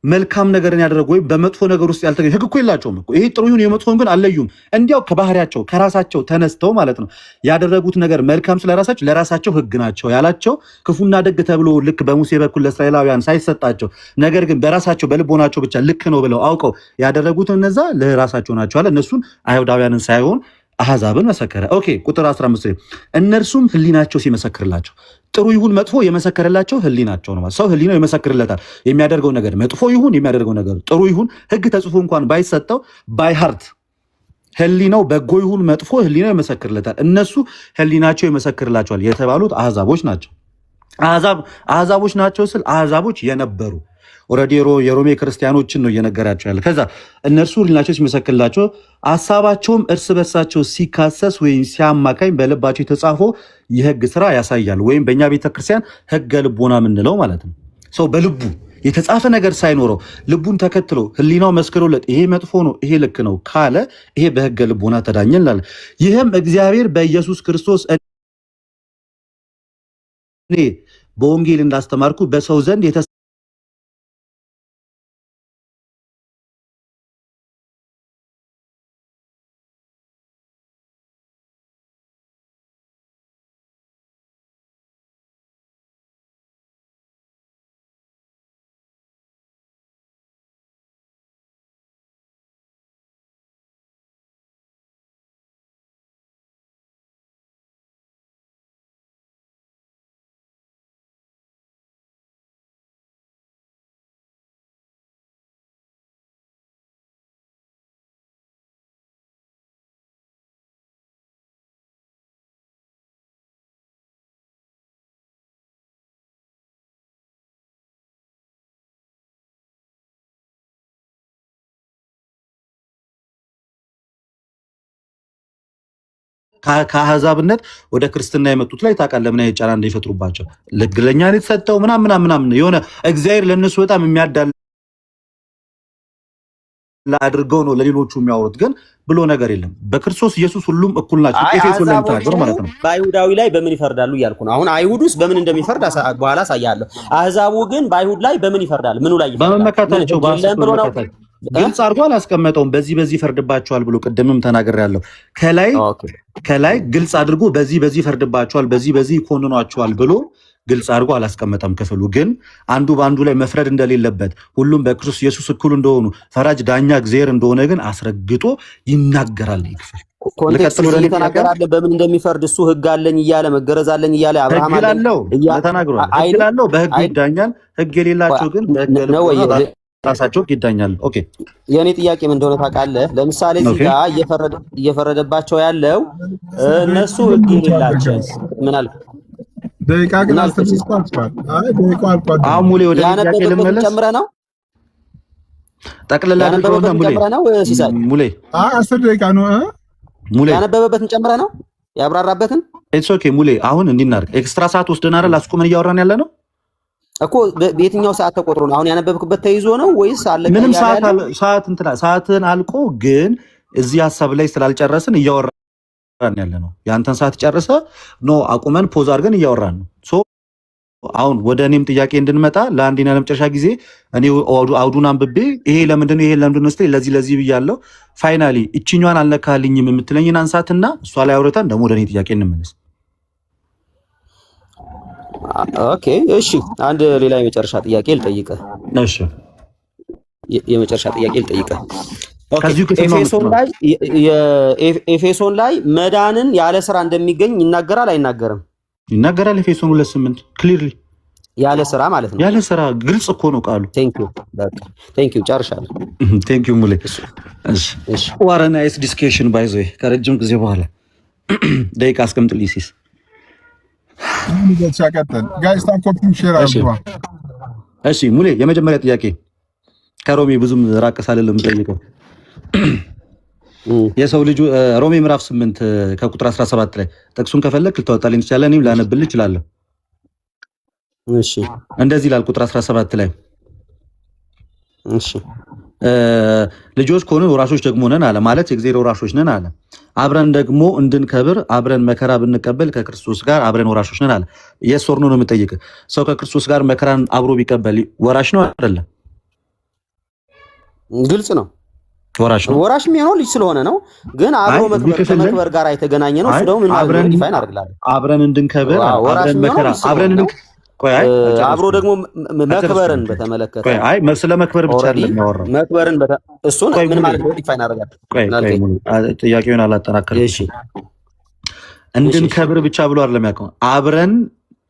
መልካም ነገርን ያደረጉ ወይ በመጥፎ ነገር ውስጥ ያልተገኙ ህግ እኮ የላቸውም እኮ ይሄ ጥሩ ይሁን የመጥፎን ግን አለዩም። እንዲያው ከባህሪያቸው ከራሳቸው ተነስተው ማለት ነው ያደረጉት ነገር መልካም ስለራሳቸው ለራሳቸው ህግ ናቸው ያላቸው ክፉና ደግ ተብሎ ልክ በሙሴ በኩል ለእስራኤላውያን ሳይሰጣቸው ነገር ግን በራሳቸው በልቦናቸው ብቻ ልክ ነው ብለው አውቀው ያደረጉት እነዛ ለራሳቸው ናቸው አለ። እነሱን አይሁዳውያንን ሳይሆን አህዛብን መሰከረ። ኦኬ ቁጥር 15 እነርሱም ህሊናቸው ሲመሰክርላቸው ጥሩ ይሁን መጥፎ የመሰከረላቸው ህሊናቸው ነው። ሰው ህሊናው ይመሰክርለታል። የሚያደርገው ነገር መጥፎ ይሁን የሚያደርገው ነገር ጥሩ ይሁን ህግ ተጽፎ እንኳን ባይሰጠው ባይ ሃርት ህሊናው በጎ ይሁን መጥፎ ህሊናው ይመሰክርለታል። እነሱ ህሊናቸው ይመሰክርላቸዋል የተባሉት አህዛቦች ናቸው። አህዛቦች ናቸው ስል አህዛቦች የነበሩ ኦልሬዲ የሮሜ ክርስቲያኖችን ነው እየነገራቸው ያለ። ከዛ እነርሱ ህሊናቸው ሲመሰክርላቸው ሀሳባቸውም እርስ በርሳቸው ሲካሰስ ወይም ሲያማካኝ በልባቸው የተጻፈው የህግ ስራ ያሳያል። ወይም በእኛ ቤተክርስቲያን ህገ ልቦና የምንለው ማለት ነው። ሰው በልቡ የተጻፈ ነገር ሳይኖረው ልቡን ተከትሎ ህሊናው መስክሮለት ይሄ መጥፎ ነው ይሄ ልክ ነው ካለ ይሄ በህገ ልቦና ተዳኘ እንላለን። ይህም እግዚአብሔር በኢየሱስ ክርስቶስ እኔ በወንጌል እንዳስተማርኩ በሰው ዘንድ ከአህዛብነት ወደ ክርስትና የመጡት ላይ ታውቃለህ ምን አይነት ጫና እንደሚፈጥሩባቸው ለግለኛ ነው የተሰጠው ምናምን የሆነ እግዚአብሔር ለነሱ በጣም የሚያዳላ አድርገው ነው ለሌሎቹ የሚያወሩት። ግን ብሎ ነገር የለም በክርስቶስ ኢየሱስ ሁሉም እኩል ናቸው። ኤፌሶን ላይ ተናገሩ ማለት ነው። በአይሁዳዊ ላይ በምን ይፈርዳሉ እያልኩ ነው። አሁን አይሁዱስ በምን እንደሚፈርድ በኋላ አሳያለሁ። አህዛቡ ግን በአይሁድ ላይ በምን ይፈርዳል? ምኑ ላይ ይፈርዳል? በመመካታቸው ግልጽ አድርጎ አላስቀመጠውም። በዚህ ፈርድባቸዋል ብሎ ቅድምም ተናግሬያለሁ። ከላይ ግልጽ አድርጎ በዚህ ፈርድባቸዋል፣ በዚህ ይኮንኗቸዋል ብሎ ግልጽ አድርጎ አላስቀመጠም። ክፍሉ ግን አንዱ በአንዱ ላይ መፍረድ እንደሌለበት ሁሉም በክርስቶስ ኢየሱስ እኩል እንደሆኑ ፈራጅ ዳኛ እግዚአብሔር እንደሆነ ግን አስረግጦ ይናገራል። ይክፈል ኮንቴክስት እየተናገራለ በምን እንደሚፈርድ እሱ ህግ አለኝ እያለ መገረዝ አለኝ እያለ አብርሃም አለው ተናግሯል። ህግ አለው በህግ ይዳኛል። ህግ የሌላቸው ግን በህግ ራሳቸው ይዳኛል። ኦኬ የኔ ጥያቄ ምን እንደሆነ ታውቃለህ? ለምሳሌ እዚህ ጋር እየፈረደባቸው ያለው እነሱ ህግ የሌላቸው ምን አልክ? ደቂቃ ግን አልተስፋፋል። ደቂቃው አልቋል። ሙሌ ወደ ጥያቄ ልመለስ ጨምረህ ነው ጠቅልላ አድርገውና ሙሌ 10 ደቂቃ ነው ሙሌ ያነበበበትን ጨምረህ ነው ያብራራበትን። ኢትስ ኦኬ ሙሌ አሁን እንዲናርክ ኤክስትራ ሰዓት ወስደን አይደል አስቆመን እያወራን ያለ ነው እኮ። በየትኛው ሰዓት ተቆጥሮ ነው አሁን ያነበብክበት? ተይዞ ነው ወይስ አለቀ? ምንም ሰዓትን አልቆ ግን እዚህ ሐሳብ ላይ ስላልጨረስን እያወራን ያለ ነው። ያንተን ሰዓት ጨርሰ ኖ አቁመን ፖዝ አድርገን እያወራን ነው። አሁን ወደ እኔም ጥያቄ እንድንመጣ ለአንዴና ለመጨረሻ ጊዜ እኔ አውዱን አንብቤ ይሄ ለምንድን ነው ስትለኝ ለዚህ ብያለሁ። ፋይናሊ እችኛዋን አልነካልኝም የምትለኝን አንሳትና እሷ ላይ አውርተን ደግሞ ወደ እኔ ጥያቄ እንመለስ። ኦኬ እሺ፣ አንድ ሌላ የመጨረሻ ጥያቄ ልጠይቅህ። እሺ የመጨረሻ ጥያቄ ልጠይቅህ። ኤፌሶን ላይ መዳንን ያለ ስራ እንደሚገኝ ይናገራል አይናገርም? ይናገራል። ኤፌሶን 2:8 ክሊርሊ ያለ ስራ ማለት ነው። ያለ ስራ ግልጽ እኮ ነው ቃሉ። ቴንክ ዩ ጨርሻለሁ። ቴንክ ዩ ሙሌ። እሺ ዋት አ ናይስ ዲስከሽን ባይ ዘ ወይ ከረጅም ጊዜ በኋላ ደቂቃ አስቀምጥልኝ ሲስ እሺ ሙሌ የመጀመሪያ ጥያቄ ከሮሜ ብዙም ራቅ ሳልል የምጠይቀው የሰው ልጅ ሮሜ ምዕራፍ 8 ከቁጥር 17 ላይ ጥቅሱን ከፈለክ ልታወጣልኝ ትችላለህ። እኔም ላነብልህ እችላለሁ። እሺ እንደዚህ ይላል ቁጥር 17 ላይ እሺ ልጆች ከሆንን ወራሾች ደግሞ ነን አለ። ማለት የእግዚአብሔር ወራሾች ነን አለ። አብረን ደግሞ እንድንከብር አብረን መከራ ብንቀበል ከክርስቶስ ጋር አብረን ወራሾች ነን አለ። የሶር ነው የምጠይቅህ። ሰው ከክርስቶስ ጋር መከራን አብሮ ቢቀበል ወራሽ ነው አይደለም? ግልጽ ነው። ወራሽ ነው። ወራሽ የሚሆነው ልጅ ስለሆነ ነው። ግን አብሮ መክበር ጋር የተገናኘ ነው። እሱ ደግሞ ምን ማለት ነው? ዲፋይን አድርግላለሁ። አብረን እንድንከብር አብረን መከራ አብሮ ደግሞ መክበርን በተመለከተ ስለ መክበር ብቻ አይደለም ያወራው። መክበርን እሱን ምን ማለት ነው? ዲፋይን አድርጋለሁ። ጥያቄውን አላጠናከርኩም። እሺ እንድንከብር ብቻ ብሎ አይደለም ያውቀው።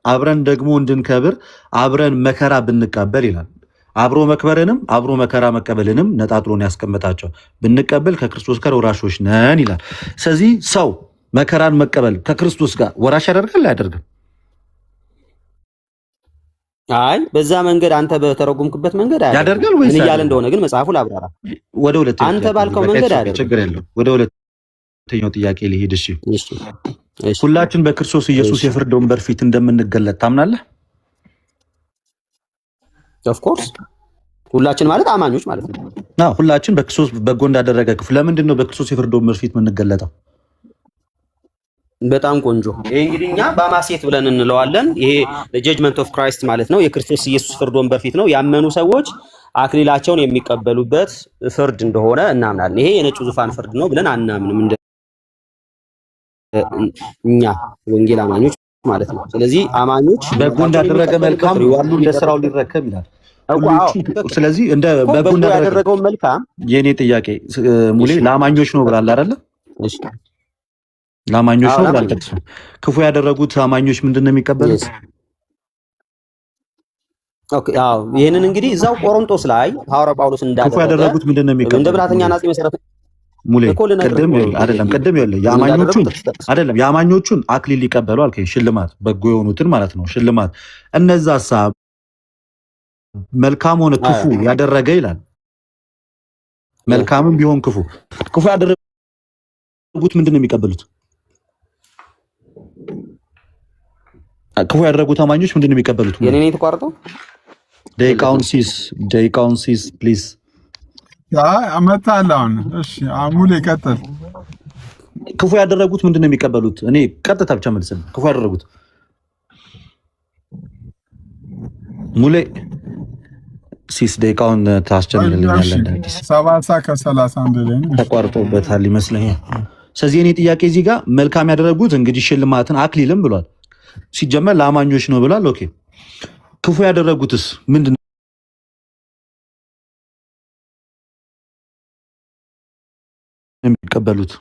አብረን ደግሞ እንድንከብር አብረን መከራ ብንቀበል ይላል። አብሮ መክበርንም አብሮ መከራ መቀበልንም ነጣጥሎን ያስቀመጣቸው። ብንቀበል ከክርስቶስ ጋር ወራሾች ነን ይላል። ስለዚህ ሰው መከራን መቀበል ከክርስቶስ ጋር ወራሽ ያደርጋል አያደርግም? አይ በዛ መንገድ አንተ በተረጎምክበት መንገድ ያደርጋል ወይስ ምን እያለ እንደሆነ ግን መጽሐፉ ላብራራ። ወደ ሁለተኛው አንተ ባልከው መንገድ አይደለም፣ ችግር የለው። ወደ ሁለተኛው ጥያቄ ልሂድ። እሺ ሁላችን በክርስቶስ ኢየሱስ የፍርድ ወንበር ፊት እንደምንገለጥ ታምናለህ? ኦፍ ኮርስ ሁላችን ማለት አማኞች ማለት ነው። ሁላችን በክርስቶስ በጎ እንዳደረገ ክፉ። ለምንድን ነው በክርስቶስ የፍርድ ወንበር ፊት የምንገለጠው? በጣም ቆንጆ። ይሄ እንግዲህ እኛ በማሴት ብለን እንለዋለን። ይሄ ጀጅመንት ኦፍ ክራይስት ማለት ነው። የክርስቶስ ኢየሱስ ፍርድ ወንበር ፊት ነው። ያመኑ ሰዎች አክሊላቸውን የሚቀበሉበት ፍርድ እንደሆነ እናምናለን። ይሄ የነጩ ዙፋን ፍርድ ነው ብለን አናምንም፣ እንደ እኛ ወንጌል አማኞች ማለት ነው። ስለዚህ አማኞች በጎ እንዳደረገ መልካም ሁሉ እንደ ስራው ሊረከብ ይላል። ስለዚህ እንደ በጎ እንዳደረገው መልካም የኔ ጥያቄ ሙሌ ለአማኞች ነው ብላል አይደለ? እሺ ለአማኞች ነው ብላል። ክፉ ያደረጉት አማኞች ምንድነው የሚቀበሉት? ኦኬ አዎ፣ ይሄንን እንግዲህ እዛው ቆሮንቶስ ላይ ሐዋርያው ጳውሎስ እንዳደረገ ክፉ ያደረጉት ምንድነው የሚቀበሉት? እንደ ብራተኛ ናጽ መሰረት ሙሌ ቅድም የአማኞቹን አክሊል ሊቀበሉ አልከኝ፣ ሽልማት በጎ የሆኑትን ማለት ነው ሽልማት። እነዛ ሀሳብ መልካም ሆነ ክፉ ያደረገ ይላል። መልካምም ቢሆን ክፉ ያደረጉት ምንድነው የሚቀበሉት? ክፉ ያደረጉት አማኞች ምንድነው የሚቀበሉት? የኔ ነው የተቋረጠው። ደቂቃውን ሲስ ፕሊዝ አመጣለሁ። እሺ ሙሌ ቀጥል። ክፉ ያደረጉት ምንድነው የሚቀበሉት? እኔ ቀጥታ ብቻ መልስልኝ። ክፉ ያደረጉት ሙሌ ሲስ ደቂቃውን ታስጨምርልኛለህ። 7:31 ላይ ተቋርጦበታል ይመስለኛል። ስለዚህ እኔ ጥያቄ እዚህ ጋር መልካም ያደረጉት እንግዲህ ሽልማትን አክሊልም ብሏል። ሲጀመር ለአማኞች ነው ብሏል። ኦኬ ክፉ ያደረጉትስ ምንድን የሚቀበሉት?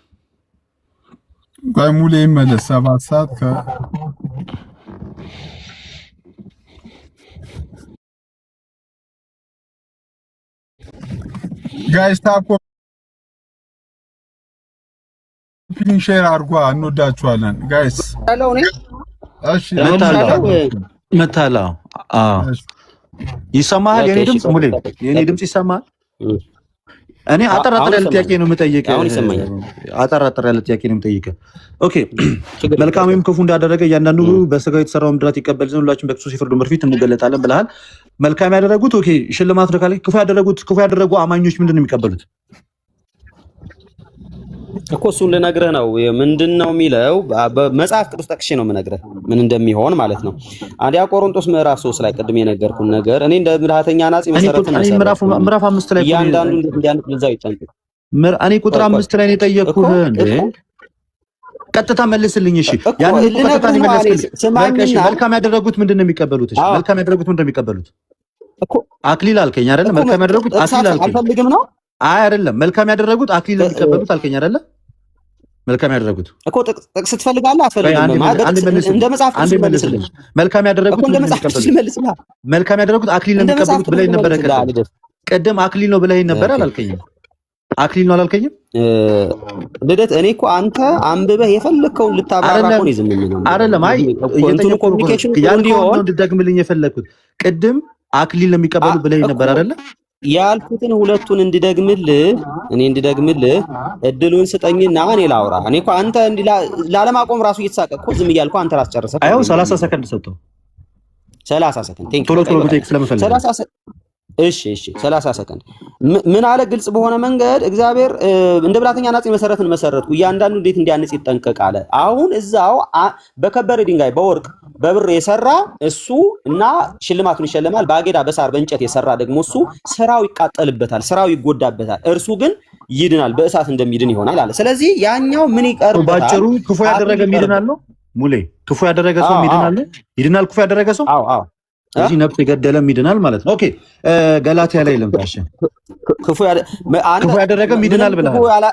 ሙሌ ይመለስ። 7 ሰዓት ጋይስ ታኮ ፒን ሼር አድርጓ። እንወዳችኋለን ጋይስ። እሺ መታላ ይሰማል? የኔ ድምጽ ሙሌ፣ የኔ ድምጽ ይሰማል? እኔ አጠራጠር ያለ ጥያቄ ነው የምጠይቀው። አጠራጠር ያለ ጥያቄ ነው የምጠይቀው። ኦኬ መልካም ወይም ክፉ እንዳደረገ እያንዳንዱ በስጋው የተሰራውን ምድራት ይቀበል ዘንድ ሁላችን በክርስቶስ የፍርድ ወንበር ፊት እንገለጣለን ብለሃል። መልካም ያደረጉት ኦኬ ሽልማት ነው ካለ ክፉ ያደረጉ አማኞች ምንድን ነው የሚቀበሉት? እኮ እሱን ልነግርህ ነው። ምንድነው የሚለው በመጽሐፍ ቅዱስ ጠቅሼ ነው የምነግርህ ምን እንደሚሆን ማለት ነው። አንደኛ ቆሮንቶስ ምዕራፍ 3 ላይ ቅድም የነገርኩን ነገር እኔ እንደ ብልሃተኛ ናጽ መሰረትን ምዕራፍ 5 ላይ እያንዳንዱ እንዲያንጥ ልዛው ይጠንቀቅ። እኔ ቁጥር 5 ላይ ነው የጠየቅኩህ እንዴ? ቀጥታ መልስልኝ። እሺ ያን ቀጥታ ነው መልስልኝ። መልካም ያደረጉት ምንድነው የሚቀበሉት? እሺ መልካም ያደረጉት ምንድነው የሚቀበሉት? እኮ አክሊል አልከኝ አይደለ? መልካም ያደረጉት አክሊል አልከኝ። አልፈልግም ነው? አይ አይደለም፣ መልካም ያደረጉት አክሊል የሚቀበሉት አልከኝ አይደለ? መልካም ያደረጉት እኮ ጥቅስ ትፈልጋለህ? አትፈልግም? እንደ መጽሐፍ ቅዱስ መልስልኝ። መልካም ያደረጉት እንደ መጽሐፍ ቅዱስ መልስልኝ። መልካም ያደረጉት አክሊል የሚቀበሉት ብለህ ነበር። ቀደም አክሊል ነው ብለህ ነበር አላልከኝም? አክሊል ነው አላልከኝም? ልደት እኔ እኮ አንተ አንብበህ የፈለከውን ልታብራራ እኮ ነው ዝም ነው አይደለም። አይ እየጠየቁ ኮሚኒኬሽን እንዲሆን እንድትደግምልኝ የፈለኩት ቅድም አክሊል ነው የሚቀበሉ ብለህ ነበር አይደለ? ያልኩትን ሁለቱን እንድደግምልህ እድሉን ስጠኝና እኔ ላውራ። እኔ እኮ አንተ ላለማቆም ራሱ እየተሳቀቅ እኮ ዝም እያልኩ አንተ ራስ ጨርሰህ አየው 30 ሰከንድ ሰጠው። 30 ሰከንድ ቶሎ ቴክስት ለመፈለግ 30 እሺ 30 ሰከንድ ምን አለ? ግልጽ በሆነ መንገድ እግዚአብሔር እንደ ብልሃተኛ ናጽ መሰረትን መሰረትኩ እያንዳንዱ እንዴት እንዲያንጽ ይጠንቀቅ አለ። አሁን እዛው በከበረ ድንጋይ በወርቅ በብር የሰራ እሱ እና ሽልማቱን ይሸለማል። በአጌዳ በሳር በእንጨት የሰራ ደግሞ እሱ ስራው ይቃጠልበታል፣ ስራው ይጎዳበታል። እርሱ ግን ይድናል፣ በእሳት እንደሚድን ይሆናል አለ። ስለዚህ ያኛው ምን ይቀርበታል? ባጭሩ ክፉ ያደረገ ይድናል ነው ሙሌ። ክፉ ያደረገ ሰው ይድናል። ክፉ ያደረገ ሰው አዎ እዚህ ነፍስ የገደለም ይድናል ማለት ነው። ኦኬ ገላትያ ላይ ልምጣሽ። ክፉ ያደረገ ይድናል ብለሃል።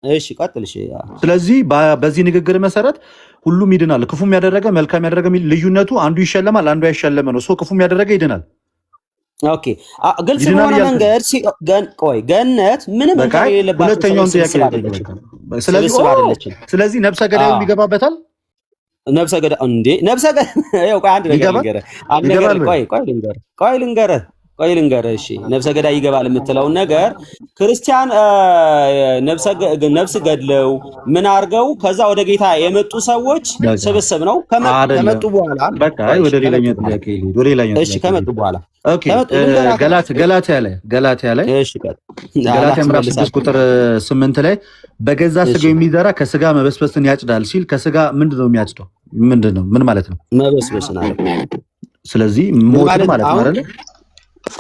እሺ ቀጥል። እሺ ስለዚህ በዚህ ንግግር መሰረት ሁሉም ይድናል። ክፉም ያደረገ መልካም ያደረገ ልዩነቱ አንዱ ይሸለማል፣ አንዱ አይሸለመ ነው። ሶ ክፉም ያደረገ ይድናል። ኦኬ ግልጽ በሆነ መንገድ ገነት ምንም እንከን የሌለባት ሁለተኛውን ጥያቄ ስለዚህ ነፍሰ ገዳዩ ይገባበታል። ነፍሰ ገዳይ እንዴ? ነፍሰ ገዳይ ያው አንድ ነገር ልንገርህ። እሺ ነፍሰ ገዳይ ይገባል የምትለውን ነገር ክርስቲያን ነፍስ ገድለው ምን አድርገው ከዛ ወደ ጌታ የመጡ ሰዎች ስብስብ ነው። ከመጡ በኋላ በቃ ወደ ሌላኛው ጥያቄ ልሂድ። ወደ ሌላኛው እሺ ከመጡ በኋላ ኦኬ ገላትያ ላይ እሺ ገላትያ ምዕራፍ 6 ቁጥር 8 ላይ በገዛ ስጋው የሚዘራ ከስጋ መበስበስን ያጭዳል ሲል ከስጋ ምንድነው የሚያጭደው? ምንድነው? ምን ማለት ነው? መበስበስን አለ። ስለዚህ ሞት ማለት ነው አይደል?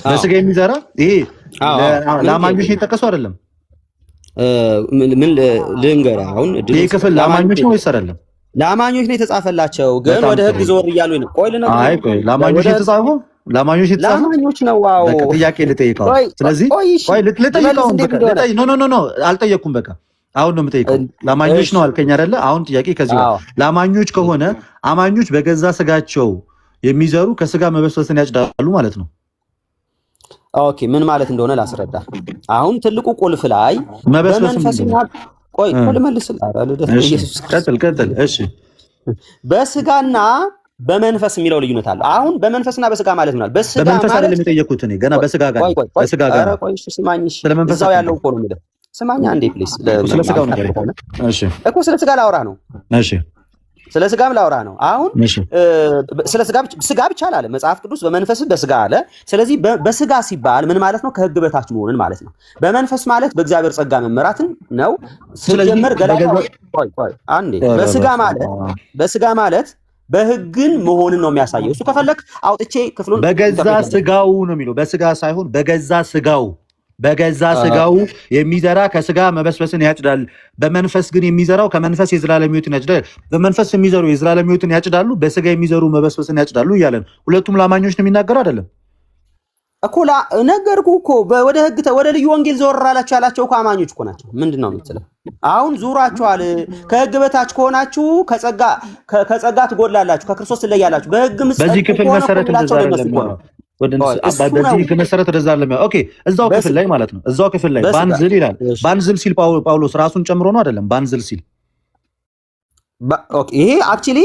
በስጋ የሚዘራ ይሄ ለአማኞች የጠቀሰው አይደለም። ምን ልንገርህ አሁን ይሄ ክፍል ለአማኞች ነው ወይስ አይደለም? ለአማኞች ነው የተጻፈላቸው፣ ግን ወደ ህግ ዞር እያሉ ነው። ቆይ ለአማኞች የተጻፈው ለአማኞች ነው። ዋው ጥያቄ ልጠይቀው። ስለዚህ ቆይ ልጠይቀው። ኖ አልጠየቅኩም። በቃ አሁን ነው የምጠይቀው። ለአማኞች ነው አልከኝ አይደለ? አሁን ጥያቄ ከዚህ ለአማኞች ከሆነ አማኞች በገዛ ስጋቸው የሚዘሩ ከስጋ መበስበስን ያጭዳሉ ማለት ነው። ኦኬ ምን ማለት እንደሆነ ላስረዳ። አሁን ትልቁ ቁልፍ ላይ በመንፈስና ቆይ ልመልስልህ። ቀጥል። እሺ በስጋና በመንፈስ የሚለው ልዩነት አለ። አሁን በመንፈስና በስጋ ማለት ምናል በመንፈስ አይደለም የጠየኩት እኔ ገና በስጋ ጋር ቆይ ስማኝ። እዛው ያለው እኮ ነው የምልህ። ስማኝ አንዴ ፕሊስ። ስለ ስጋው ነገር እሺ እኮ ስለ ስጋ ላውራ ነው። እሺ ስለ ስጋም ላውራ ነው። አሁን ስለ ስጋ ብቻ አለ መጽሐፍ ቅዱስ፣ በመንፈስ በስጋ አለ። ስለዚህ በስጋ ሲባል ምን ማለት ነው? ከህግ በታች መሆንን ማለት ነው። በመንፈስ ማለት በእግዚአብሔር ጸጋ መመራትን ነው። ሲጀመር ቆይ አንዴ በስጋ ማለት በህግን መሆንን ነው የሚያሳየው። እሱ ከፈለክ አውጥቼ ክፍሉን በገዛ ስጋው ነው የሚለው። በስጋ ሳይሆን በገዛ ስጋው የሚዘራ ከስጋ መበስበስን ያጭዳል። በመንፈስ ግን የሚዘራው ከመንፈስ የዘላለም ሕይወትን ያጭዳል። በመንፈስ የሚዘሩ የዘላለም ሕይወትን ያጭዳሉ፣ በስጋ የሚዘሩ መበስበስን ያጭዳሉ እያለን ሁለቱም ለአማኞች ነው የሚናገረው አይደለም እኮ። ነገርኩህ እኮ ወደ ልዩ ወንጌል ዞር አላችሁ ያላቸው እኮ አማኞች እኮ ናቸው። ምንድን ነው የምትለው? አሁን ዙራችኋል። ከህግ በታች ከሆናችሁ ከጸጋ ትጎድላላችሁ፣ ከክርስቶስ ትለያላችሁ። በህግ በዚህ ክፍል መሰረት በዚህ መሰረት ወደዛ አለ። ኦኬ እዛው ክፍል ላይ ማለት ነው። እዛው ክፍል ላይ ባንዝል ይላል። ባንዝል ሲል ጳውሎስ ራሱን ጨምሮ ነው አይደለም? ባንዝል ሲል ኦኬ ይሄ አክቹሊ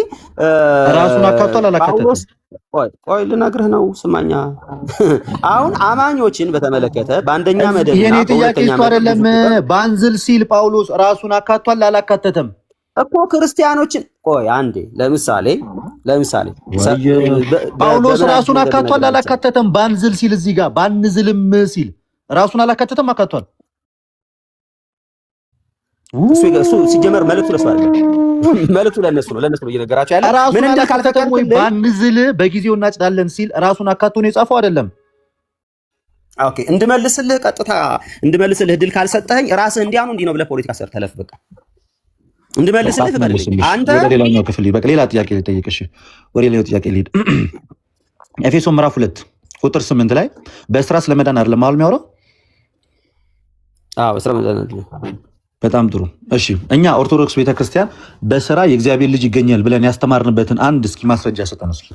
ራሱን አካቷል አላካተተም? ቆይ ልነግርህ ነው። ስማኛ አሁን አማኞችን በተመለከተ በአንደኛ መደብ የኔ ጥያቄ እሱ አይደለም። ባንዝል ሲል ጳውሎስ ራሱን አካቷል አላካተተም እኮ ክርስቲያኖችን። ቆይ አንዴ ለምሳሌ ጳውሎስ ራሱን አካቷል አላካተተም? ባንዝል ሲል እዚህ ጋር ባንዝልም ሲል ራሱን አላካተተም አካቷል? እሱ ሲጀመር መልእክቱ ለሱ አይደለም። መልእክቱ ለነሱ ነው እየነገራቸው ያለ ምን እንደካልተተም ወይ ባንዝል በጊዜው እናጭዳለን ሲል ራሱን አካቶ ነው የጻፈው አይደለም። ኦኬ እንድመልስልህ ቀጥታ እንድመልስልህ ድል ካልሰጠኸኝ ራስህ እንዲያኑ እንዲህ ነው ብለህ ፖለቲካ ሰርተህ ተለፍ። በቃ እንድመልስልህ ትፈልግ አንተ ወደ ሌላኛው ክፍል በቃ ሌላ ጥያቄ ልጠይቅሽ። ወደ ሌላው ጥያቄ ልሂድ። ኤፌሶን ምዕራፍ 2 ቁጥር 8 ላይ በስራ ስለመዳን አይደለም ማለት የሚያወራው? አዎ በስራ መዳን አይደለም። በጣም ጥሩ። እሺ እኛ ኦርቶዶክስ ቤተክርስቲያን በስራ የእግዚአብሔር ልጅ ይገኛል ብለን ያስተማርንበትን አንድ እስኪ ማስረጃ ሰጠን እስኪ።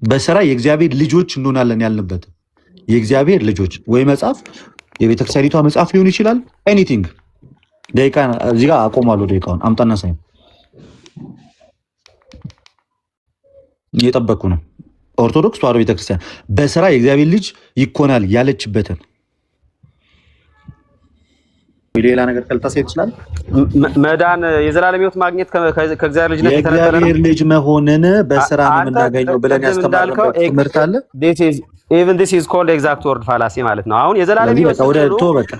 በስራ የእግዚአብሔር ልጆች እንሆናለን ያልንበት የእግዚአብሔር ልጆች ወይ መጽሐፍ የቤተክርስቲያኒቷ መጽሐፍ ሊሆን ይችላል። ኤኒቲንግ ደቂቃ እዚህ ጋር አቆማለሁ። ደቂቃውን አምጣና ሳይ እየጠበኩ ነው። ኦርቶዶክስ ተዋሕዶ ቤተክርስቲያን በስራ የእግዚአብሔር ልጅ ይኮናል ያለችበትን ሌላ ነገር ከልታሰይ ይችላል። መዳን የዘላለም ሕይወት ማግኘት ከእግዚአብሔር ልጅነት የእግዚአብሔር ልጅ መሆንን በስራ ነው የምናገኘው ብለን ያስተማርነው ትምህርት አለ። even this is called exact word fallacy ማለት ነው። አሁን የዘላለም ሕይወት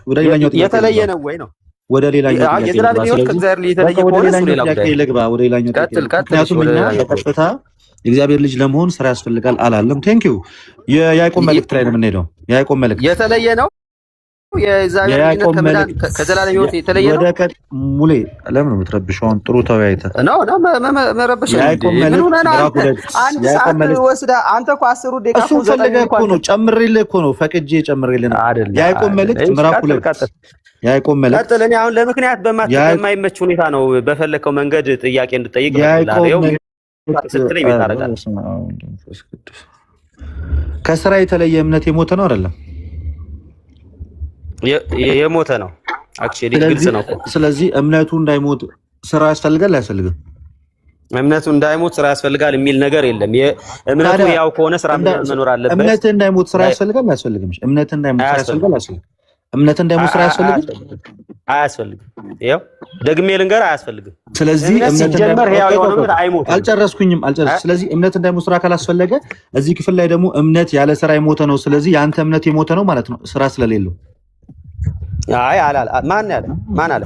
ወደ ሌላኛው ጥያቄ የተለየ ነው ወይ ነው? ወደ ሌላኛው ጥያቄ የዘላለም ሕይወት ከእግዚአብሔር ልጅ የተለየ ሆነ ነው ሌላ ጉዳይ ይልግባ። ወደ ሌላኛው ጥያቄ ምክንያቱም እኛ በቀጥታ የእግዚአብሔር ልጅ ለመሆን ስራ ያስፈልጋል አላለም። ቴንክ ዩ። የያዕቆብ መልእክት ላይ ነው የምንሄደው። የያዕቆብ መልእክት የተለየ ነው። የእግዚአብሔር ከመዳን ከዘላለም ሕይወት የተለየ ነው። ወደ ሙሌ ለምን ነው የምትረብሸው? ጥሩ ተወያይተህ ነው መረበሽ ነው። ያዕቆብ መልእክት ወስዳ አንተ እኮ 10 ደቂቃ እሱ ፈልገህ እኮ ነው ጨምሬልህ እኮ ነው ፈቅጄ ጨምሬልህ ነው። ያዕቆብ መልእክት ምዕራፍ 2 ያዕቆብ መልእክት ቀጥል። እኔ አሁን ለምክንያት በማይመች ሁኔታ ነው በፈለከው መንገድ ጥያቄ እንድጠይቅ ስትለኝ ቤት አደርጋለሁ። ከስራ የተለየ እምነት የሞተ ነው አይደለም? የሞተ ነው። አክቹሊ ግልጽ ነው እኮ። ስለዚህ እምነቱ እንዳይሞት ስራ ያስፈልጋል አያስፈልግም? እምነቱ እንዳይሞት ስራ ያስፈልጋል የሚል ነገር የለም። እምነቱ ያው ከሆነ ስራ መኖር አለበት። እምነቱ እንዳይሞት ስራ ያስፈልጋል አያስፈልግም? እምነቱ እንዳይሞት ስራ ያስፈልጋል አያስፈልግም? እምነት እንዳይሞት ስራ ያስፈልጋል አያስፈልግም? ይኸው ደግሜ ልንገር አያስፈልግም። ስለዚህ እምነት ሲጀመር ያው የሆነ አይሞትም። አልጨረስኩኝም። ስለዚህ እምነት እንዳይሞት ስራ ካላስፈለገ እዚህ ክፍል ላይ ደግሞ እምነት ያለ ስራ የሞተ ነው። ስለዚህ የአንተ እምነት የሞተ ነው ማለት ነው ስራ ስለሌለው። አይ አላል ማን ያለ ማን አለ?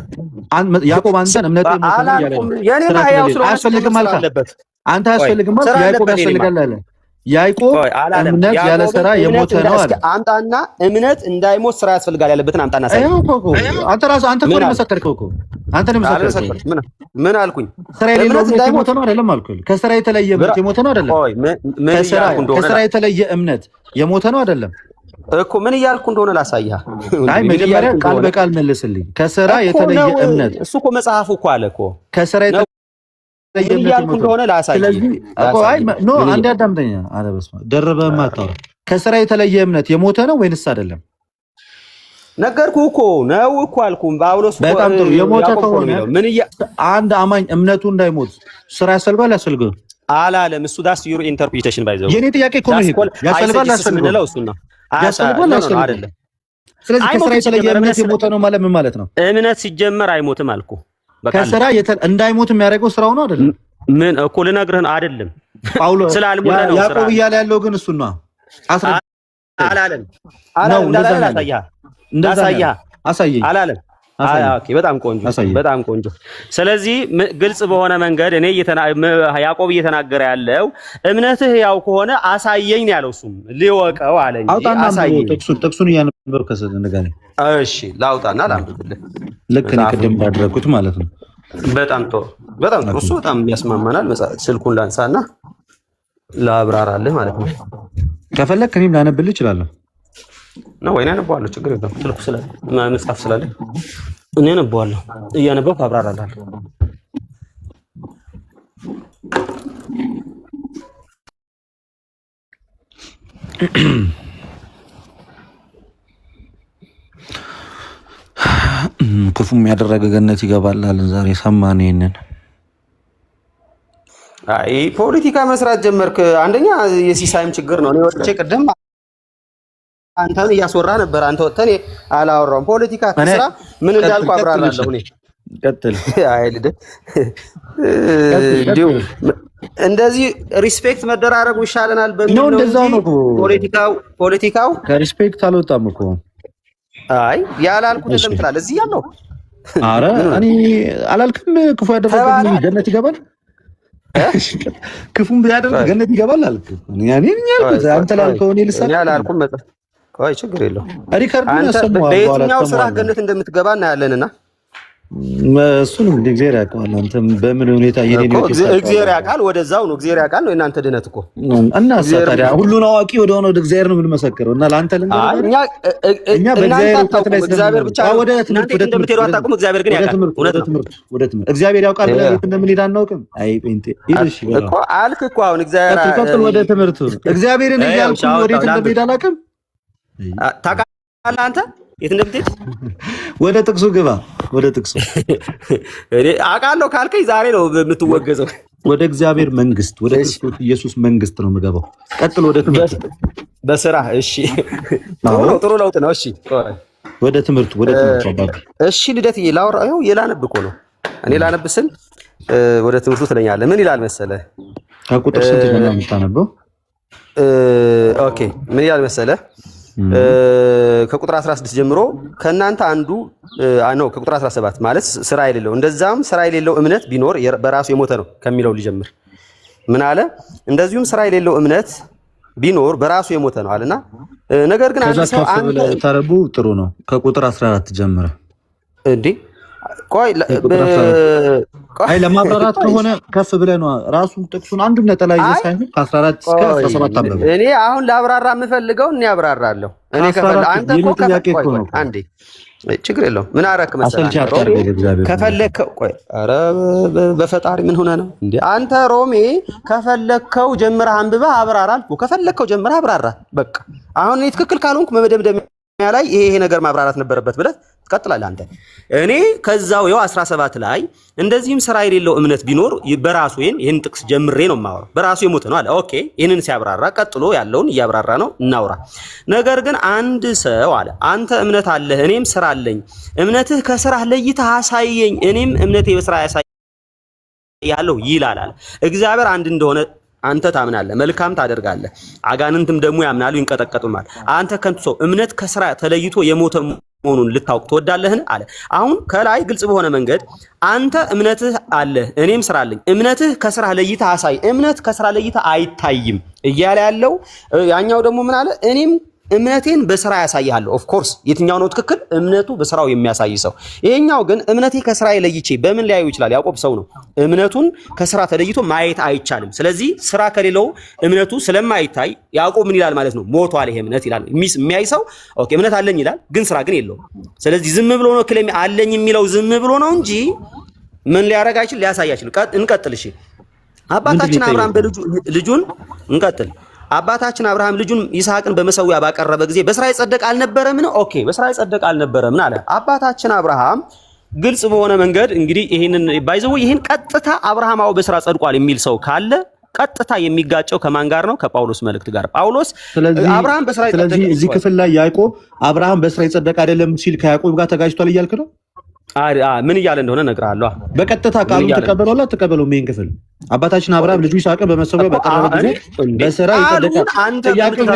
ያዕቆብ አንተን እምነት የሞተ ነው ያለ የኔ ማያው ስለሆነ አያስፈልግም አልካ አንተ አያስፈልግም ማለት ያዕቆብ ያስፈልጋል አለ። ያዕቆብ እምነት ያለ ስራ የሞተ ነው አለ። አምጣና እምነት እንዳይሞት ስራ ያስፈልጋል ያለበትን አምጣና ሳይ አንተ ራስህ አንተ እኮ ነው መሰከርከው እኮ አንተ ነው መሰከርከው። ምን አልኩኝ? ስራ የሌለው እምነት የሞተ ነው አይደለም አልኩኝ። ከስራ የተለየ እምነት የሞተ ነው አይደለም? ከስራ የተለየ እምነት የሞተ ነው አይደለም እኮ። ምን እያልኩ እንደሆነ ላሳይህ። አይ መጀመሪያ ቃል በቃል መልስልኝ። ከስራ የተለየ እምነት እሱ እኮ መጽሐፉ እኮ አለ እኮ ከስራ እያልኩ እንደሆነ ላሳይህ። አይ ኖ አንዴ አዳምጠኛ። አረ በስመ አብ ደረበህ ማታወራ። ከስራ የተለየ እምነት የሞተ ነው ወይንስ አይደለም? ነገርኩህ እኮ ነው እኮ አልኩህ። ጳውሎስ በጣም ጥሩ። የሞተ ከሆነ አንድ አማኝ እምነቱ እንዳይሞት ስራ ያስፈልጋል አያስፈልግም አላለም። እሱ ዳስ ዩር ኢንተርፕሪቴሽን ባይ ዘ ወይ የኔ ጥያቄ እኮ ነው። ያስፈልጋል አያስፈልግም ነው እሱ ነው ያስፈልጋል አይደለም። ስለዚህ ከስራ የተለየ እምነት የሞተ ነው ማለት ምን ማለት ነው? እምነት ሲጀመር አይሞትም አልኩህ። ከስራ እንዳይሞት የሚያደርገው ስራው ነው አይደለም? ምን እኮ ልነግርህ ነው አይደለም? ጳውሎስ ስላልሞተ ነው ስራ ያዕቆብ እያለ ያለው ግን እሱን ነው አላለም። አሳየኝ አላለም። ኦኬ በጣም ቆንጆ በጣም ቆንጆ። ስለዚህ ግልጽ በሆነ መንገድ እኔ ያዕቆብ እየተናገረ ያለው እምነትህ ያው ከሆነ አሳየኝ ነው ያለው። እሱም ሊወቀው አለኝ አሳየኝ። ጥቅሱን እያነበብኩ ከሰደነጋኔ እሺ ላውጣና ላምጥልህ። ልክ እኔ ቅድም ባደረኩት ማለት ነው። በጣም ጥሩ በጣም ጥሩ። እሱ በጣም ያስማማናል። ስልኩን ላንሳና ላብራራልህ ማለት ነው። ከፈለክ እኔም ላነብልህ እችላለሁ ነው ወይ? አነባዋለሁ፣ ችግር የለም። ስልኩ ስላለ መጽሐፍ ስላለ እኔ አነባዋለሁ። እያነበብኩ አብራራላለሁ። ክፉም ያደረገ ገነት ይገባላል። ዛሬ ሰማን ይሄንን። አይ ፖለቲካ መስራት ጀመርክ። አንደኛ የሲሳይም ችግር ነው። እኔ ወጥቼ ቅድም አንተን እያስወራ ነበር። አንተ ወጥተህ አላወራውም። ፖለቲካ ስራ ምን እንዳልኩ አብራራለሁ። እኔ ቀጥል። አይልደ እንደዚህ ሪስፔክት መደራረጉ ይሻለናል በሚል ነው። እንደዛው ነው ፖለቲካው ከሪስፔክት አልወጣም እኮ አይ ያላልኩት ለምን ትላለህ? እዚህ ያለው አረ እኔ አላልክም። ክፉ ያደረገ ገነት ይገባል፣ ክፉም ያደረገ ገነት ይገባል አልክ። ያኔ ያልኩት አንተ ላልከው እኔ ልሳት ያላልኩም። ቆይ ችግር የለውም። ሪካርዱን ያሰማው በየትኛው ስራ ገነት እንደምትገባ እናያለንና እሱንም እግዚአብሔር ያውቃል። አንተም በምን ሁኔታ የኔን ነው እግዚአብሔር ያውቃል። ወደዛው ነው እግዚአብሔር ያውቃል ነው እናንተ ድነት እኮ እና ታዲያ ሁሉን አዋቂ ወደ ሆነው እግዚአብሔር ነው የምንመሰክረው። እና ለአንተ እኛ በእግዚአብሔር እውቀት ላይ እግዚአብሔር ብቻ ወደ ትምህርት እንደምትሄዱ አታውቁም። እግዚአብሔር ግን ያውቃል። ወደ ትምህርት እግዚአብሔር ያውቃል ብለህ እንደምንሄድ አናውቅም። አይ ጴንጤ ይልሽ እኮ አልክ እኮ አሁን እግዚአብሔር ወደ ትምህርቱ እግዚአብሔርን እያልኩ ወዴት እንደምሄድ አላውቅም። ታውቃለህ አንተ የት እንደምትሄድ? ወደ ጥቅሱ ግባ። ወደ ጥቅሱ እኔ አውቃለሁ ካልከኝ ዛሬ ነው የምትወገዘው። ወደ እግዚአብሔር መንግስት፣ ወደ ክርስቶስ ኢየሱስ መንግስት ነው የምገባው። ቀጥል ወደ ትምህርት በስራ እሺ፣ ጥሩ ለውጥ ነው። እሺ ወደ ትምህርት አባባ። እሺ ልደትዬ ላውራ ይኸው የላነብ እኮ ነው። እኔ ላነብ ስል ወደ ትምህርቱ ትለኛለህ። ምን ይላል መሰለህ? ከቁጥር ስንት ነው የምታነበው? ኦኬ ምን ይላል መሰለህ? ከቁጥር 16 ጀምሮ ከእናንተ አንዱ ነው። ከቁጥር 17 ማለት ስራ የሌለው እንደዛም ስራ የሌለው እምነት ቢኖር በራሱ የሞተ ነው ከሚለው ሊጀምር ምን አለ? እንደዚሁም ስራ የሌለው እምነት ቢኖር በራሱ የሞተ ነው አለና ነገር ግን አንተ ሰው አንተ ታረቡ ጥሩ ነው። ከቁጥር 14 ጀምረ እንዴ ቆይ አይ ለማብራራት ከሆነ ከፍ ብለህ ነው ራሱ ጥቅሱን አንዱም ነጠላ ይዘህ ሳይሆን ከ14 እስከ 17 አብረህ እኔ አሁን ላብራራ የምፈልገው እኔ ያብራራለሁ። እኔ ከፈለ አንተ እኮ አንዴ ችግር የለውም። ምን አረክ መሰለህ ከፈለከው ቆይ ኧረ በፈጣሪ ምን ሆነ ነው እንዴ አንተ ሮሜ ከፈለከው ጀምረህ አንብበህ አብራራ አልኩህ። ከፈለከው ጀምረህ አብራራ በቃ። አሁን እኔ ትክክል ካልሆንኩ መደምደሚያ ላይ ይሄ ነገር ማብራራት ነበረበት ብለህ ትቀጥላለህ አንተ። እኔ ከዛው ይኸው 17 ላይ እንደዚህም ስራ የሌለው እምነት ቢኖር በራሱ ይሄን ጥቅስ ጀምሬ ነው የማወራው። በራሱ የሞተ ነው አለ። ኦኬ ይሄንን ሲያብራራ ቀጥሎ ያለውን እያብራራ ነው እናውራ። ነገር ግን አንድ ሰው አለ አንተ እምነት አለህ እኔም ስራ አለኝ፣ እምነትህ ከስራህ ለይተህ አሳየኝ፣ እኔም እምነቴ በስራ ያሳያለሁ ይላል አለ። እግዚአብሔር አንድ እንደሆነ አንተ ታምናለህ፣ መልካም ታደርጋለህ። አጋንንትም ደግሞ ያምናሉ ይንቀጠቀጡማል። አንተ ከንቱ ሰው እምነት ከስራ ተለይቶ የሞተ መሆኑን ልታውቅ ትወዳለህን አለ። አሁን ከላይ ግልጽ በሆነ መንገድ አንተ እምነትህ አለ እኔም ስራ አለኝ፣ እምነትህ ከስራ ለይተህ አሳይ፣ እምነት ከስራ ለይተህ አይታይም እያለ ያለው ያኛው ደግሞ ምን አለ? እኔም እምነቴን በስራ ያሳያለሁ። ኦፍ ኮርስ የትኛው ነው ትክክል? እምነቱ በስራው የሚያሳይ ሰው። ይሄኛው ግን እምነቴ ከስራ ለይቼ በምን ሊያዩ ይችላል? ያዕቆብ ሰው ነው። እምነቱን ከስራ ተለይቶ ማየት አይቻልም። ስለዚህ ስራ ከሌለው እምነቱ ስለማይታይ ያዕቆብ ምን ይላል ማለት ነው? ሞቷል ይሄ እምነት ይላል። የሚያይ ሰው ኦኬ እምነት አለኝ ይላል፣ ግን ስራ ግን የለውም። ስለዚህ ዝም ብሎ ነው ክሌም አለኝ የሚለው ዝም ብሎ ነው እንጂ ምን ሊያረጋ አይችል ሊያሳይ አይችል። እንቀጥል እሺ። አባታችን አብርሃም ልጁን እንቀጥል አባታችን አብርሃም ልጁን ይስሐቅን በመሰዊያ ባቀረበ ጊዜ በስራ ይጸደቅ አልነበረምን? ኦኬ በስራ ይጸደቅ አልነበረምን አለ። አባታችን አብርሃም ግልጽ በሆነ መንገድ እንግዲህ ይሄንን ባይዘው ይሄን ቀጥታ አብርሃማው በስራ ጸድቋል የሚል ሰው ካለ ቀጥታ የሚጋጨው ከማን ጋር ነው? ከጳውሎስ መልእክት ጋር። ጳውሎስ አብርሃም በስራ ይጸደቅ። ስለዚህ እዚህ ክፍል ላይ ያዕቆብ አብርሃም በስራ ይጸደቅ አይደለም ሲል ከያዕቆብ ጋር ተጋጭቷል እያልክ ነው? ምን እያለ እንደሆነ እነግርሃለሁ። በቀጥታ ቃሉን ተቀበለውላ ተቀበለው። ምን ክፍል አባታችን አብርሃም ልጁ ይስሐቅን በመሰዊያ ባቀረበ ጊዜ በስራ ይጸደቃል። ጥያቄው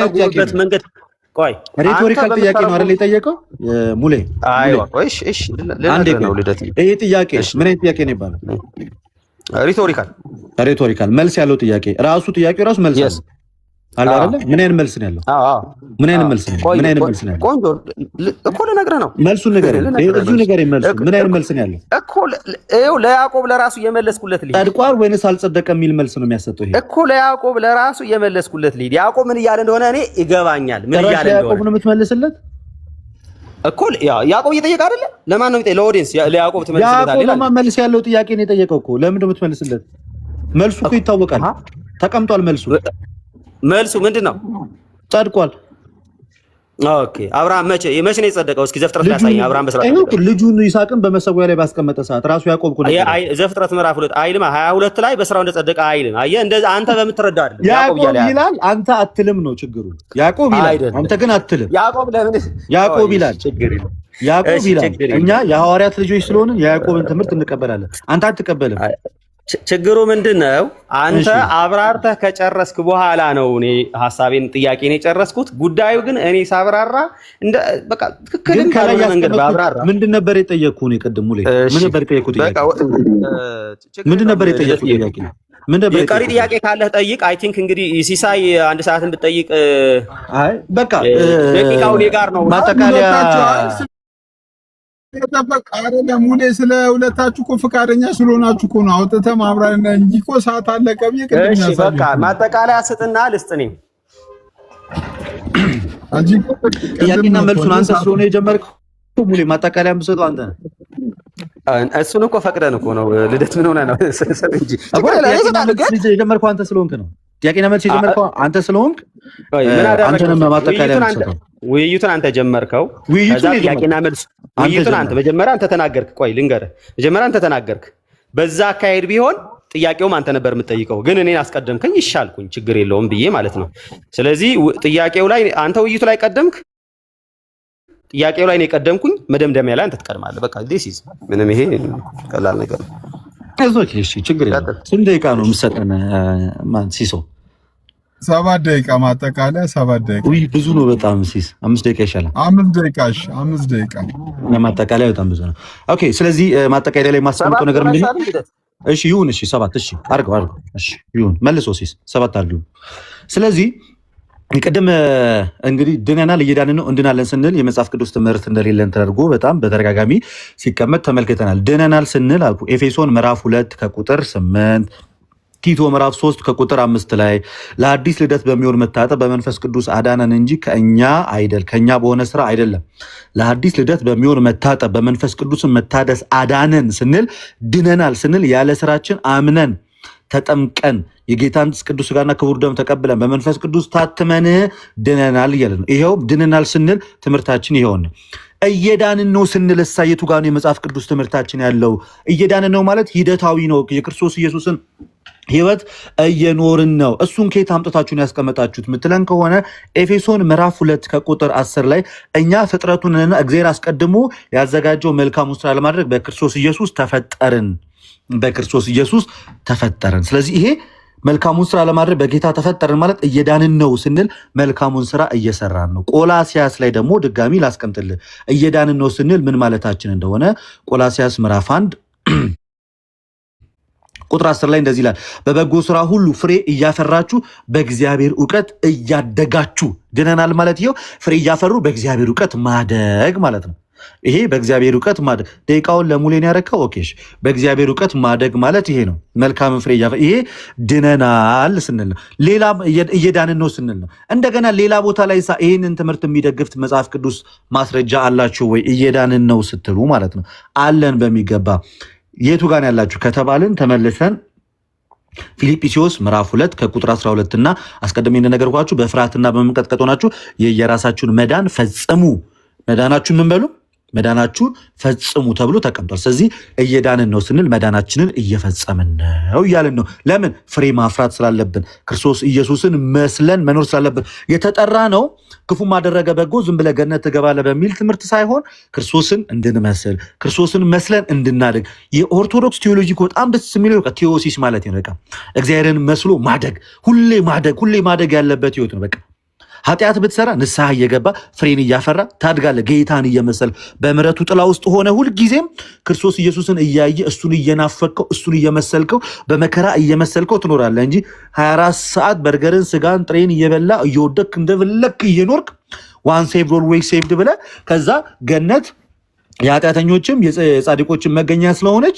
መንገድ ቆይ ሪቶሪካል ጥያቄ ነው አይደል የጠየቀው ሙሌ? አይዋ ቆይሽ እሺ ለነገር ልደት ይሄ ጥያቄ ምን አይነት ጥያቄ ነው ይባላል? ሪቶሪካል መልስ ያለው ጥያቄ ራሱ ጥያቄው ራሱ መልስ ያለው አለ አይደል? ምን አይነት መልስ ነው ያለው? ምን አይነት መልስ ነው? ምን አይነት መልስ ነው ያለው? ቆንጆ እኮ ልነግርህ ነው። መልሱን ንገረኝ። እዚሁ ንገረኝ። መልሱ ምን አይነት መልስ ነው ያለው? እኮ ይኸው ለያዕቆብ ለራሱ የመለስኩለት ልጅ ጸድቋል ወይንስ አልጸደቀም የሚል መልስ ነው የሚያሰጠው። ይሄ እኮ ለያዕቆብ ለራሱ የመለስኩለት ልጅ ያዕቆብ ምን እያለ እንደሆነ እኔ ይገባኛል። ምን እያለ እንደሆነ ያዕቆብ ነው የምትመልስለት እኮ ያዕቆብ እየጠየቀ አይደለ? ለማን ነው የሚጠይቀው? ለኦዲየንስ ለያዕቆብ ትመልስለታለህ ይላል። ያዕቆብ መልስ ያለው ጥያቄ ነው የጠየቀው እኮ። ለምን ነው የምትመልስለት? መልሱ እኮ ይታወቃል፣ ተቀምጧል። መልሱ ምንድን ነው? ጸድቋል። ኦኬ አብርሃም መቼ ነው የጸደቀው? እስኪ ዘፍጥረት ላይ ያሳየኝ። አብርሃም በስራ ልጁን ይስሐቅን በመሰዊያ ላይ ባስቀመጠ ሰዓት ራሱ ያዕቆብ እኮ ነው። ዘፍጥረት ምዕራፍ 2 አይልም 22 ላይ በስራው እንደጸደቀ አይልም። አየህ እንደዛ አንተ በምትረዳ አይደለም። ያዕቆብ ይላል አንተ አትልም ነው ችግሩ። ያዕቆብ ይላል አንተ ግን አትልም። ያዕቆብ ለምን ያዕቆብ ይላል? ያዕቆብ ይላል እኛ የሐዋርያት ልጆች ስለሆንን የያዕቆብን ትምህርት እንቀበላለን። አንተ አትቀበልም። ችግሩ ምንድነው? አንተ አብራርተህ ከጨረስክ በኋላ ነው እኔ ሐሳቤን ጥያቄን የጨረስኩት። ጉዳዩ ግን እኔ ሳብራራ እንደ በቃ ትክክልን ካለ መንገድ ባብራራ ምንድን ነበር የጠየቅኩህ? እኔ ቅድም ሙሌ ምን ነበር የጠየቅኩት? ምንድን ነበር የጠየቅኩት ጥያቄ? የቀሪ ጥያቄ ካለህ ጠይቅ። አይ ቲንክ እንግዲህ ሲሳይ አንድ ሰዓትን ብትጠይቅ አይ በቃ ደቂቃው እኔ ጋር ነው። ማጠቃለያ ሙሌ ስለ ሁለታችሁ እኮ ፈቃደኛ ስለሆናችሁ እኮ ነው አውጥተህ ማብራሪያ እንጂ እኮ ሰዓት አለቀ ብዬ ቅድም እሺ በቃ ማጠቃለያ ስጥና ልስጥ። እኔ አንጂ ጥያቄና መልሱን አንተ ስለሆነ የጀመርከው ሙሌ ማጠቃለያ የምትሰጠው አንተ ነህ። እሱን እኮ ፈቅደን እኮ ነው። ልደት ምን ሆነ ነው እንጂ የጀመርከው አንተ ስለሆንክ ነው። ጥያቄና መልስ የጀመርከው አንተ ስለሆንክ አንተንም ማጠቃለያ የምትሰጠው ውይይቱን አንተ ጀመርከው። ከዛ ጥያቄና መልስ ውይይቱን አንተ መጀመሪያ አንተ ተናገርክ። ቆይ ልንገርህ፣ መጀመሪያ አንተ ተናገርክ። በዛ አካሄድ ቢሆን ጥያቄውም አንተ ነበር የምትጠይቀው፣ ግን እኔን አስቀደምከኝ። ይሻልኩኝ ችግር የለውም ብዬ ማለት ነው። ስለዚህ ጥያቄው ላይ አንተ ውይይቱ ላይ ቀደምክ፣ ጥያቄው ላይ ነው የቀደምኩኝ። መደምደሚያ ላይ አንተ ትቀድማለህ። በቃ ዲስ ኢዝ ምንም ይሄ ቀላል ነገር ነው። እሺ ችግር የለም። ስንት ደቂቃ ነው የምትሰጠን ሲሶ? 7 ደቂቃ ማጠቃለያ 7 ደቂቃ። ውይ ብዙ ነው በጣም ሲስ 5 ደቂቃ ይሻላል። 5 ደቂቃ እሺ፣ 5 ደቂቃ ለማጠቃለያ በጣም ብዙ ነው። ኦኬ ስለዚህ ማጠቃለያ ላይ ማስቀምጠው ነገር ምንድን ነው? እሺ ይሁን። እሺ 7 እሺ አድርገው። እሺ ይሁን መልሶ ሲስ 7 አድርገው። ስለዚህ ቅድም እንግዲህ ድነናል እየዳንን ነው እንድናለን ስንል የመጽሐፍ ቅዱስ ትምህርት እንደሌለን ተደርጎ በጣም በተደጋጋሚ ሲቀመጥ ተመልክተናል። ድነናል ስንል አልኩ ኤፌሶን ምዕራፍ 2 ከቁጥር 8፣ ቲቶ ምዕራፍ 3 ከቁጥር 5 ላይ ለአዲስ ልደት በሚሆን መታጠብ በመንፈስ ቅዱስ አዳነን እንጂ ከኛ በሆነ ስራ አይደለም። ለአዲስ ልደት በሚሆን መታጠብ በመንፈስ ቅዱስ መታደስ አዳነን ስንል ድነናል ስንል ያለ ስራችን አምነን ተጠምቀን የጌታን ቅዱስ ሥጋና ክቡር ደም ተቀብለን በመንፈስ ቅዱስ ታትመን ድነናል እያለ ነው። ይሄው ድነናል ስንል ትምህርታችን ይሄው ነው። እየዳንን ነው ስንል የቱ ጋር ነው የመጽሐፍ ቅዱስ ትምህርታችን ያለው? እየዳንን ነው ማለት ሂደታዊ ነው። የክርስቶስ ኢየሱስን ህይወት እየኖርን ነው። እሱን ከየት አምጥታችሁን ያስቀመጣችሁት ምትለን ከሆነ ኤፌሶን ምዕራፍ 2 ከቁጥር 10 ላይ እኛ ፍጥረቱንና እግዚአብሔር አስቀድሞ ያዘጋጀው መልካሙን ስራ ለማድረግ በክርስቶስ ኢየሱስ ተፈጠርን። በክርስቶስ ኢየሱስ ተፈጠርን። ስለዚህ ይሄ መልካሙን ስራ ለማድረግ በጌታ ተፈጠርን ማለት እየዳንን ነው ስንል መልካሙን ስራ እየሰራን ነው። ቆላሲያስ ላይ ደግሞ ድጋሚ ላስቀምጥልህ እየዳንን ነው ስንል ምን ማለታችን እንደሆነ ቆላሲያስ ምዕራፍ 1 ቁጥር 10 ላይ እንደዚህ ይላል፣ በበጎ ስራ ሁሉ ፍሬ እያፈራችሁ በእግዚአብሔር ዕውቀት እያደጋችሁ። ድነናል ማለት ይሄው ፍሬ እያፈሩ በእግዚአብሔር ዕውቀት ማደግ ማለት ነው። ይሄ በእግዚአብሔር ዕውቀት ማደግ ደቂቃውን ለሙሌን ያረከው ኦኬሽ። በእግዚአብሔር ዕውቀት ማደግ ማለት ይሄ ነው። መልካም ፍሬ እያፈራ ይሄ ድነናል ስንል ነው። ሌላ እየዳንን ነው ስንል ነው። እንደገና ሌላ ቦታ ላይ ይሄንን ትምህርት የሚደግፍ መጽሐፍ ቅዱስ ማስረጃ አላችሁ ወይ? እየዳንን ነው ስትሉ ማለት ነው። አለን በሚገባ። የቱ ጋር ያላችሁ ከተባልን ተመልሰን ፊልጵስዩስ ምዕራፍ 2 ከቁጥር 12 እና አስቀድሜ እንደነገርኳችሁ በፍርሃትና በመንቀጥቀጥ ሆናችሁ የየራሳችሁን መዳን ፈጽሙ። መዳናችሁን ምን በሉ? መዳናችሁን ፈጽሙ ተብሎ ተቀምጧል። ስለዚህ እየዳንን ነው ስንል መዳናችንን እየፈጸምን ነው እያልን ነው። ለምን? ፍሬ ማፍራት ስላለብን፣ ክርስቶስ ኢየሱስን መስለን መኖር ስላለብን። የተጠራ ነው ክፉ ማደረገ በጎ ዝም ብለህ ገነት ትገባለህ በሚል ትምህርት ሳይሆን ክርስቶስን እንድንመስል ክርስቶስን መስለን እንድናደግ። የኦርቶዶክስ ቴዎሎጂ በጣም ደስ የሚለው ቴዎሲስ ማለት ነው። በቃ እግዚአብሔርን መስሎ ማደግ፣ ሁሌ ማደግ ያለበት ህይወት ነው። በቃ ኃጢአት ብትሰራ ንስሐ እየገባ ፍሬን እያፈራ ታድጋለህ። ጌታን እየመሰል በምሕረቱ ጥላ ውስጥ ሆነ ሁልጊዜም ክርስቶስ ኢየሱስን እያየ እሱን እየናፈቅከው እሱን እየመሰልከው በመከራ እየመሰልከው ትኖራለህ እንጂ 24 ሰዓት በርገርን ስጋን ጥሬን እየበላ እየወደክ እንደፈለክ እየኖርክ ዋን ሴቭድ ኦልዌይስ ሴቭድ ብለህ ከዛ ገነት የኃጢአተኞችም የጻድቆችም መገኛ ስለሆነች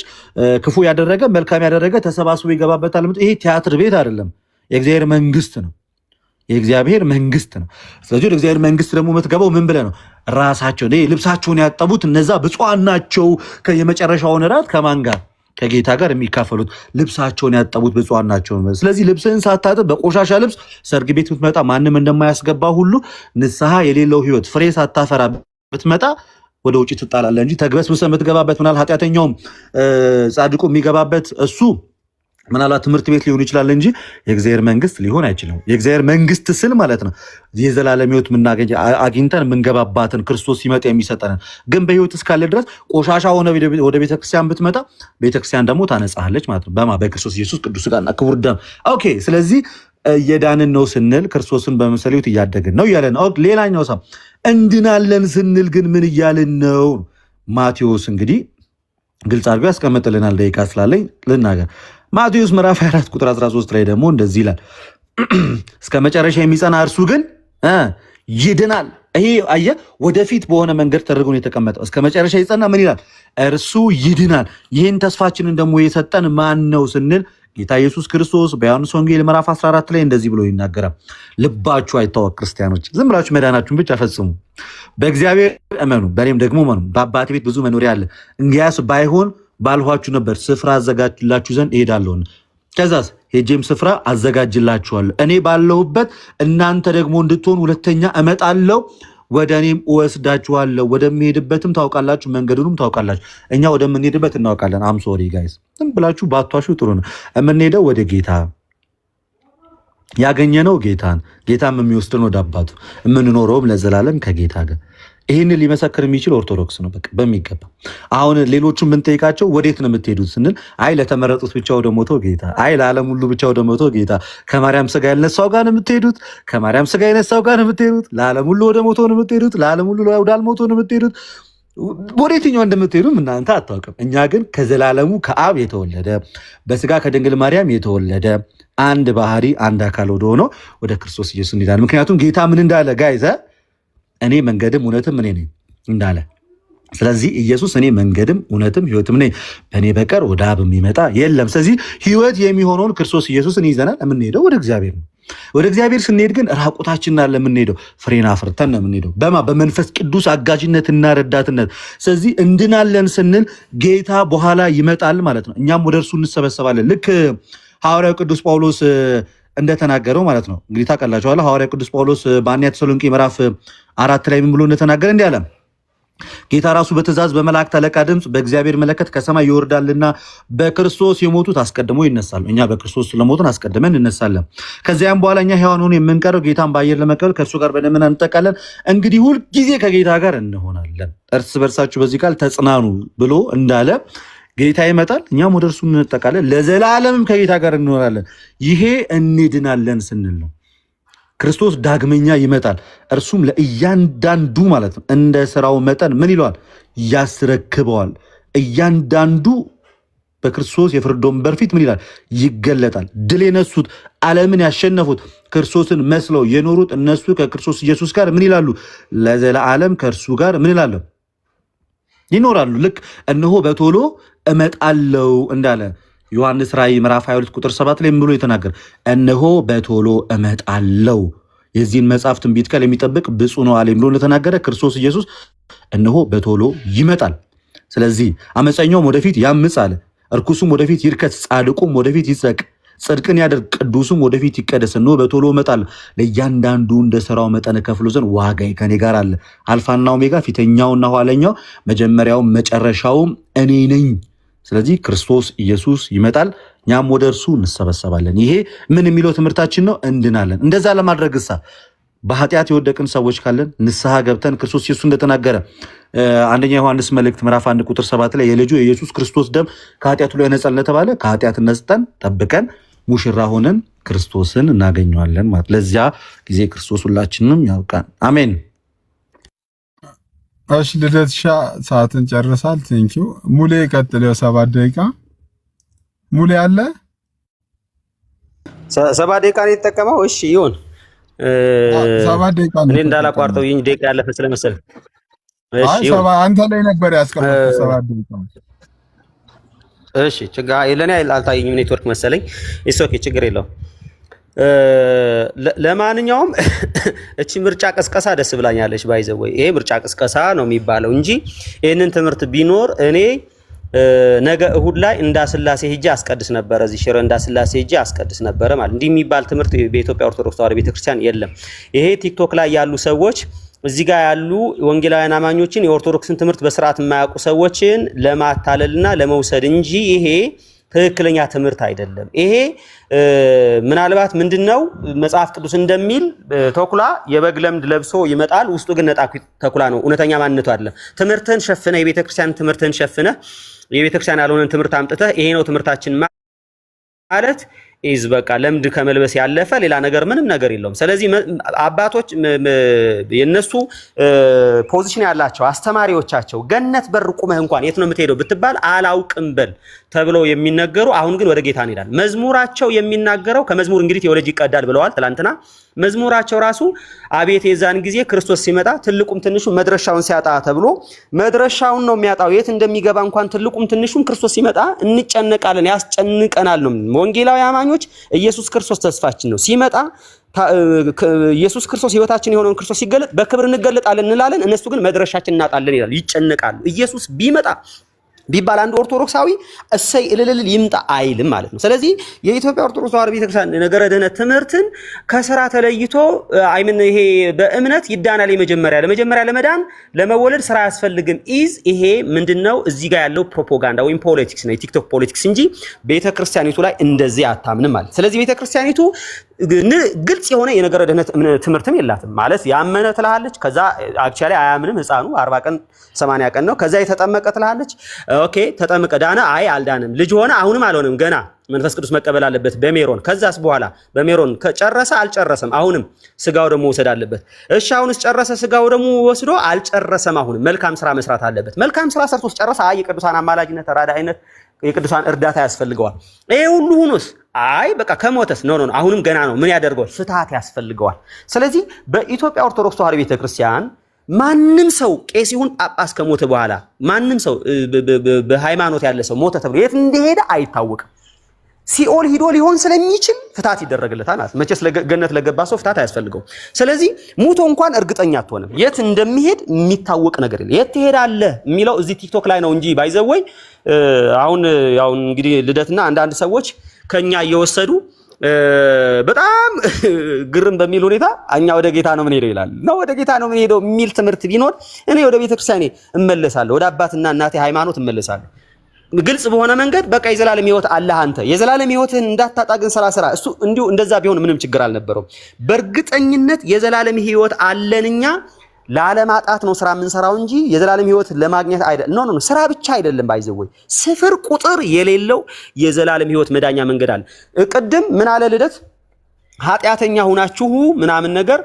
ክፉ ያደረገ መልካም ያደረገ ተሰባስቦ ይገባበታል። ይሄ ቲያትር ቤት አይደለም፣ የእግዚአብሔር መንግስት ነው። የእግዚአብሔር መንግስት ነው። ስለዚህ እግዚአብሔር መንግስት ደግሞ የምትገባው ምን ብለህ ነው? ራሳቸው ልብሳቸውን ያጠቡት እነዛ ብፁዓን ናቸው። የመጨረሻውን እራት ከማን ጋር? ከጌታ ጋር የሚካፈሉት ልብሳቸውን ያጠቡት ብፁዓን ናቸው። ስለዚህ ልብስህን ሳታጥብ በቆሻሻ ልብስ ሰርግ ቤት ብትመጣ ማንም እንደማያስገባ ሁሉ ንስሐ የሌለው ህይወት ፍሬ ሳታፈራ ብትመጣ ወደ ውጭ ትጣላለህ እንጂ ተግበስብሰህ የምትገባበት ምናል ኃጢአተኛውም ጻድቁ የሚገባበት እሱ ምናልባት ትምህርት ቤት ሊሆን ይችላል እንጂ የእግዚአብሔር መንግስት ሊሆን አይችልም። የእግዚአብሔር መንግስት ስል ማለት ነው የዘላለም ሕይወት የምናገኝ አግኝተን የምንገባባትን ክርስቶስ ሲመጣ የሚሰጠንን ግን በሕይወት እስካለ ድረስ ቆሻሻ ሆነ ወደ ቤተክርስቲያን ብትመጣ ቤተክርስቲያን ደግሞ ታነጻለች ማለት ነው። በክርስቶስ ኢየሱስ ቅዱስ ሥጋና ክቡር ደም። ኦኬ። ስለዚህ እየዳንን ነው ስንል ክርስቶስን በመምሰል ሕይወት እያደግን ነው እያለን ነው። ሌላኛው ሰው እንድናለን ስንል ግን ምን እያልን ነው? ማቴዎስ እንግዲህ ግልጽ አድርጎ ያስቀምጥልናል። ደቂቃ ስላለኝ ልናገር። ማቴዎስ ምዕራፍ 24 ቁጥር 13 ላይ ደግሞ እንደዚህ ይላል፣ እስከ መጨረሻ የሚጸና እርሱ ግን ይድናል። ይሄ አየህ፣ ወደፊት በሆነ መንገድ ተደርጎ ነው የተቀመጠው። እስከ መጨረሻ ይጸና ምን ይላል? እርሱ ይድናል። ይህን ተስፋችንን ደግሞ የሰጠን ማን ነው ስንል ጌታ ኢየሱስ ክርስቶስ በዮሐንስ ወንጌል ምዕራፍ 14 ላይ እንደዚህ ብሎ ይናገራል። ልባችሁ አይታወክ ክርስቲያኖች፣ ዝም ብላችሁ መዳናችሁን ብቻ ፈጽሙ፣ በእግዚአብሔር እመኑ፣ በእኔም ደግሞ እመኑ። በአባቴ ቤት ብዙ መኖሪያ አለ። እንግዲያስ ባይሆን ባልኋችሁ ነበር፣ ስፍራ አዘጋጅላችሁ ዘንድ እሄዳለሁና ከዛስ ሄጄም ስፍራ አዘጋጅላችኋለሁ። እኔ ባለሁበት እናንተ ደግሞ እንድትሆኑ ሁለተኛ እመጣለሁ፣ ወደ እኔም እወስዳችኋለሁ። ወደሚሄድበትም ታውቃላችሁ፣ መንገዱንም ታውቃላችሁ። እኛ ወደምንሄድበት እናውቃለን። አም ሶሪ ጋይስ፣ ዝም ብላችሁ ባቷሹ ጥሩ ነው። የምንሄደው ወደ ጌታ፣ ያገኘነው ጌታን፣ ጌታም የሚወስድን ወደ አባቱ፣ የምንኖረውም ለዘላለም ከጌታ ጋር። ይህንን ሊመሰክር የሚችል ኦርቶዶክስ ነው በቃ በሚገባ። አሁን ሌሎቹን ብንጠይቃቸው ወዴት ነው የምትሄዱት ስንል አይ ለተመረጡት ብቻ ወደ ሞተው ጌታ፣ አይ ለዓለም ሁሉ ብቻ ወደ ሞተው ጌታ። ከማርያም ስጋ ያልነሳው ጋር ነው የምትሄዱት፣ ከማርያም ስጋ የነሳው ጋር ነው የምትሄዱት። ለዓለም ሁሉ ወደ ሞተው ነው የምትሄዱት፣ ለዓለም ሁሉ ወዳልሞተው ነው የምትሄዱት። ወዴትኛው እንደምትሄዱ እናንተ አታውቅም። እኛ ግን ከዘላለሙ ከአብ የተወለደ በስጋ ከድንግል ማርያም የተወለደ አንድ ባህሪ አንድ አካል ወደ ሆነው ወደ ክርስቶስ ኢየሱስ እንሄዳለን። ምክንያቱም ጌታ ምን እንዳለ ጋይዘ እኔ መንገድም እውነትም እኔ ነኝ እንዳለ። ስለዚህ ኢየሱስ እኔ መንገድም እውነትም ሕይወትም ነኝ፣ በእኔ በቀር ወደ አብ የሚመጣ የለም። ስለዚህ ሕይወት የሚሆነውን ክርስቶስ ኢየሱስን ይዘናል። የምንሄደው ወደ እግዚአብሔር ነው። ወደ እግዚአብሔር ስንሄድ ግን ራቁታችንን አለ የምንሄደው፣ ፍሬን አፍርተን ነው የምንሄደው። በመንፈስ ቅዱስ አጋዥነትና ረዳትነት። ስለዚህ እንድናለን ስንል ጌታ በኋላ ይመጣል ማለት ነው። እኛም ወደ እርሱ እንሰበሰባለን። ልክ ሐዋርያው ቅዱስ ጳውሎስ እንደተናገረው ማለት ነው። እንግዲህ ታውቃላችኋል። ሐዋርያው ቅዱስ ጳውሎስ በአንደኛ ተሰሎንቄ ምዕራፍ 4 ላይ ምን ብሎ እንደተናገረ እንዲህ አለ፣ ጌታ ራሱ በትእዛዝ በመላእክት አለቃ ድምፅ በእግዚአብሔር መለከት ከሰማይ ይወርዳልና በክርስቶስ የሞቱት አስቀድሞ ይነሳሉ። እኛ በክርስቶስ ስለሞቱን አስቀድመን እንነሳለን። ከዚያም በኋላ እኛ ሕያዋን ሆነን የምንቀረው ጌታን በአየር ለመቀበል ከእርሱ ጋር በደመና እንጠቃለን። እንግዲህ ሁልጊዜ ከጌታ ጋር እንሆናለን። እርስ በርሳችሁ በዚህ ቃል ተጽናኑ ብሎ እንዳለ ጌታ ይመጣል፣ እኛም ወደ እርሱ እንጠቃለን፣ ለዘላለምም ከጌታ ጋር እንኖራለን። ይሄ እንድናለን ስንል ነው። ክርስቶስ ዳግመኛ ይመጣል፣ እርሱም ለእያንዳንዱ ማለት ነው እንደ ስራው መጠን ምን ይለዋል? ያስረክበዋል። እያንዳንዱ በክርስቶስ የፍርድ ወንበር ፊት ምን ይላል? ይገለጣል። ድል የነሱት ዓለምን ያሸነፉት ክርስቶስን መስለው የኖሩት እነሱ ከክርስቶስ ኢየሱስ ጋር ምን ይላሉ? ለዘላለም ከእርሱ ጋር ምን ይላሉ? ይኖራሉ። ልክ እነሆ በቶሎ እመጣለው እንዳለ ዮሐንስ ራእይ ምዕራፍ 22 ቁጥር 7 ላይ ምን ብሎ የተናገረ? እነሆ በቶሎ እመጣለው፣ የዚህን መጽሐፍ ትንቢት ቃል የሚጠብቅ ብፁዕ ነው አለ ብሎ እንደተናገረ ክርስቶስ ኢየሱስ እነሆ በቶሎ ይመጣል። ስለዚህ አመፀኛውም ወደፊት ያምፅ አለ፣ እርኩሱም ወደፊት ይርከስ፣ ጻድቁም ወደፊት ይጸድቅ፣ ጽድቅን ያደርግ፣ ቅዱስም ወደፊት ይቀደስ። እነሆ በቶሎ እመጣለሁ፣ ለእያንዳንዱ እንደ ሥራው መጠን እከፍሎ ዘንድ ዋጋዬ ከኔ ጋር አለ። አልፋና ኦሜጋ፣ ፊተኛውና ኋለኛው፣ መጀመሪያውም መጨረሻውም እኔ ነኝ። ስለዚህ ክርስቶስ ኢየሱስ ይመጣል፣ እኛም ወደ እርሱ እንሰበሰባለን። ይሄ ምን የሚለው ትምህርታችን ነው? እንድናለን። እንደዛ ለማድረግ እሳ በኃጢአት የወደቅን ሰዎች ካለን ንስሐ ገብተን ክርስቶስ ኢየሱስ እንደተናገረ አንደኛ ዮሐንስ መልእክት ምዕራፍ 1 ቁጥር 7 ላይ የልጁ የኢየሱስ ክርስቶስ ደም ከኃጢአቱ ላይ ያነጻል እንደተባለ ከኃጢአት ነጽተን ጠብቀን ሙሽራ ሆነን ክርስቶስን እናገኘዋለን ማለት። ለዚያ ጊዜ ክርስቶስ ሁላችንም ያውቃን። አሜን። እሺ ልደትሻ ሰዓትን ጨርሳል። ቴንኪው ሙሌ ቀጥለው 7 ደቂቃ ሙሌ አለ 7 ደቂቃ ነው የተጠቀመው። እሺ ይሁን 7 ደቂቃ ነው። እኔ እንዳላቋርጠው ይኝ ደቂቃ ያለፈ ስለመሰለኝ እሺ አንተ ላይ ነበር ያስቀመጥኩት 7 ደቂቃ። እሺ ችግር ለኔ አልታየኝም፣ ኔትወርክ መሰለኝ። ኢትስ ኦኬ ችግር የለውም። ለማንኛውም እቺ ምርጫ ቀስቀሳ ደስ ብላኛለች። ባይዘው ወይ ይሄ ምርጫ ቀስቀሳ ነው የሚባለው እንጂ ይሄንን ትምህርት ቢኖር እኔ ነገ እሁድ ላይ እንዳስላሴ ሄጄ አስቀድስ ነበር። እዚህ ሽረ እንዳስላሴ ሄጄ አስቀድስ ነበር ማለት እንዲህ የሚባል ትምህርት በኢትዮጵያ ኦርቶዶክስ ተዋሕዶ ቤተክርስቲያን የለም። ይሄ ቲክቶክ ላይ ያሉ ሰዎች እዚህ ጋር ያሉ ወንጌላውያን አማኞችን የኦርቶዶክስን ትምህርት በስርዓት የማያውቁ ሰዎችን ለማታለልና ለመውሰድ እንጂ ይሄ ትክክለኛ ትምህርት አይደለም። ይሄ ምናልባት ምንድነው መጽሐፍ ቅዱስ እንደሚል ተኩላ የበግ ለምድ ለብሶ ይመጣል፣ ውስጡ ግን ነጣ ተኩላ ነው። እውነተኛ ማንነቱ አይደለም። ትምህርትን ሸፍነህ የቤተክርስቲያን ትምህርትን ሸፍነህ የቤተክርስቲያን ያልሆነን ትምህርት አምጥተህ ይሄ ነው ትምህርታችን ማለት ኢዝ በቃ ለምድ ከመልበስ ያለፈ ሌላ ነገር ምንም ነገር የለውም። ስለዚህ አባቶች የነሱ ፖዚሽን ያላቸው አስተማሪዎቻቸው ገነት በር ቁመህ እንኳን የት ነው የምትሄደው ብትባል አላውቅም በል ተብለው የሚነገሩ አሁን ግን ወደ ጌታ እንሄዳለን። መዝሙራቸው የሚናገረው ከመዝሙር እንግዲህ ቴዎሎጂ ይቀዳል ብለዋል ትላንትና። መዝሙራቸው ራሱ አቤት የዛን ጊዜ ክርስቶስ ሲመጣ ትልቁም ትንሹ መድረሻውን ሲያጣ ተብሎ መድረሻውን ነው የሚያጣው። የት እንደሚገባ እንኳን ትልቁም ትንሹም ክርስቶስ ሲመጣ እንጨነቃለን፣ ያስጨንቀናል ነው። ወንጌላዊ አማኞች ኢየሱስ ክርስቶስ ተስፋችን ነው። ሲመጣ ኢየሱስ ክርስቶስ ህይወታችን የሆነውን ክርስቶስ ሲገለጥ በክብር እንገለጣለን እንላለን። እነሱ ግን መድረሻችን እናጣለን ይላሉ፣ ይጨነቃሉ። ኢየሱስ ቢመጣ ቢባል አንድ ኦርቶዶክሳዊ እሰይ እልልል ይምጣ አይልም ማለት ነው። ስለዚህ የኢትዮጵያ ኦርቶዶክስ ተዋሕዶ ቤተክርስቲያን ነገረ ድህነት ትምህርትን ከስራ ተለይቶ አይምን ይሄ በእምነት ይዳናል። ለመጀመሪያ ለመዳን ለመወለድ ስራ አያስፈልግም ኢዝ ይሄ ምንድነው እዚህ ጋር ያለው ፕሮፓጋንዳ ወይም ፖለቲክስ ነው፣ የቲክቶክ ፖለቲክስ እንጂ ቤተክርስቲያኒቱ ላይ እንደዚህ አታምንም ማለት። ስለዚህ ቤተክርስቲያኒቱ ግልጽ የሆነ የነገረ ድህነት ትምህርትም የላትም ማለት። ያመነ ትላለች፣ ከዛ አክቹአሊ አያምንም ህፃኑ 40 ቀን 80 ቀን ነው። ከዛ የተጠመቀ ትላለች፣ ኦኬ ተጠመቀ ዳነ፣ አይ አልዳንም። ልጅ ሆነ አሁንም አልሆነም፣ ገና መንፈስ ቅዱስ መቀበል አለበት በሜሮን። ከዛስ በኋላ በሜሮን ከጨረሰ አልጨረሰም፣ አሁንም ስጋው ደግሞ ወሰድ አለበት። እሺ አሁንስ ጨረሰ፣ ስጋው ደግሞ ወስዶ አልጨረሰም፣ አሁንም መልካም ስራ መስራት አለበት። መልካም ስራ ሰርቶስ ጨረሰ፣ አይ የቅዱሳን አማላጅነት ተራዳኢነት የቅዱሳን እርዳታ ያስፈልገዋል። ይሄ ሁሉ ሆኖስ አይ በቃ ከሞተስ ኖ አሁንም ገና ነው። ምን ያደርገዋል? ፍትሃት ያስፈልገዋል። ስለዚህ በኢትዮጵያ ኦርቶዶክስ ተዋሕዶ ቤተክርስቲያን ማንም ሰው ቄስ ይሁን ጳጳስ ከሞተ በኋላ ማንም ሰው በሃይማኖት ያለ ሰው ሞተ ተብሎ የት እንደሄደ አይታወቅም። ሲኦል ሂዶ ሊሆን ስለሚችል ፍትሃት ይደረግለታል ማለት። መቼስ ገነት ለገባ ሰው ፍትሃት አያስፈልገው። ስለዚህ ሙቶ እንኳን እርግጠኛ አትሆንም፣ የት እንደሚሄድ የሚታወቅ ነገር የለም። የት ትሄዳለህ የሚለው እዚህ ቲክቶክ ላይ ነው እንጂ ባይዘወይ አሁን ያው እንግዲህ ልደትና አንዳንድ ሰዎች ከኛ እየወሰዱ በጣም ግርም በሚል ሁኔታ እኛ ወደ ጌታ ነው የምንሄደው ይላል። ነው ወደ ጌታ ነው የምንሄደው የሚል ትምህርት ቢኖር እኔ ወደ ቤተክርስቲያኔ እመለሳለሁ፣ ወደ አባትና እናቴ ሃይማኖት እመለሳለሁ። ግልጽ በሆነ መንገድ በቃ የዘላለም ህይወት አለህ አንተ። የዘላለም ህይወትን እንዳታጣ ግን ስራ እሱ እንዲሁ እንደዛ ቢሆን ምንም ችግር አልነበረውም። በእርግጠኝነት የዘላለም ህይወት አለንኛ ላለማጣት ነው ስራ የምንሰራው እንጂ የዘላለም ህይወት ለማግኘት አይደለም። ኖ ስራ ብቻ አይደለም። ባይዘወይ ስፍር ቁጥር የሌለው የዘላለም ህይወት መዳኛ መንገድ አለ። ቅድም ምን አለ ልደት ኃጢአተኛ ሁናችሁ ምናምን ነገር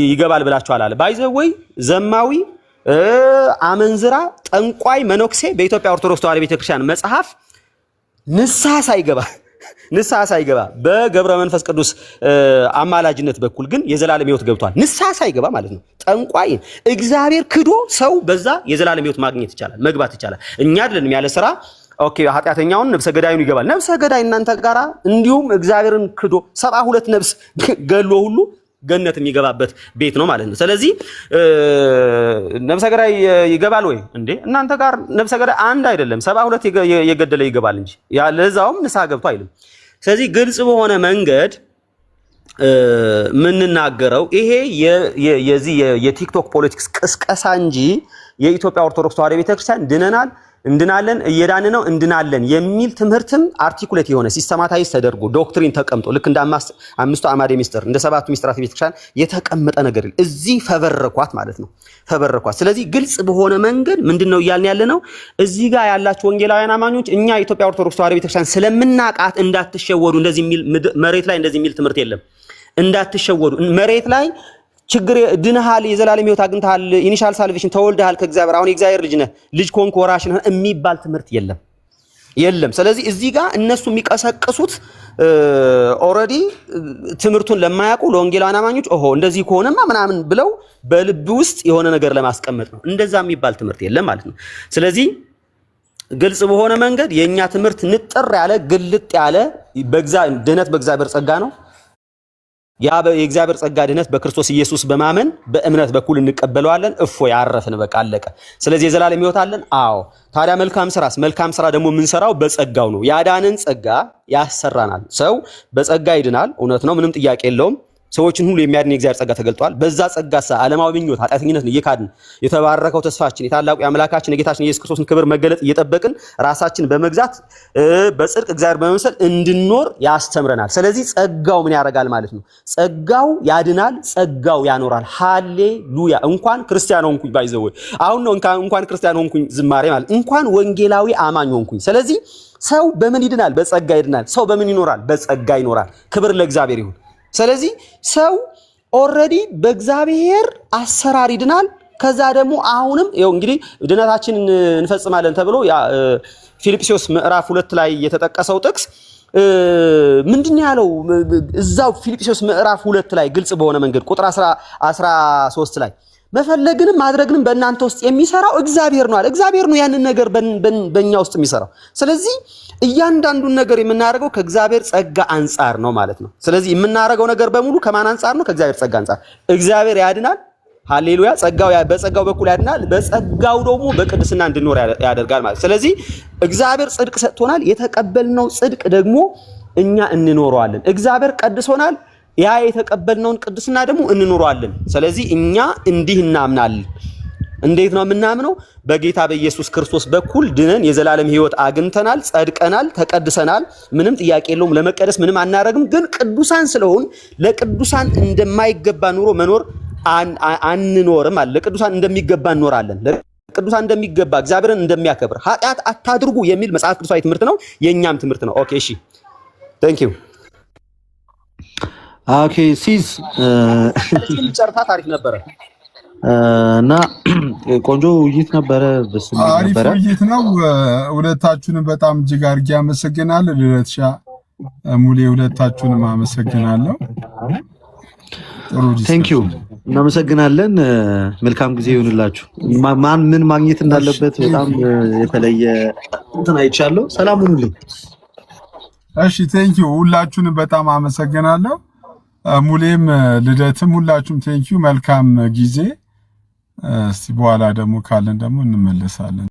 ይገባል ብላችኋል አለ። ባይዘወይ ዘማዊ፣ አመንዝራ፣ ጠንቋይ፣ መነኩሴ በኢትዮጵያ ኦርቶዶክስ ተዋሕዶ ቤተክርስቲያን መጽሐፍ ንስሐ ሳይገባ በገብረ መንፈስ ቅዱስ አማላጅነት በኩል ግን የዘላለም ህይወት ገብቷል። ንስሐ ሳይገባ ማለት ነው። ጠንቋይ እግዚአብሔር ክዶ ሰው በዛ የዘላለም ህይወት ማግኘት ይቻላል፣ መግባት ይቻላል። እኛ አይደለም ያለ ስራ ኦኬ ኃጢአተኛውን ነፍሰ ገዳዩን ይገባል። ነፍሰ ገዳይ እናንተ ጋራ እንዲሁም እግዚአብሔርን ክዶ 72 ነፍስ ገሎ ሁሉ ገነት የሚገባበት ቤት ነው ማለት ነው። ስለዚህ ነፍሰ ገዳይ ይገባል ወይ እንዴ? እናንተ ጋር ነፍሰ ገዳይ አንድ አይደለም 72 የገደለ ይገባል እንጂ ያለዛውም ንስሐ ገብቶ አይልም። ስለዚህ ግልጽ በሆነ መንገድ ምንናገረው ይሄ የዚህ የቲክቶክ ፖለቲክስ ቅስቀሳ እንጂ የኢትዮጵያ ኦርቶዶክስ ተዋሕዶ ቤተክርስቲያን ድነናል፣ እንድናለን፣ እየዳን ነው፣ እንድናለን የሚል ትምህርትም አርቲኩሌት የሆነ ሲስተማታይዝ ተደርጎ ዶክትሪን ተቀምጦ ልክ እንደ አምስቱ አዕማደ ምስጢር እንደ ሰባቱ ምስጢራት ቤተክርስቲያን የተቀመጠ ነገር እዚህ ፈበረኳት ማለት ነው። ፈበረኳት። ስለዚህ ግልጽ በሆነ መንገድ ምንድነው እያልን ያለ ነው? እዚህ ጋር ያላችሁ ወንጌላውያን አማኞች እኛ የኢትዮጵያ ኦርቶዶክስ ተዋሕዶ ቤተክርስቲያን ስለምናቃት እንዳትሸወዱ። እንደዚህ የሚል መሬት ላይ እንደዚህ የሚል ትምህርት የለም። እንዳትሸወዱ። መሬት ላይ ችግር ድነሃል፣ የዘላለም ህይወት አግኝተሃል፣ ኢኒሻል ሳልቬሽን ተወልደሃል ከእግዚአብሔር፣ አሁን የእግዚአብሔር ልጅ ነህ፣ ልጅ ኮንክ ወራሽ ነህ የሚባል ትምህርት የለም። ስለዚህ እዚህ ጋር እነሱ የሚቀሰቅሱት ኦልሬዲ ትምህርቱን ለማያውቁ ለወንጌላውያን አማኞች ኦሆ እንደዚህ ከሆነማ ምናምን ብለው በልብ ውስጥ የሆነ ነገር ለማስቀመጥ ነው። እንደዛ የሚባል ትምህርት የለም ማለት ነው። ስለዚህ ግልጽ በሆነ መንገድ የኛ ትምህርት ንጥር ያለ ግልጥ ያለ ድህነት በእግዚአብሔር ጸጋ ነው። ያ የእግዚአብሔር ጸጋ ድህነት በክርስቶስ ኢየሱስ በማመን በእምነት በኩል እንቀበለዋለን። እፎ ያረፍን በቃ አለቀ። ስለዚህ የዘላለም ህይወት አለን። አዎ ታዲያ መልካም ስራ ደግሞ የምንሰራው በጸጋው ነው። ያዳነን ጸጋ ያሰራናል። ሰው በጸጋ ይድናል፣ እውነት ነው፣ ምንም ጥያቄ የለውም። ሰዎችን ሁሉ የሚያድን የእግዚአብሔር ጸጋ ተገልጧል። በዛ ጸጋሳ ዓለማዊ ምኞት ኃጢአተኝነትን እየካድን የተባረከው ተስፋችን የታላቁ የአምላካችን የጌታችን የኢየሱስ ክርስቶስን ክብር መገለጥ እየጠበቅን ራሳችን በመግዛት በጽድቅ እግዚአብሔር በመምሰል እንድንኖር ያስተምረናል። ስለዚህ ጸጋው ምን ያደርጋል ማለት ነው? ጸጋው ያድናል፣ ጸጋው ያኖራል። ሃሌሉያ! እንኳን ክርስቲያን ሆንኩኝ ባይዘው አሁን ነው እንኳን ክርስቲያን ሆንኩኝ ዝማሬ ማለት እንኳን ወንጌላዊ አማኝ ሆንኩኝ። ስለዚህ ሰው በምን ይድናል? በጸጋ ይድናል። ሰው በምን ይኖራል? በጸጋ ይኖራል። ክብር ለእግዚአብሔር ይሁን። ስለዚህ ሰው ኦልሬዲ በእግዚአብሔር አሰራር ይድናል። ከዛ ደግሞ አሁንም ይኸው እንግዲህ ድነታችንን እንፈጽማለን ተብሎ ፊልጵስዩስ ምዕራፍ 2 ላይ የተጠቀሰው ጥቅስ ምንድን ያለው? እዛው ፊልጵስዩስ ምዕራፍ 2 ላይ ግልጽ በሆነ መንገድ ቁጥር 13 ላይ መፈለግንም ማድረግንም በእናንተ ውስጥ የሚሰራው እግዚአብሔር ነው አለ። እግዚአብሔር ነው ያንን ነገር በእኛ ውስጥ የሚሰራው። ስለዚህ እያንዳንዱን ነገር የምናደርገው ከእግዚአብሔር ጸጋ አንጻር ነው ማለት ነው። ስለዚህ የምናደርገው ነገር በሙሉ ከማን አንጻር ነው? ከእግዚአብሔር ጸጋ አንጻር። እግዚአብሔር ያድናል። ሃሌሉያ! በጸጋው በኩል ያድናል። በጸጋው ደግሞ በቅድስና እንድንኖር ያደርጋል ማለት። ስለዚህ እግዚአብሔር ጽድቅ ሰጥቶናል። የተቀበልነው ጽድቅ ደግሞ እኛ እንኖረዋለን። እግዚአብሔር ቀድሶናል። ያ የተቀበልነውን ቅድስና ደግሞ እንኖረዋለን። ስለዚህ እኛ እንዲህ እናምናለን። እንዴት ነው የምናምነው? በጌታ በኢየሱስ ክርስቶስ በኩል ድነን የዘላለም ሕይወት አግኝተናል፣ ጸድቀናል፣ ተቀድሰናል። ምንም ጥያቄ የለውም። ለመቀደስ ምንም አናረግም። ግን ቅዱሳን ስለሆን ለቅዱሳን እንደማይገባ ኑሮ መኖር አንኖርም አለ። ለቅዱሳን እንደሚገባ እንኖራለን። ለቅዱሳን እንደሚገባ እግዚአብሔርን እንደሚያከብር ኃጢአት አታድርጉ የሚል መጽሐፍ ቅዱሳዊ ትምህርት ነው። የኛም ትምህርት ነው። ኦኬ፣ እሺ፣ ቴንክ ዩ። ኦኬ ሲስ ጨርታ ታሪፍ ነበረ እና ቆንጆ ውይይት ነበረ። አሪፍ ውይይት ነው። ሁለታችሁንም በጣም እጅግ አድርጌ አመሰግናለሁ። ልደትሻ ሙሌ፣ ሁለታችሁንም አመሰግናለሁ። ጥሩ ቴንክ ዩ፣ እናመሰግናለን። መልካም ጊዜ ይሁንላችሁ። ማን ምን ማግኘት እንዳለበት በጣም የተለየ እንትን አይቻለሁ። ሰላም ሁኑልኝ። እሺ ቴንክ ዩ፣ ሁላችሁንም በጣም አመሰግናለሁ። ሙሌም ልደትም ሁላችሁም ቴንክ ዩ። መልካም ጊዜ። እስቲ በኋላ ደግሞ ካለን ደግሞ እንመለሳለን።